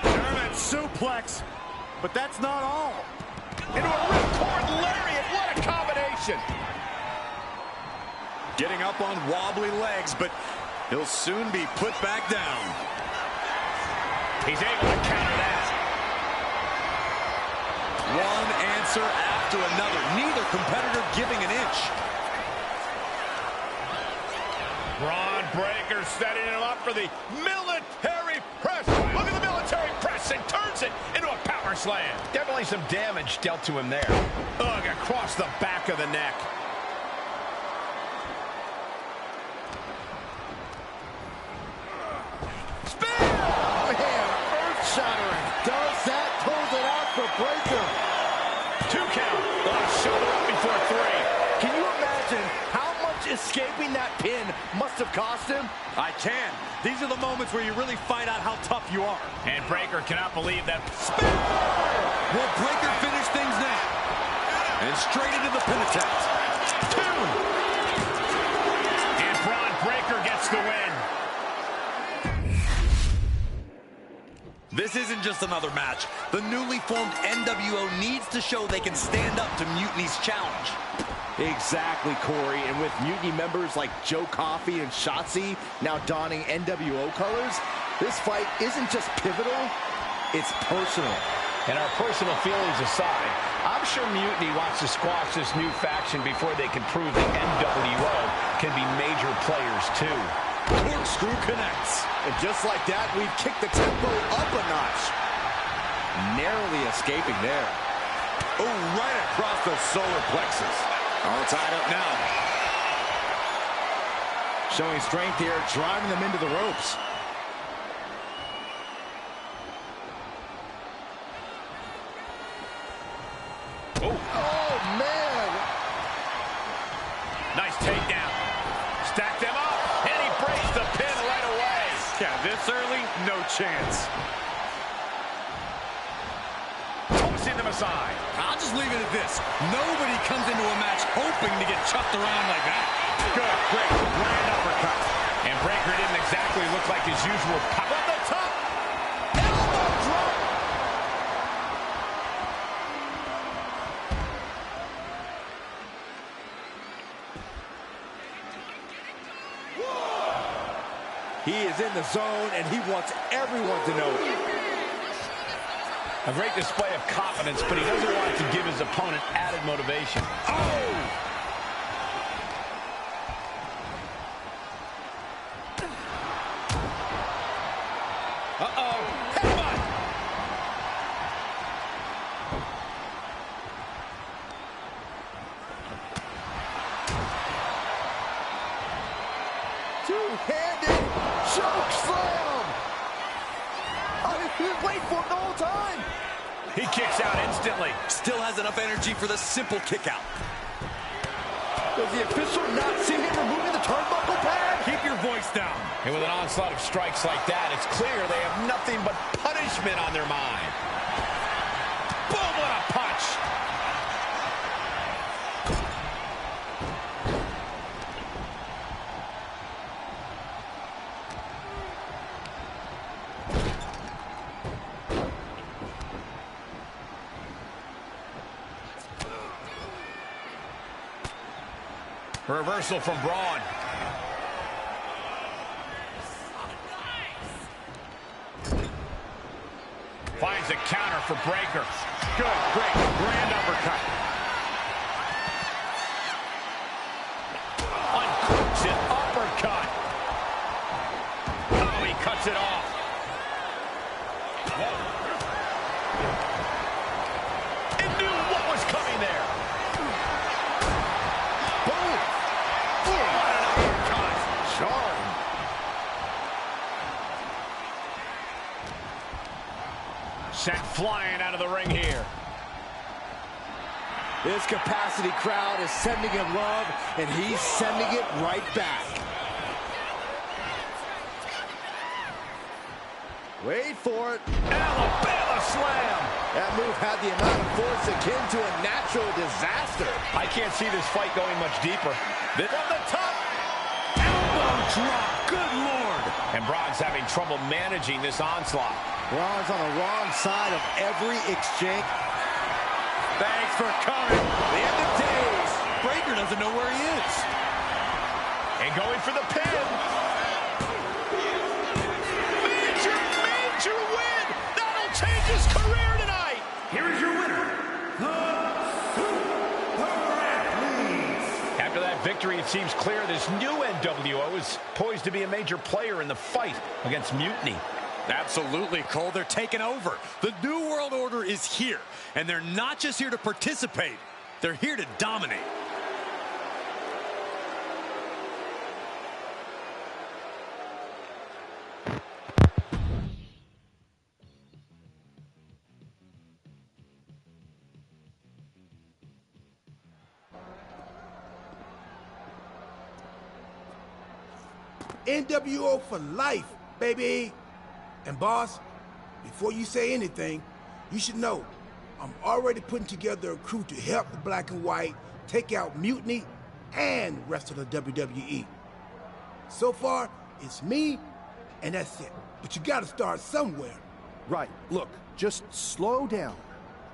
German suplex, but that's not all. Into a ripcord lariat, what a combination! Getting up on wobbly legs, but he'll soon be put back down. He's able to counter that. One answer after another. Neither competitor giving an inch. Braun Breaker setting him up for the military press. Look at the military press and turns it into a power slam. Definitely some damage dealt to him there. Ugh, across the back of the neck. Earth-shattering. Does that close it out for Breaker? 2 count. Shoulder up before 3. Can you imagine how much escaping that pin must have cost him? I can. These are the moments where you really find out how tough you are. And Breaker cannot believe that. Spin! Will Breaker finish things now? And straight into the pin attempt. 2! And Braun Breaker gets the win. This isn't just another match. The newly formed NWO needs to show they can stand up to Mutiny's challenge. Exactly, Corey. And with Mutiny members like Joe Coffey and Shotzi now donning NWO colors, this fight isn't just pivotal, it's personal. And our personal feelings aside, I'm sure Mutiny wants to squash this new faction before they can prove the NWO can be major players too. Corkscrew connects. And just like that, we've kicked the tempo up a notch. Narrowly escaping there. Oh, right across the solar plexus. All tied up now. Showing strength here, driving them into the ropes. Oh, man. Nice takedown. Stack them up. And he breaks the pin right away. Yeah, this early, no chance. Tossing them aside. I'll just leave it at this. Nobody comes into a match hoping to get chucked around like that. Good, quick, grand uppercut. And Breaker didn't exactly look like his usual pop. At the top. Elbow drop. He is in the zone, and he wants everyone to know it. A great display of confidence, but he doesn't want to give his opponent added motivation. Oh! Uh-oh. Headbutt! Two-handed choke slam! He's waiting for it the whole time. He kicks out instantly. Still has enough energy for the simple kick out. Does the official not see him removing the turnbuckle pad? Keep your voice down. And with an onslaught of strikes like that, it's clear they have nothing but punishment on their mind. Boom, what a punch! Reversal from Braun. Finds a counter for Breaker. Good, great, grand uppercut. Oh, he cuts it off. It knew what was coming there. Boom. What an uppercut. Jarring. Sent flying out of the ring here. This capacity crowd is sending him love, and he's sending it right back. Wait for it. Alabama slam. That move had the amount of force akin to a natural disaster. I can't see this fight going much deeper. From the top. Elbow drop. Good Lord. And Braun's having trouble managing this onslaught. Braun's on the wrong side of every exchange. Thanks for coming. The end of days. Breaker doesn't know where he is. And going for the pin. Major win. That'll change his career tonight. Here is your winner, the Super Athletes. After that victory, it seems clear this new NWO is poised to be a major player in the fight against Mutiny. Absolutely, Cole. They're taking over. The New World Order is here. And they're not just here to participate. They're here to dominate. NWO for life, baby. And boss, before you say anything, you should know I'm already putting together a crew to help the Black and White take out Mutiny and the rest of the WWE. So far, it's me, and that's it. But you gotta start somewhere. Right. Look, just slow down.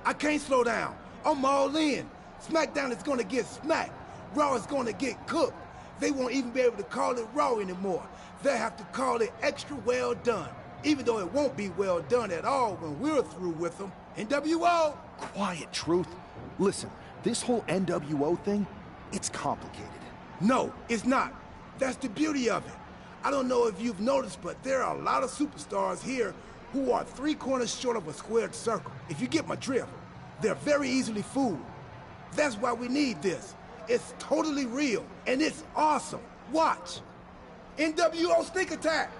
I can't slow down. I'm all in. SmackDown is gonna get smacked. Raw is gonna get cooked. They won't even be able to call it Raw anymore. They'll have to call it Extra Well Done. Even though it won't be well done at all when we're through with them. NWO! Quiet, Truth. Listen, this whole NWO thing, it's complicated. No, it's not. That's the beauty of it. I don't know if you've noticed, but there are a lot of superstars here who are 3 corners short of a squared circle. If you get my drift, they're very easily fooled. That's why we need this. It's totally real, and it's awesome. Watch. NWO Sneak Attack!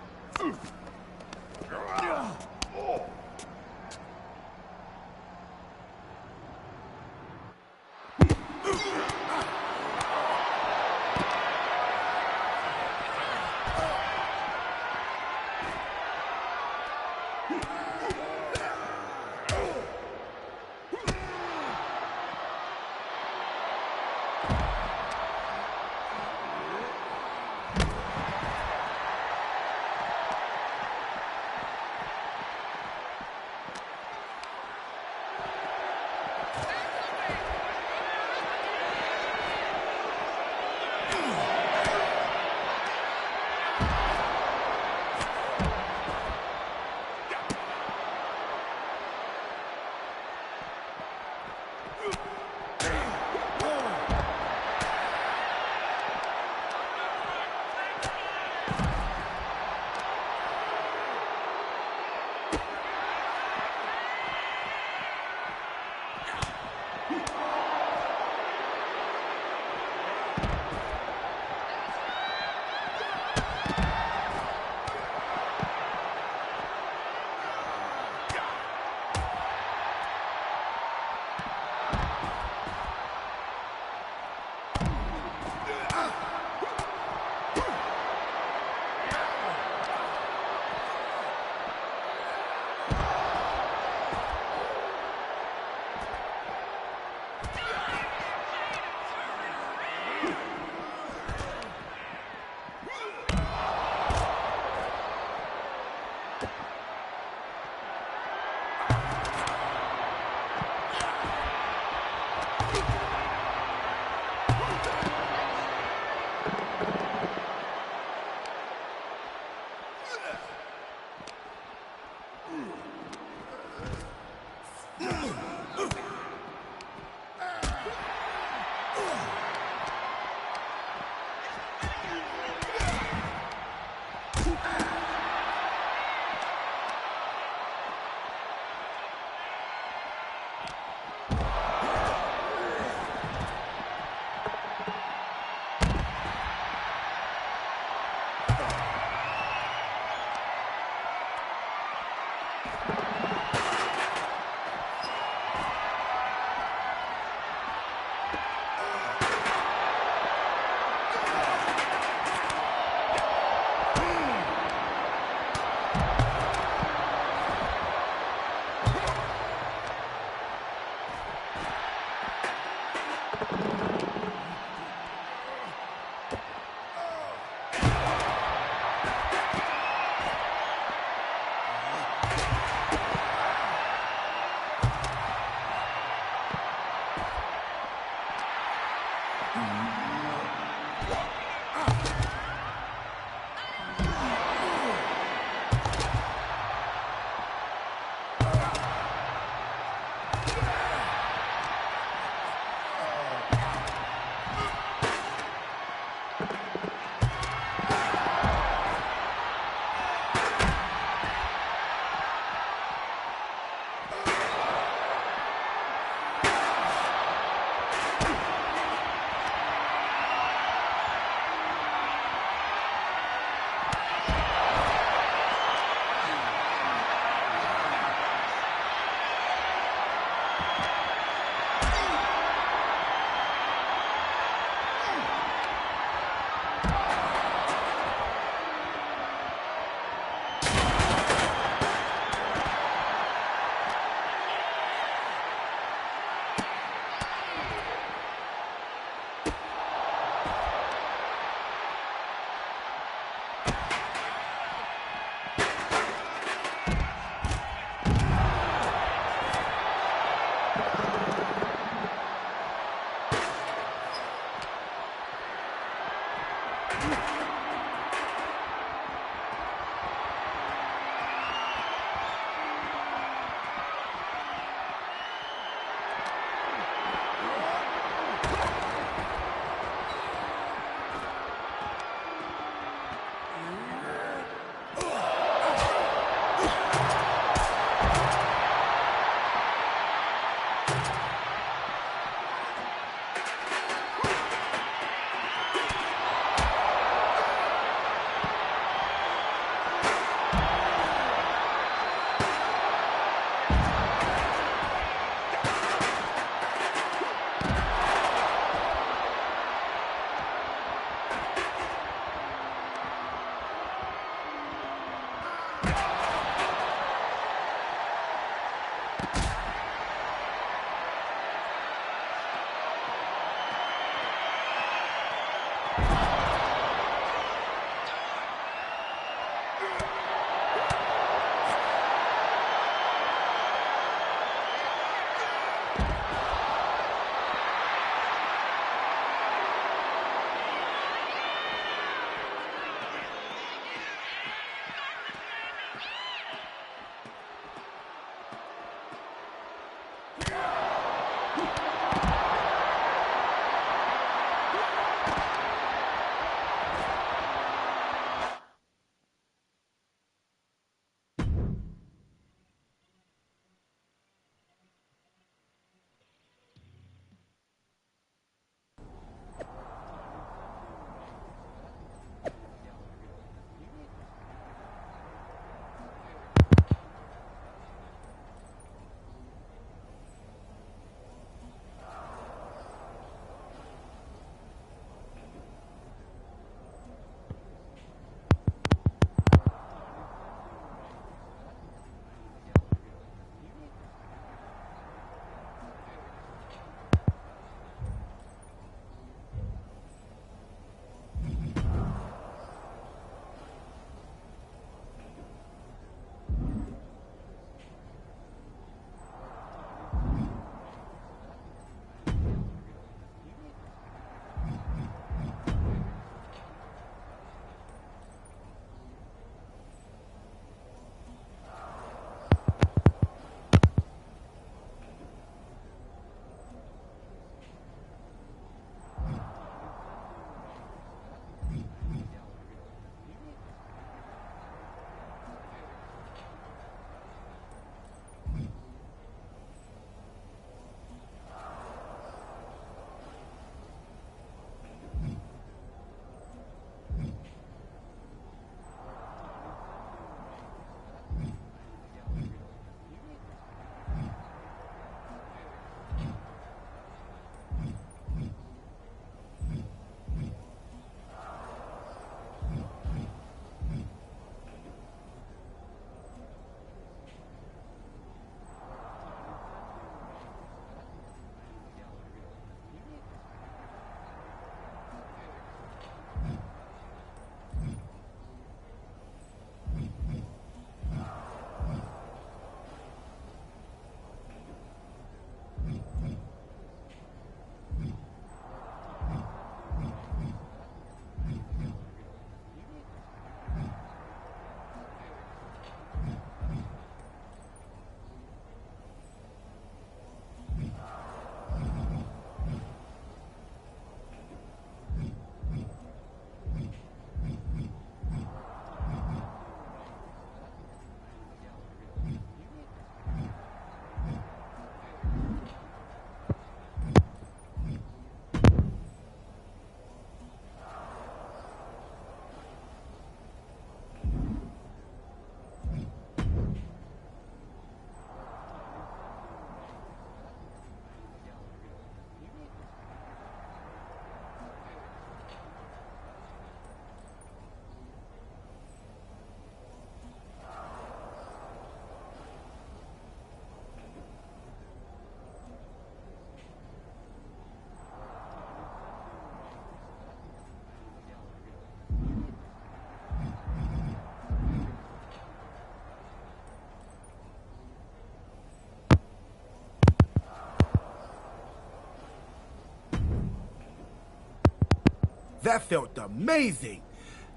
That felt amazing.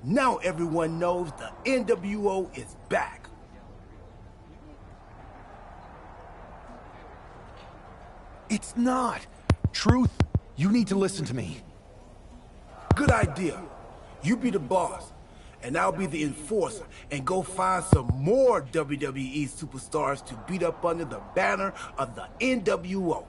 Now everyone knows the NWO is back. It's not. Truth, you need to listen to me. Good idea. You be the boss, and I'll be the enforcer, and go find some more WWE superstars to beat up under the banner of the NWO.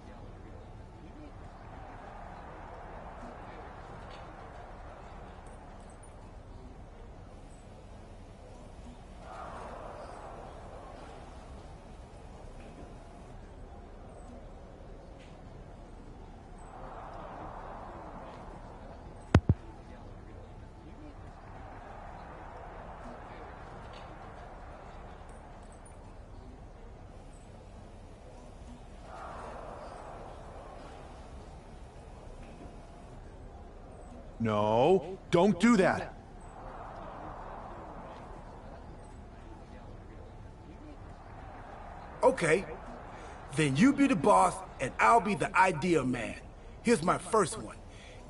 No, don't do that. Okay. Then you be the boss, and I'll be the idea man. Here's my first one.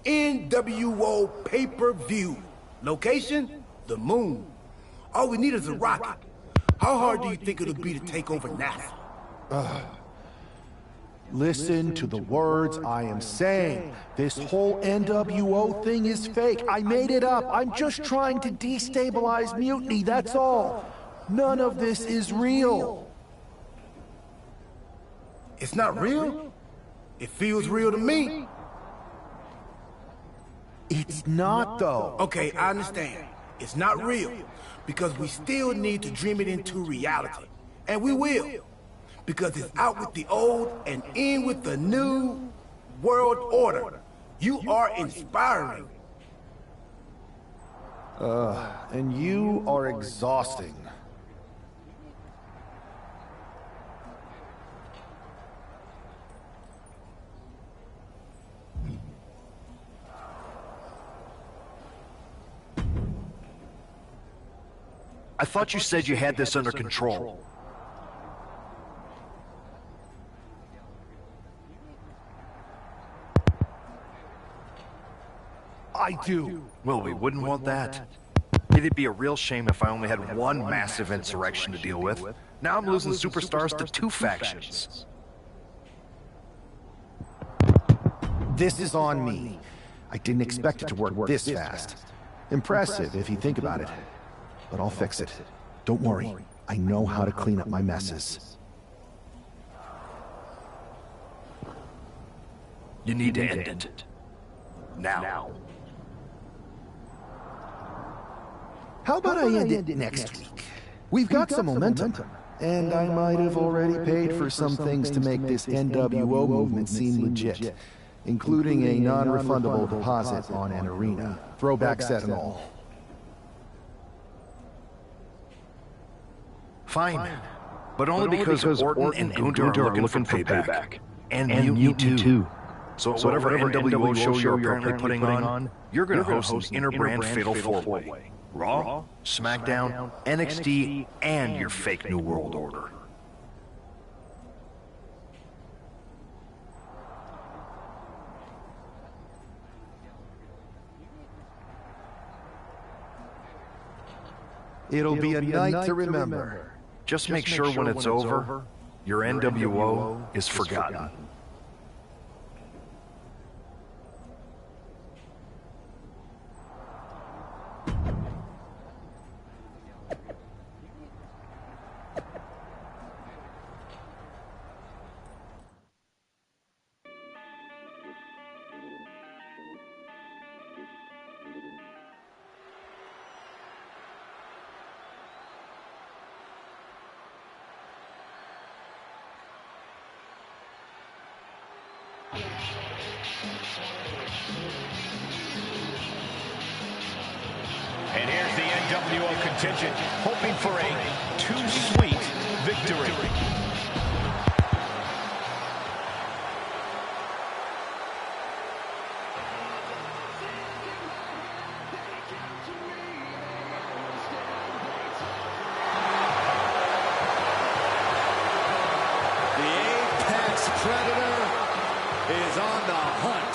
NWO pay-per-view. Location? The moon. All we need is a rocket. How hard do you think it'll be to take over NASA? Listen to the words I am saying. This whole NWO thing is fake. I made it up. I'm just trying to destabilize Mutiny, that's all. None of this is real. It's not real? It feels real to me. It's not, though. Okay, I understand. It's not real, because we still need to dream it into reality. And we will. Because it's out with the old and in with the new world order. You are inspiring. And you are exhausting. I thought you said you had this under control. I do. Well, we wouldn't want that. It'd be a real shame if I only had one massive insurrection to deal with. Now I'm losing superstars to two factions. This is on me. I didn't expect it to work this fast. Impressive if you think about it. But I'll fix it. Don't worry. I know how to clean up my messes. You need to end it. Now. How about I end it next week? We've got some momentum. And I might have already paid for some things to make this NWO movement seem legit, including a non-refundable deposit on an arena. Throwback set and all. Fine. But only because Orton and Gunther are looking for payback. And Mutiny too. So whatever NWO show you're apparently putting on, you're gonna host an inter-brand fatal four-way. Raw, SmackDown, NXT, and your fake New World Order. It'll be a night to remember. Just make sure when it's over, your NWO is forgotten. And here's the NWO contingent, hoping for a too sweet victory. The Apex Predator is on the hunt.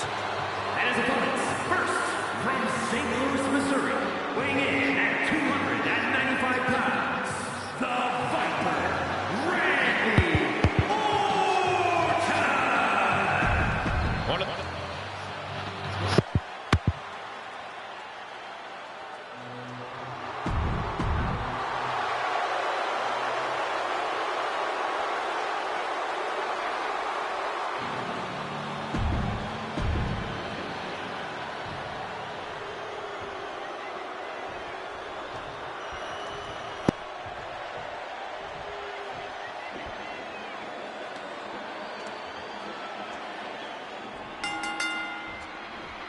And his opponents, first, from St. Louis, Missouri, weighing in at 295 pounds, the Viper, Randy Orton! One of the...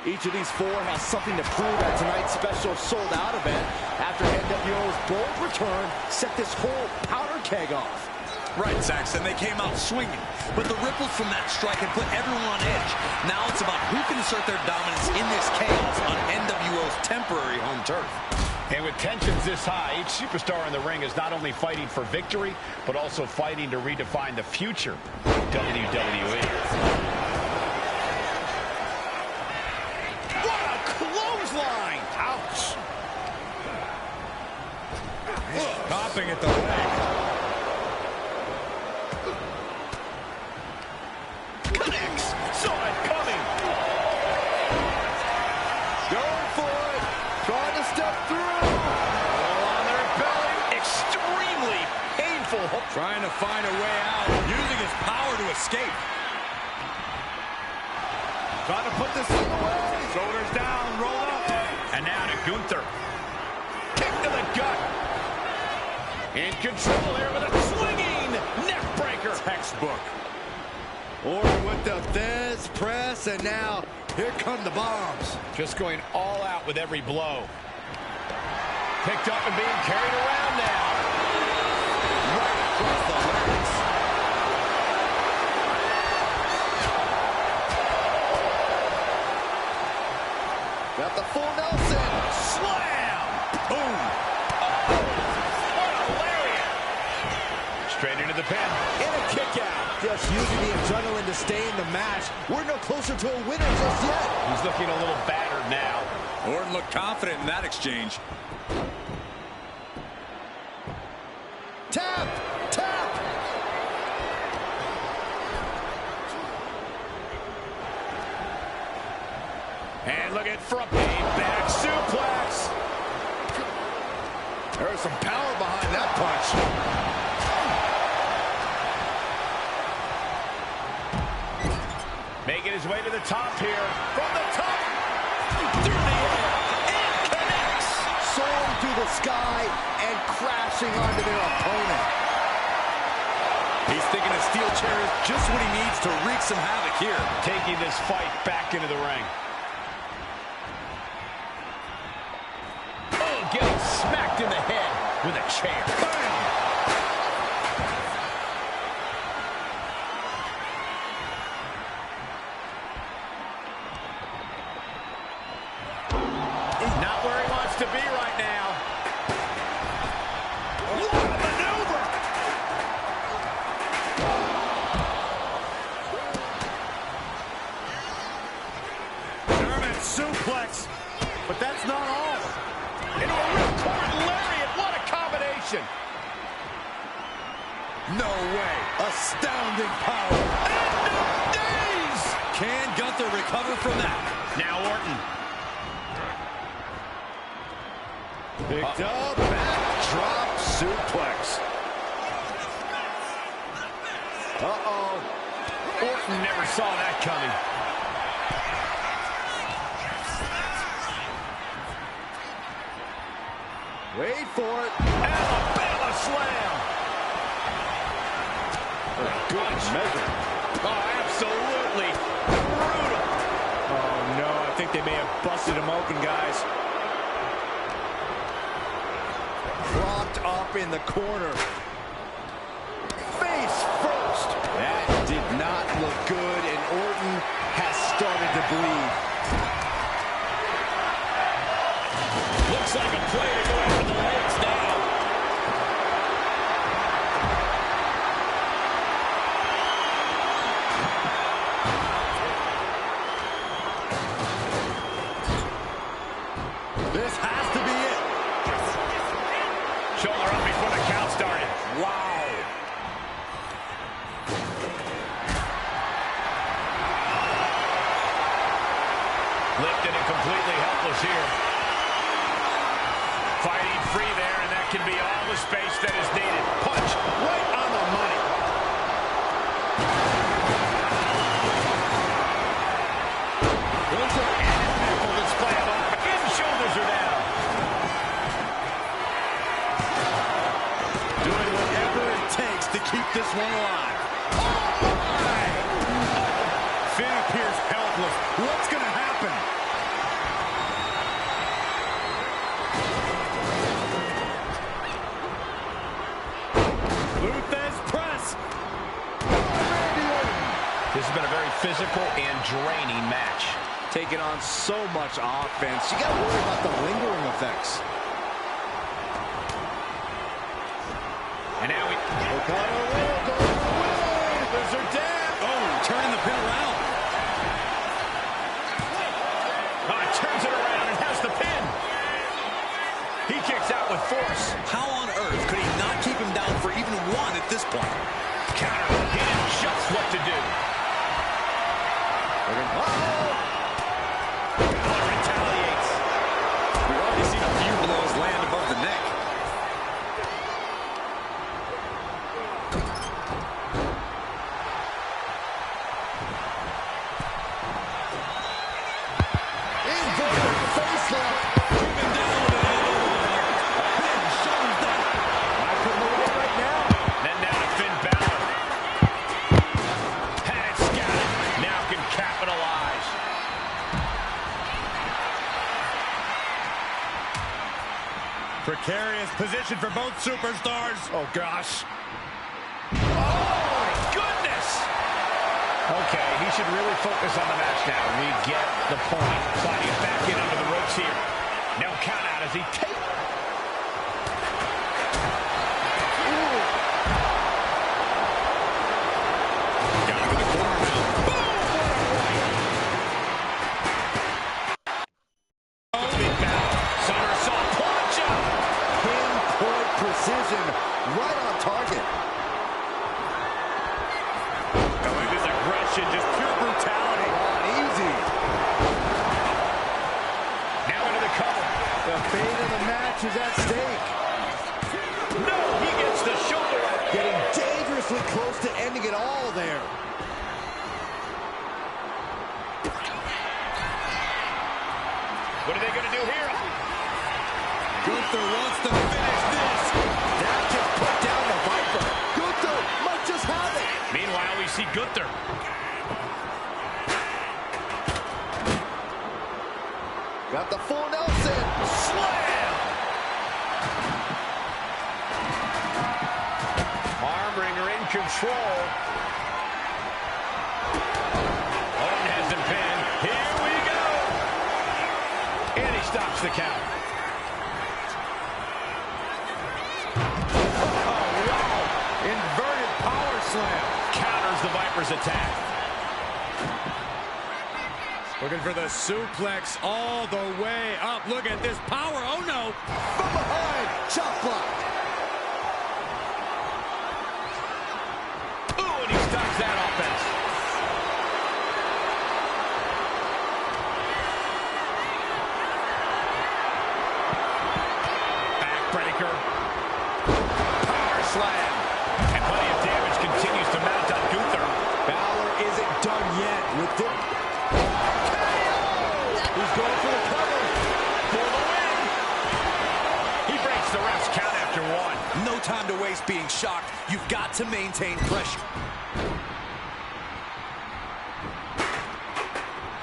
Each of these four has something to prove at tonight's special sold-out event after NWO's bold return set this whole powder keg off. Right, Saxton, they came out swinging, but the ripples from that strike had put everyone on edge. Now it's about who can assert their dominance in this chaos on NWO's temporary home turf. And with tensions this high, each superstar in the ring is not only fighting for victory, but also fighting to redefine the future of WWE. What a clothesline! Ouch! Popping at the leg. Connects! Saw it coming! Going for it! Trying to step through! All on their belly. Extremely painful. Trying to find a way out. Using his power to escape. Trying to put this thing away! Shoulders down, roll up. And now to Gunther. Kick to the gut. In control here with a swinging neck breaker. Textbook. Orton with the Fez press, and now here come the bombs. Just going all out with every blow. Picked up and being carried around now. Right across the larynx. Got the full Nelson. Slam! Boom! What a lariat! Straight into the pin. And a kick out. Just using the adrenaline to stay in the match. We're no closer to a winner just yet. He's looking a little battered now. Orton looked confident in that exchange. Tap! Tap! And look at from a back suplex. There's some power behind that punch. Making his way to the top here. From the top. Through the air. And connects. Soaring through the sky and crashing onto their opponent. He's thinking a steel chair is just what he needs to wreak some havoc here. Taking this fight back into the ring. Oh, getting smacked in the head with a chair. Bam! Not where he wants to be right now. What a maneuver! German suplex. But that's not all. Into a ripcord lariat. What a combination. No way. Astounding power. End of days. Can Gunther recover from that? Now Orton. Picked up. Backdrop suplex. Uh-oh. Orton never saw that coming. Wait for it. Alabama slam. Good measure. Oh, absolutely brutal. Oh, no. I think they may have busted him open, guys. Propped up in the corner. Face first. That did not look good, and Orton has started to bleed. Looks like a play to go after the legs now. This has to be it. Shoulder up before the count started. Wow. Lifted and completely helpless here. Fighting free there, and that can be all the space that is needed. Punch right on the money. Full display of offense. And shoulders are down. Doing whatever it takes to keep this one alive. Oh, my! Finn appears helpless. What's going to happen? Luthez press. This has been a very physical and draining match. Taking on so much offense. You got to worry about the lingering effects. And now we... Lizard down. Oh, turning the pin around. Turns it around and has the pin. He kicks out with force. How on earth could he not keep him down for even one at this point? Counter, he knew just what to do. Balor retaliates. We've already seen a few blows land above the neck. Precarious position for both superstars. Oh, gosh. Oh, my goodness. Okay, he should really focus on the match now. We get the point. Sliding it back in under the ropes here. No count out as he takes... Precision, right on target. Oh, this aggression, just pure brutality. Easy. Now into the cover. The fate of the match is at stake. No, he gets the shoulder. Getting dangerously close to ending it all there. What are they going to do here? Gunther wants to finish this. That just put down the Viper. Gunther might just have it. Meanwhile, we see Gunther. Got the full Nelson. Slam! Armbringer in control. Orton has him pinned. Here we go. And he stops the count. Inverted power slam. Counters the Viper's attack. Looking for the suplex all the way up. Look at this power. Oh, no. From behind. Chop block. Ooh, and he stops that offense. Backbreaker. Power slam. And plenty of damage continues to mount on Gunther. Balor isn't done yet with this. He's going for the cover. For the win. He breaks the ref's count after one. No time to waste being shocked. You've got to maintain pressure.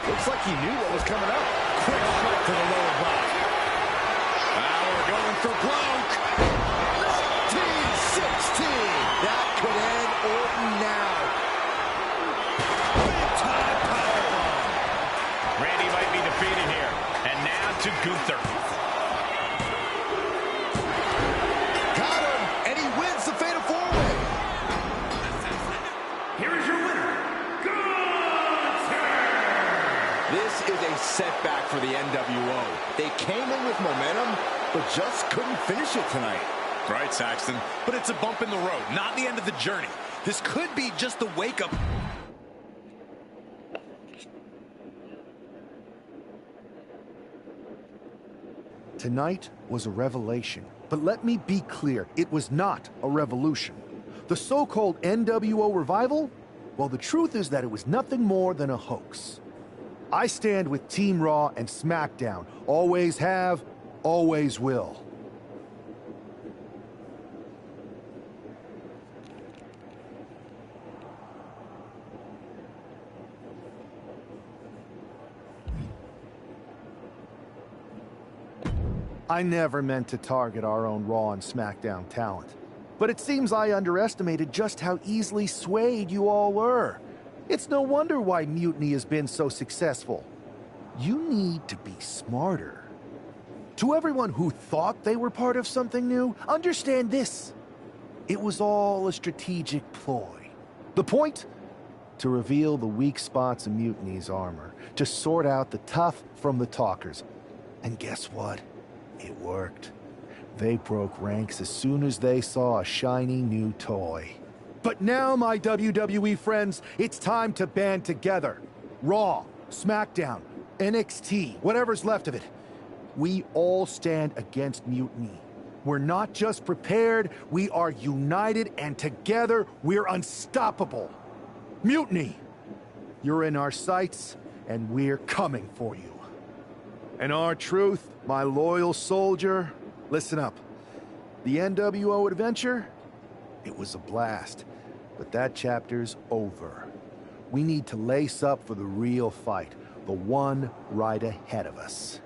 Looks like he knew what was coming up. Quick strike to the lower body. Balor going for broke. 1916. That could end Orton now. Big time powerbomb. Randy might be defeated here. And now to Gunther. Got him, and he wins the Fatal 4-Way. Here is your winner, Gunther! This is a setback for the NWO. They came in with momentum, but just couldn't finish it tonight. Right, Saxton. But it's a bump in the road, not the end of the journey. This could be just the wake-up. Tonight was a revelation. But let me be clear, it was not a revolution. The so-called NWO revival? Well, the truth is that it was nothing more than a hoax. I stand with Team Raw and SmackDown. Always have, always will. I never meant to target our own Raw and SmackDown talent. But it seems I underestimated just how easily swayed you all were. It's no wonder why Mutiny has been so successful. You need to be smarter. To everyone who thought they were part of something new, understand this. It was all a strategic ploy. The point? To reveal the weak spots in Mutiny's armor, to sort out the tough from the talkers. And guess what? It worked. They broke ranks as soon as they saw a shiny new toy. But now, my WWE friends, it's time to band together. Raw, SmackDown, NXT, whatever's left of it. We all stand against Mutiny. We're not just prepared, we are united, and together we're unstoppable. Mutiny, you're in our sights, and we're coming for you. And R-Truth, my loyal soldier, listen up. The NWO adventure, it was a blast, but that chapter's over. We need to lace up for the real fight, the one right ahead of us.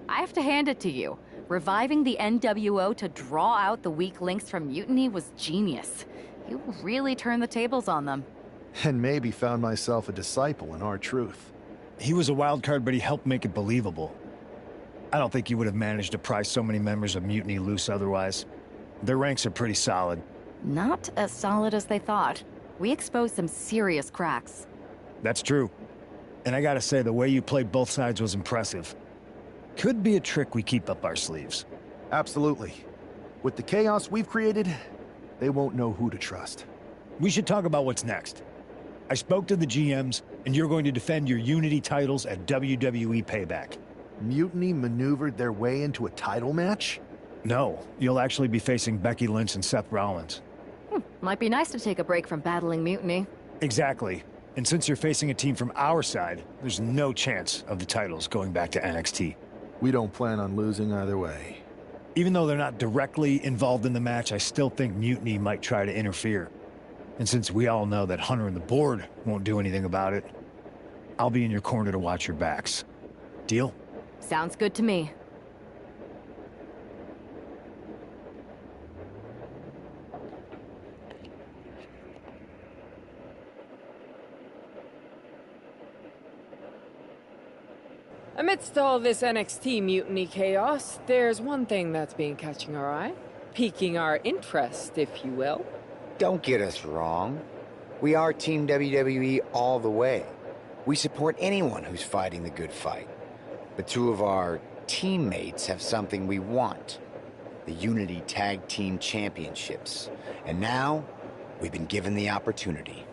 I have to hand it to you. Reviving the NWO to draw out the weak links from Mutiny was genius. You really turned the tables on them. And maybe found myself a disciple in R-Truth. He was a wild card, but he helped make it believable. I don't think he would have managed to pry so many members of Mutiny loose otherwise. Their ranks are pretty solid. Not as solid as they thought. We exposed some serious cracks. That's true. And I gotta say, the way you played both sides was impressive. Could be a trick we keep up our sleeves. Absolutely. With the chaos we've created, they won't know who to trust. We should talk about what's next. I spoke to the GMs, and you're going to defend your Unity titles at WWE Payback. Mutiny maneuvered their way into a title match? No, you'll actually be facing Becky Lynch and Seth Rollins. Might be nice to take a break from battling Mutiny. Exactly. And since you're facing a team from our side, there's no chance of the titles going back to NXT. We don't plan on losing either way. Even though they're not directly involved in the match, I still think Mutiny might try to interfere. And since we all know that Hunter and the board won't do anything about it, I'll be in your corner to watch your backs. Deal? Sounds good to me. Amidst all this NXT mutiny chaos, there's one thing that's been catching our eye. Piquing our interest, if you will. Don't get us wrong. We are Team WWE all the way. We support anyone who's fighting the good fight. But two of our teammates have something we want. The Unity Tag Team Championships. And now, we've been given the opportunity.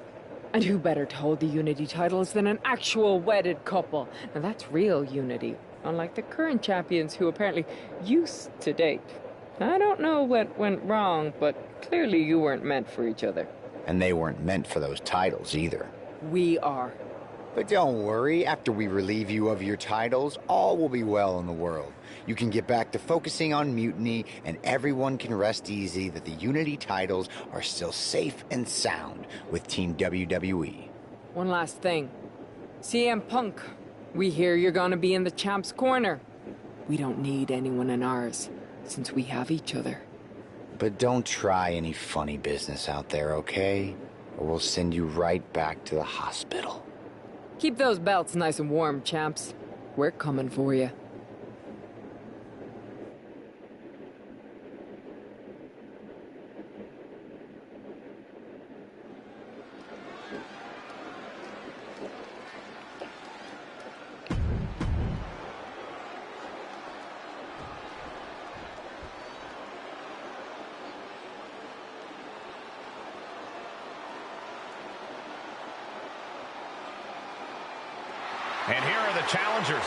And who better to hold the Unity titles than an actual wedded couple? Now that's real unity, unlike the current champions who apparently used to date. I don't know what went wrong, but clearly you weren't meant for each other. And they weren't meant for those titles either. We are. But don't worry, after we relieve you of your titles, all will be well in the world. You can get back to focusing on Mutiny, and everyone can rest easy that the Unity titles are still safe and sound with Team WWE. One last thing. CM Punk, we hear you're gonna be in the champ's corner. We don't need anyone in ours, since we have each other. But don't try any funny business out there, okay? Or we'll send you right back to the hospital. Keep those belts nice and warm, champs. We're coming for you. And here are the challengers,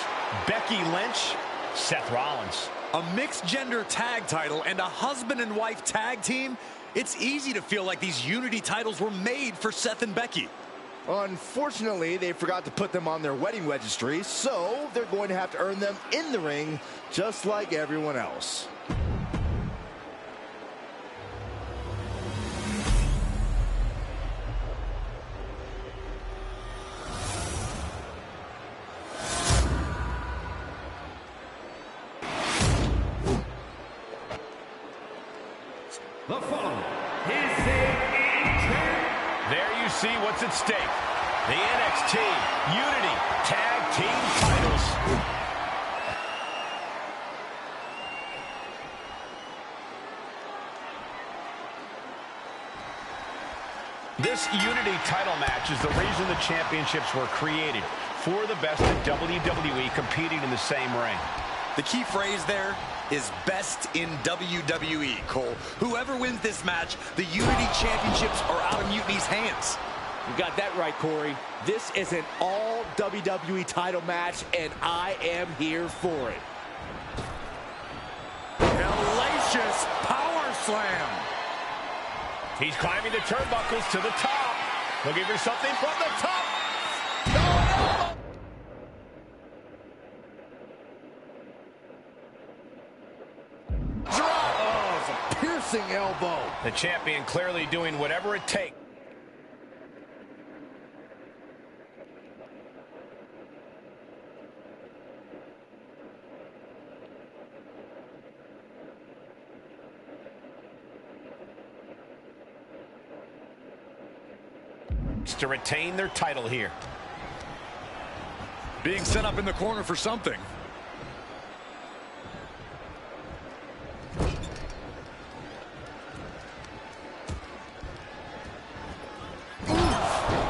Becky Lynch, Seth Rollins. A mixed-gender tag title and a husband and wife tag team? It's easy to feel like these Unity titles were made for Seth and Becky. Unfortunately, they forgot to put them on their wedding registry, so they're going to have to earn them in the ring, just like everyone else. The following is there you see what's at stake. The NXT Unity Tag Team This Unity title match is the reason the championships were created. For the best in WWE competing in the same ring. The key phrase there is best in WWE, Cole. Whoever wins this match, the Unity Championships are out of Mutiny's hands. You got that right, Corey. This is an all WWE title match, and I am here for it. Hellacious power slam. He's climbing the turnbuckles to the top. Looking for something from the top. Oh, it's a piercing elbow. The champion clearly doing whatever it takes. To retain their title here. Being set up in the corner for something.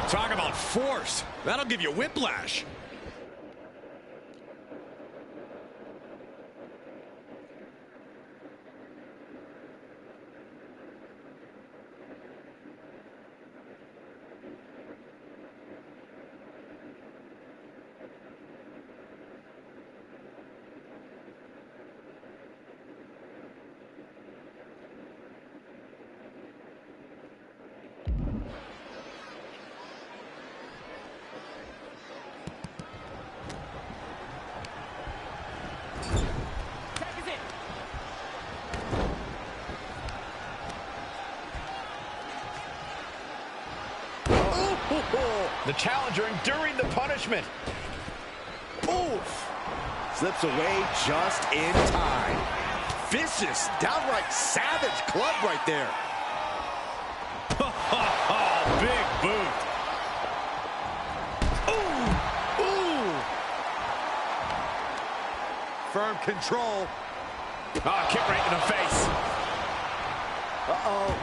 Talk about force. That'll give you whiplash. The challenger enduring the punishment. Oof. Slips away just in time. Vicious, downright savage club right there. Big boot. Ooh. Ooh. Firm control. Oh, kick right in the face. Uh-oh.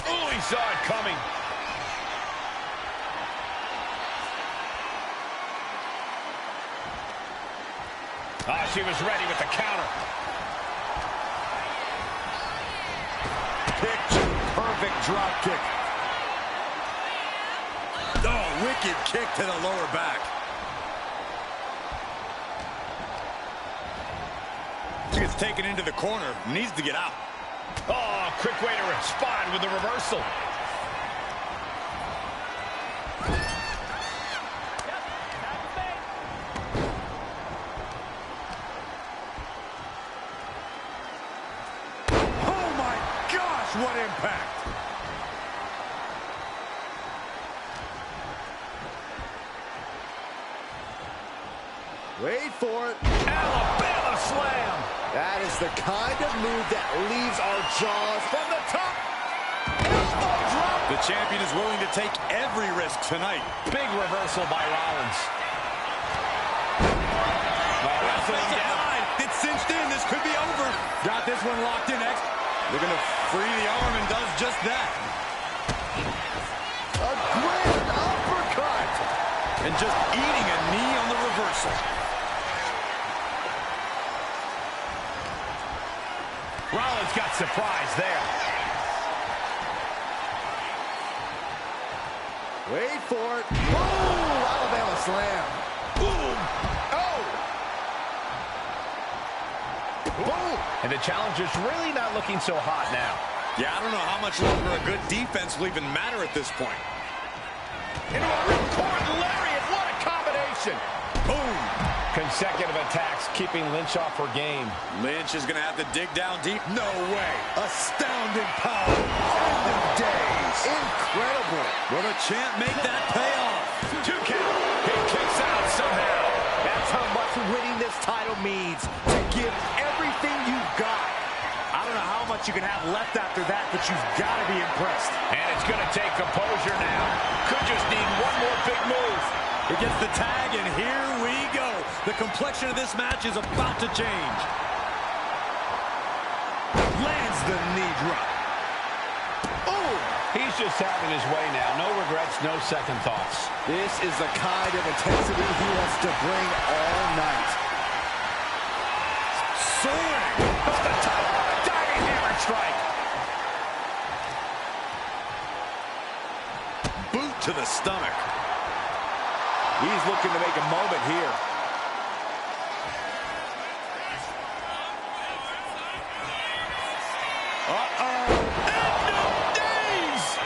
Oh, he saw it coming. Oh, she was ready with the counter. Picture perfect drop kick. Oh, wicked kick to the lower back. She gets taken into the corner. Needs to get out. Oh, quick way to respond with the reversal. What impact! Wait for it. Alabama slam. That is the kind of move that leaves our jaws from the top. The champion is willing to take every risk tonight. Big reversal by Rollins. It's cinched in. This could be over. Got this one locked in. Looking to free the arm and does just that. A grand uppercut. And just eating a knee on the reversal. Rollins got surprised there. Wait for it. Boom! Alabama slam. Boom! Oh! Boom! And the challenger's really not looking so hot now. Yeah, I don't know how much longer a good defense will even matter at this point. Into a ripcord lariat. What a combination. Boom. Consecutive attacks keeping Lynch off her game. Lynch is going to have to dig down deep. No way. Astounding power. End of days. Incredible. Will the champ make that pay off? 2 count. He kicks out somehow. That's how much winning this title means. To give everything you've got. I don't know how much you can have left after that, but you've got to be impressed. And it's going to take composure now. Could just need one more big move. He gets the tag, and here we go. The complexion of this match is about to change. Lands the knee drop. Oh! He's just having his way now. No regrets, no second thoughts. This is the kind of intensity he wants to bring all night. Soaring off the top, diving hammer strike. Boot to the stomach. He's looking to make a moment here.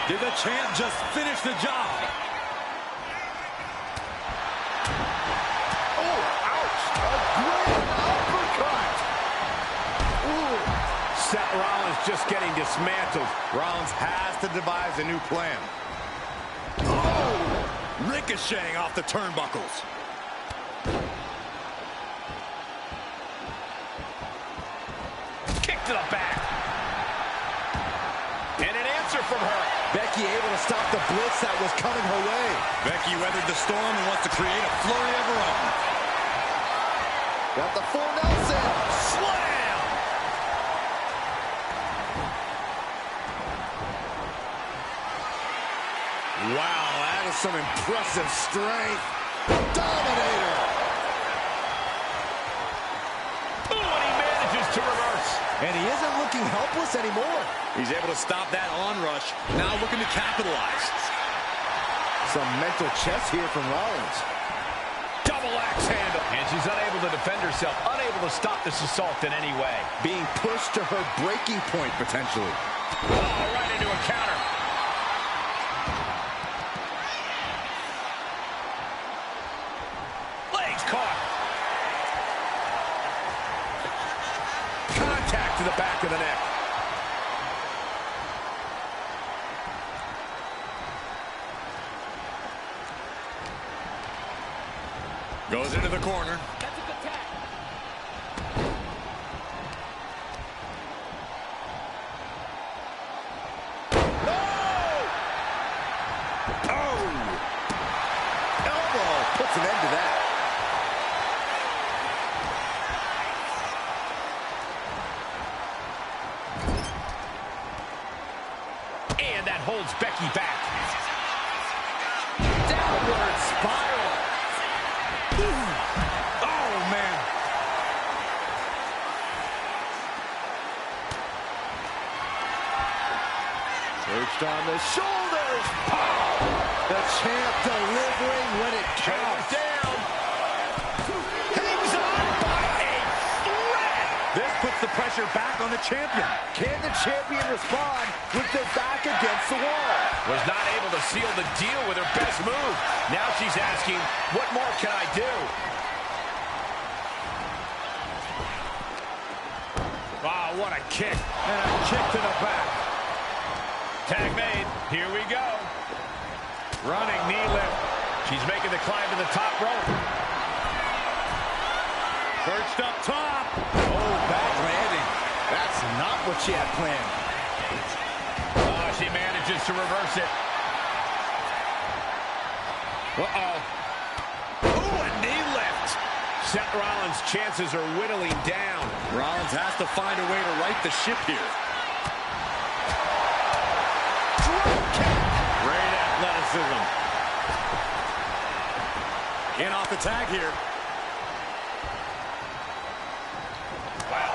Did the champ just finish the job? Oh, ouch! A great uppercut! Ooh. Seth Rollins just getting dismantled. Rollins has to devise a new plan. Oh! Ricocheting off the turnbuckles. Kick to the back. And an answer from her. Becky able to stop the blitz that was coming her way. Becky weathered the storm and wants to create a flurry of her own. Got the full Nelson. Slam! Wow, that is some impressive strength. Dominator. Ooh, and he manages to reverse. And he isn't looking helpless anymore. He's able to stop that onrush. Now looking to capitalize. Some mental chess here from Rollins. Double axe handle. And she's unable to defend herself. Unable to stop this assault in any way. Being pushed to her breaking point, potentially. Oh, right into a counter. Legs caught. Contact to the back of the neck. Goes into the corner. That's a good tag. Puts an end to that. And that holds Becky back. Downward spiral. Oh, man. Perched on the shoulders. The champ delivering when it counts. Down. Hangs on by a thread. This puts the pressure back on the champion. Can the champion respond with their back against the wall? Was not able to seal the deal with her best move. Now she's asking, what more can I do? Wow, what a kick. And a kick to the back. Tag made. Here we go. Running knee lift. She's making the climb to the top rope. Perched up top. Oh, bad landing. That's not what she had planned. Oh, she manages to reverse it. Uh-oh. Ooh, a knee lift. Seth Rollins' chances are whittling down. Rollins has to find a way to right the ship here. Great athleticism. In off the tag here. Wow.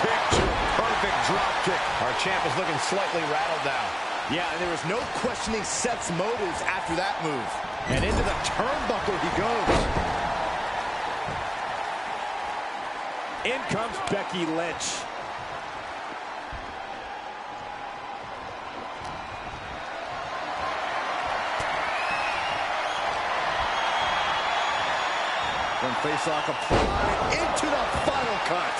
Picture perfect drop kick. Our champ is looking slightly rattled now. Yeah, and there was no questioning Seth's motives after that move. And into the turnbuckle he goes. In comes Becky Lynch. One face-lock applied into the final cut.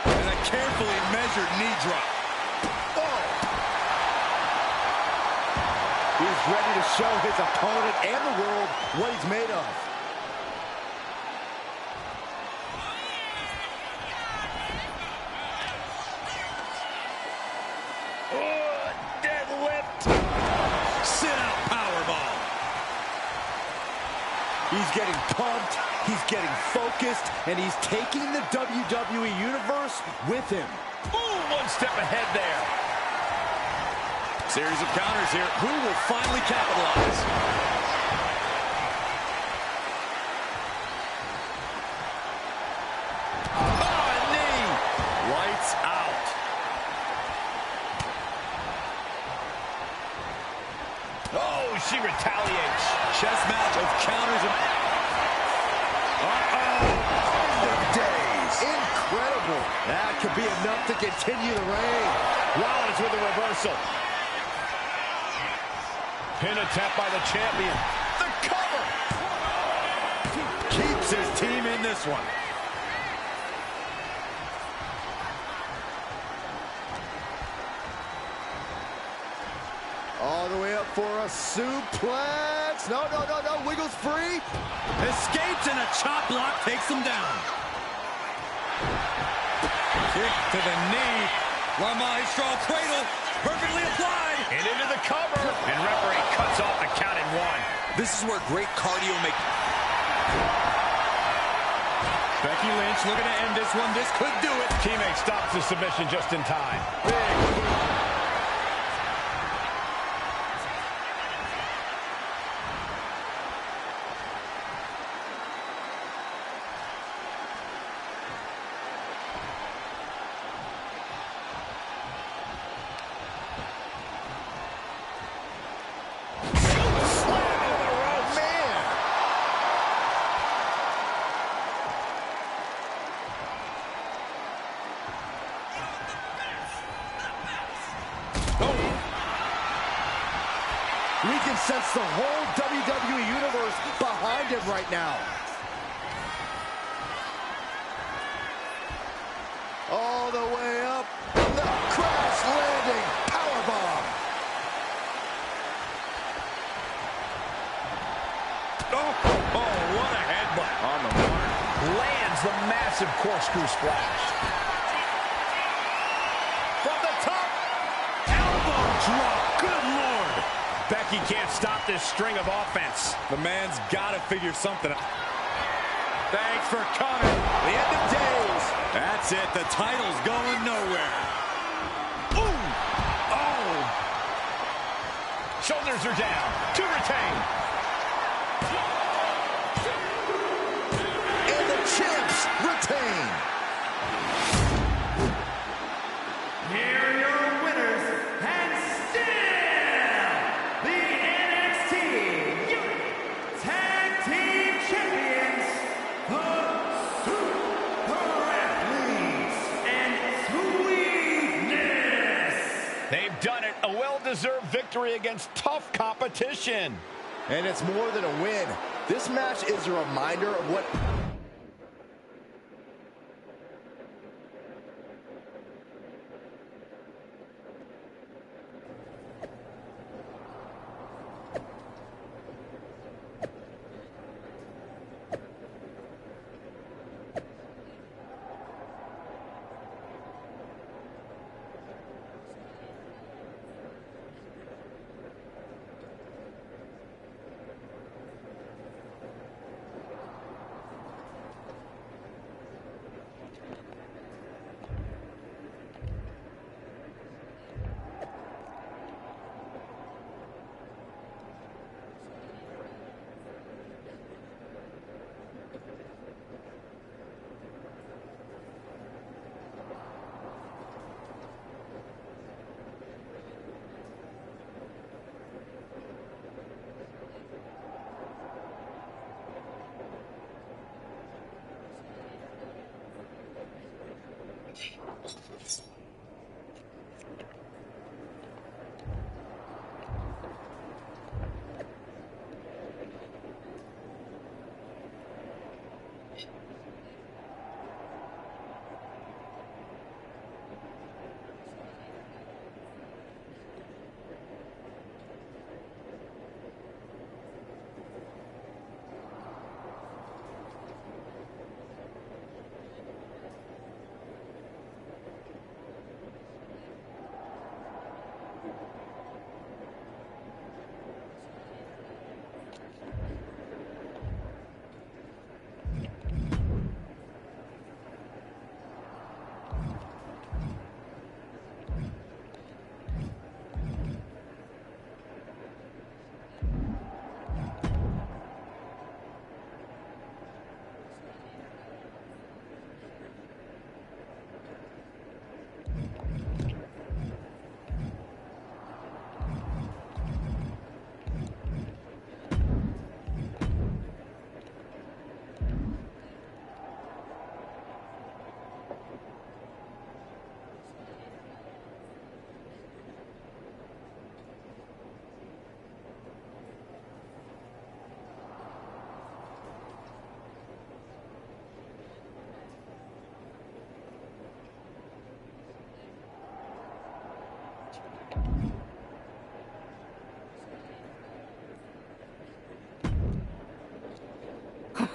And a carefully measured knee drop. Oh. He's ready to show his opponent and the world what he's made of. Oh, deadlift. Sit-out powerball. He's getting pumped, he's getting focused, and he's taking the WWE Universe with him. Ooh, one step ahead there. Series of counters here. Who will finally capitalize? Oh, a knee. Lights out. Oh, she retaliates. Chess match of counters. Days. Incredible. That could be enough to continue the reign. Rollins with a reversal. Pin attempt by the champion. The cover. Keeps his team in this one. All the way up for a suplex. No. Wiggles free. Escapes and a chop block takes him down. Kick to the knee. La Maestro cradle. Perfectly applied. And into the cover. And referee cuts off the count in one. This is where great cardio makes... Becky Lynch looking to end this one. This could do it. Teammate stops the submission just in time. Big. We can sense the whole WWE Universe behind him right now. All the way up. The crash landing powerbomb. Oh, what a headbutt. On the mark. Lands the massive corkscrew splash. From the top. Elbow drop. Good Lord. Becky can't stop this string of offense. The man's got to figure something out. Thanks for coming. The end of days. That's it. The title's going nowhere. Ooh. Oh. Shoulders are down. To retain. And the champs retain. Here are your winners, and still the NXT Tag Team Champions, the Super Athletes and Sweetness. They've done it. A well-deserved victory against tough competition. And it's more than a win. This match is a reminder of what...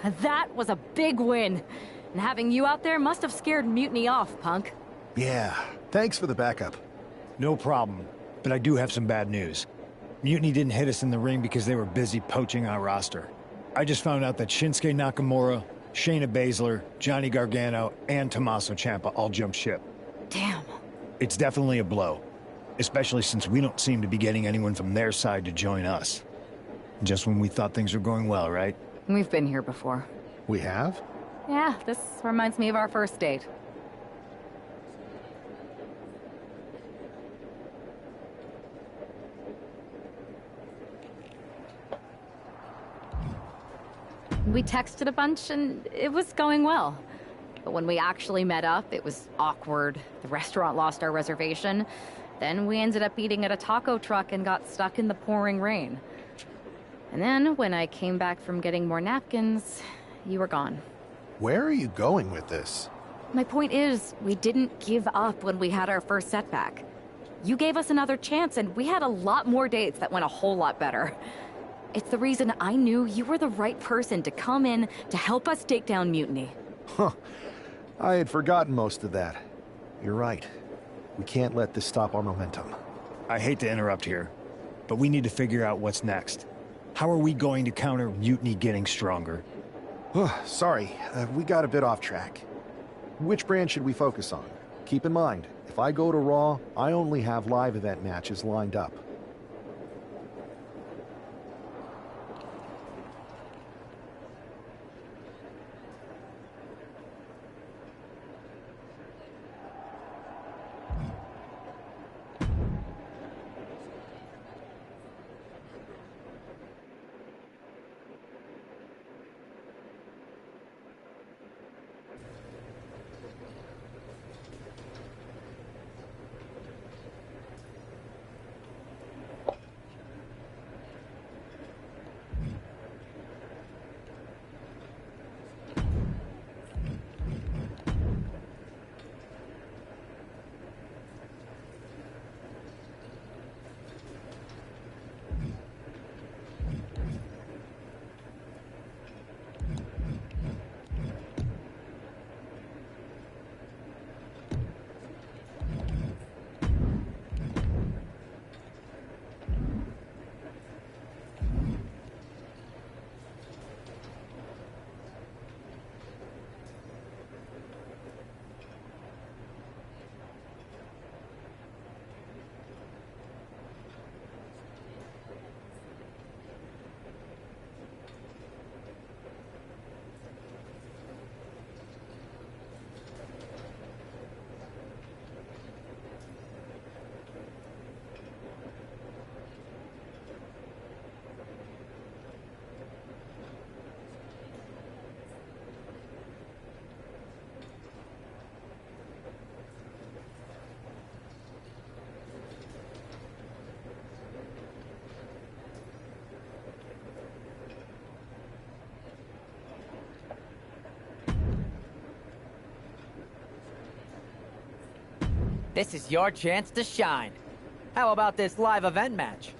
That was a big win. And having you out there must have scared Mutiny off, punk. Yeah, thanks for the backup. No problem, but I do have some bad news. Mutiny didn't hit us in the ring because they were busy poaching our roster. I just found out that Shinsuke Nakamura, Shayna Baszler, Johnny Gargano, and Tommaso Ciampa all jumped ship. Damn. It's definitely a blow, especially since we don't seem to be getting anyone from their side to join us. Just when we thought things were going well, right? We've been here before. We have? Yeah, this reminds me of our first date. We texted a bunch and it was going well. But when we actually met up, it was awkward. The restaurant lost our reservation. Then we ended up eating at a taco truck and got stuck in the pouring rain. And then, when I came back from getting more napkins, you were gone. Where are you going with this? My point is, we didn't give up when we had our first setback. You gave us another chance, and we had a lot more dates that went a whole lot better. It's the reason I knew you were the right person to come in to help us take down Mutiny. Huh. I had forgotten most of that. You're right. We can't let this stop our momentum. I hate to interrupt here, but we need to figure out what's next. How are we going to counter Mutiny getting stronger? Sorry, we got a bit off track. Which brand should we focus on? Keep in mind, if I go to Raw, I only have live event matches lined up. This is your chance to shine. How about this live event match?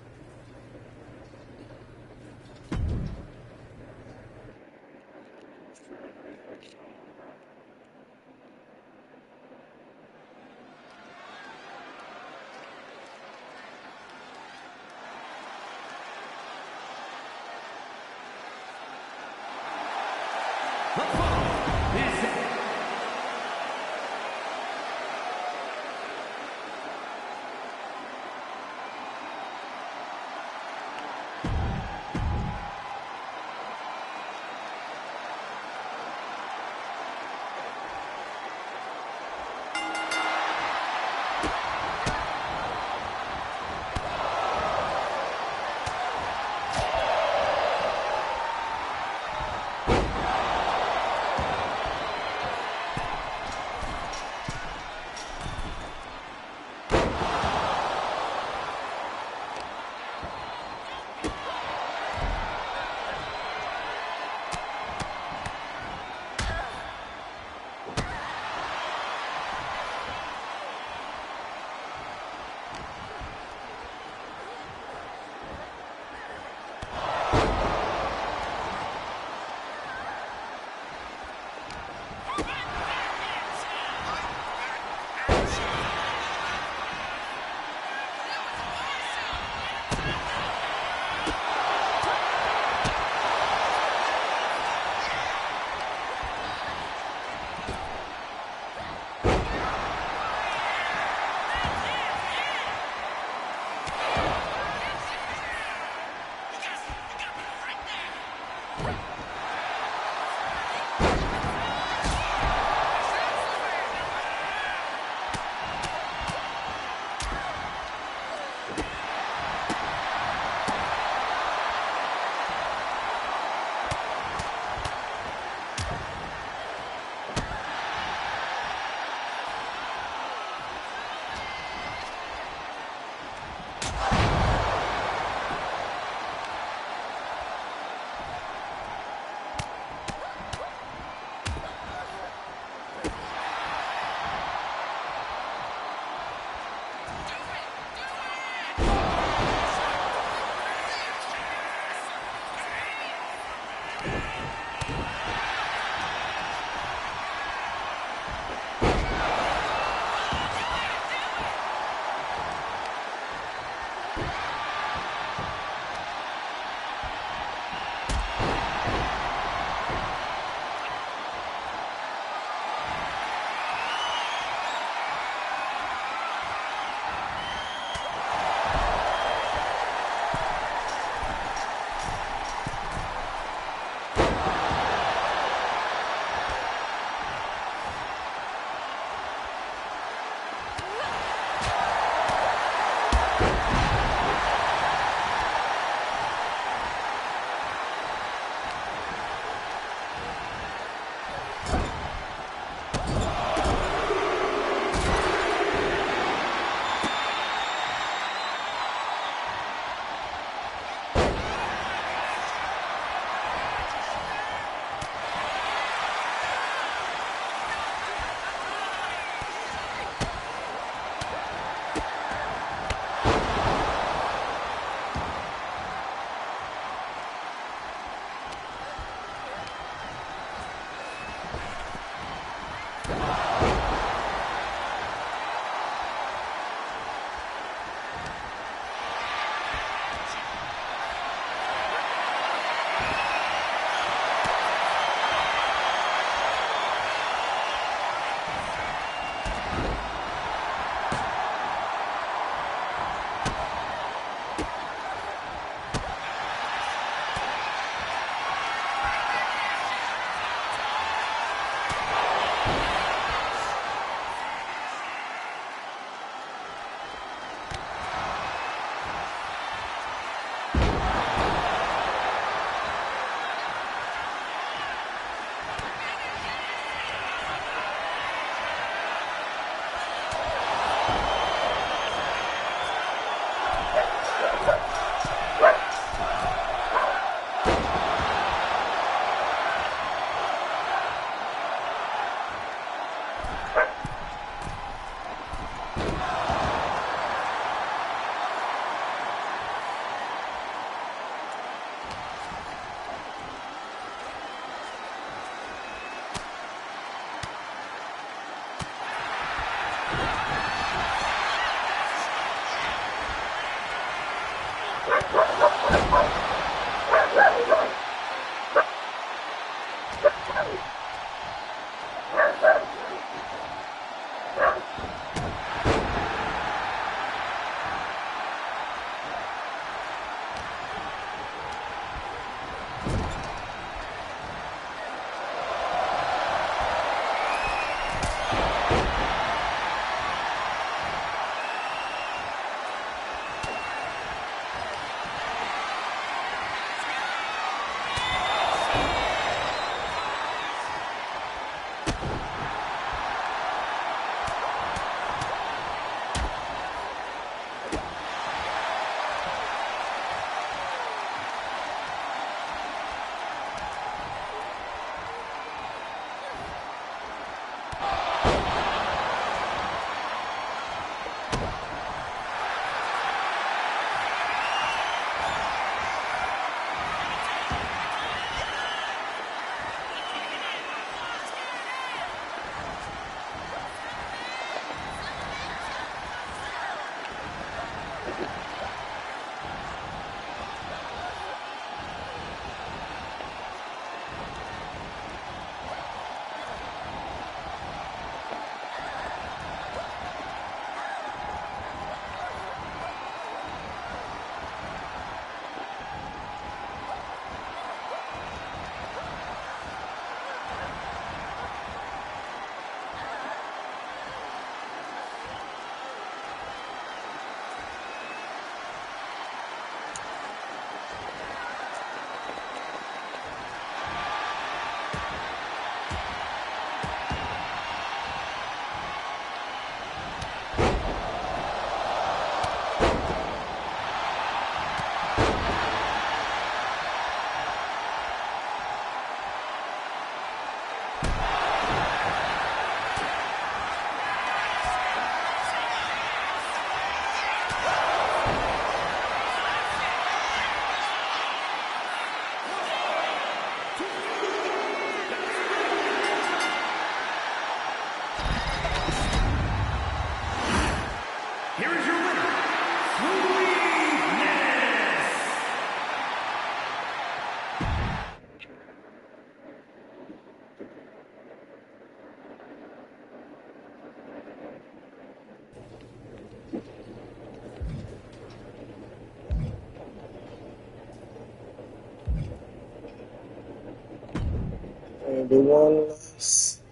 Maybe one last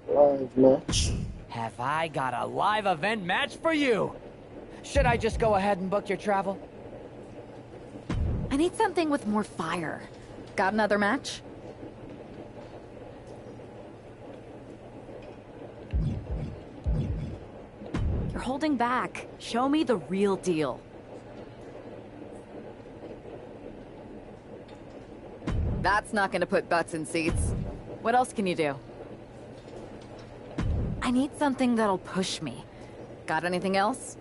live match. Have I got a live event match for you? Should I just go ahead and book your travel? I need something with more fire. Got another match? You're holding back. Show me the real deal. That's not gonna put butts in seats. What else can you do? I need something that'll push me. Got anything else?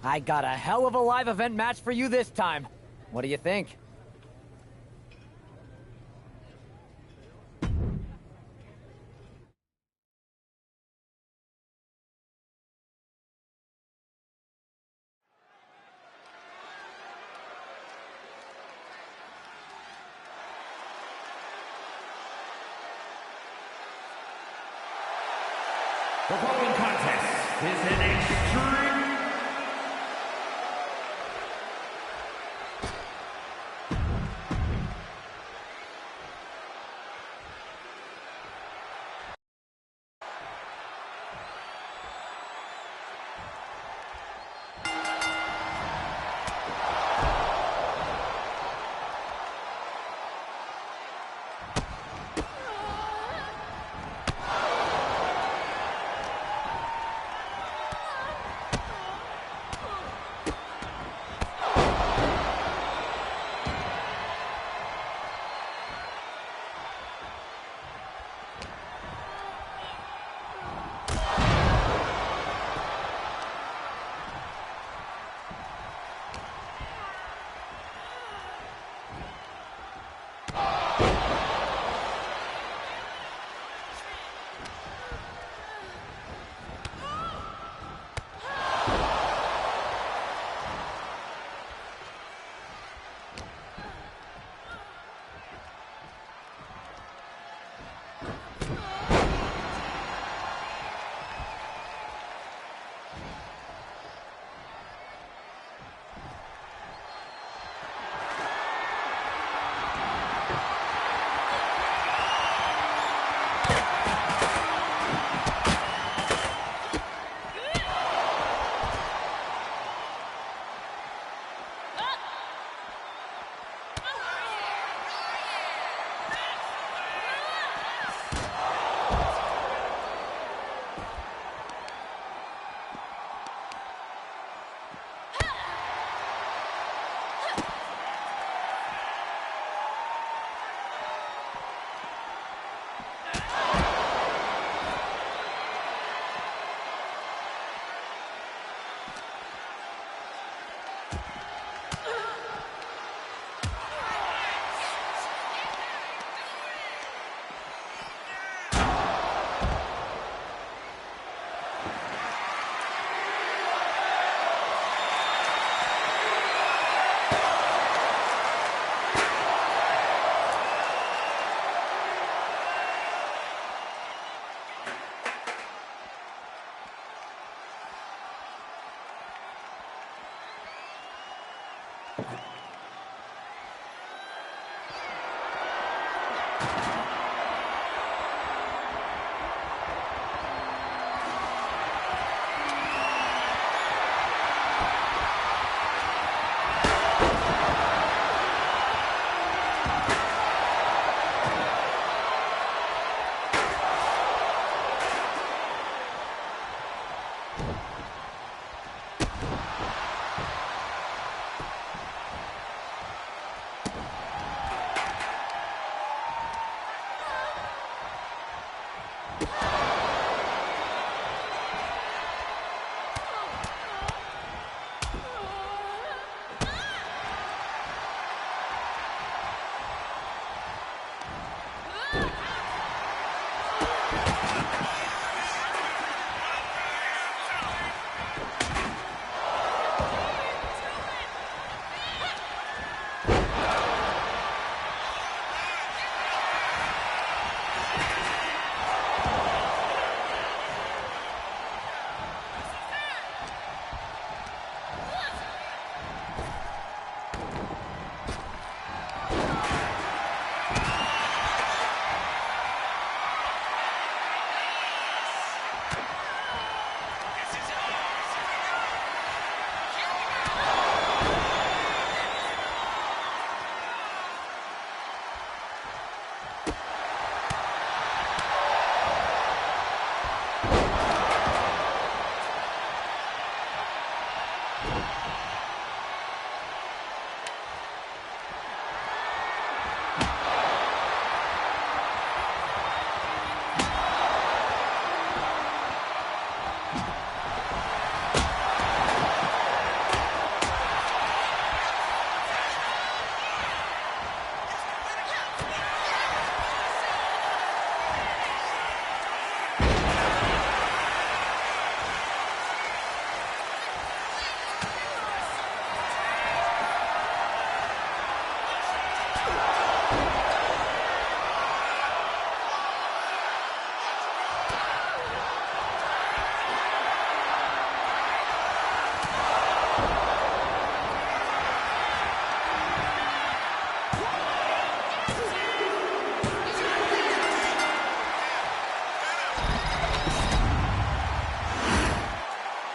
I got a hell of a live event match for you this time. What do you think? The following contest is an extreme.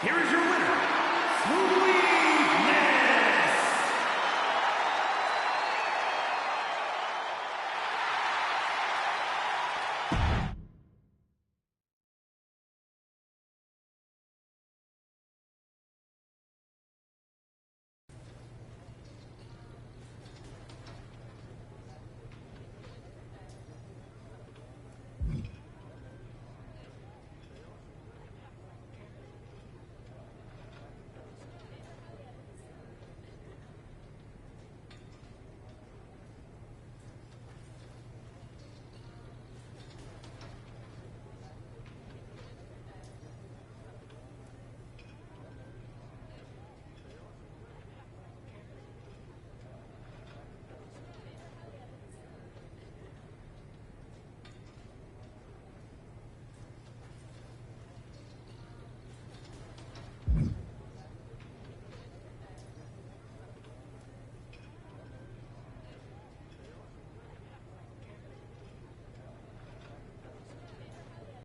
here is your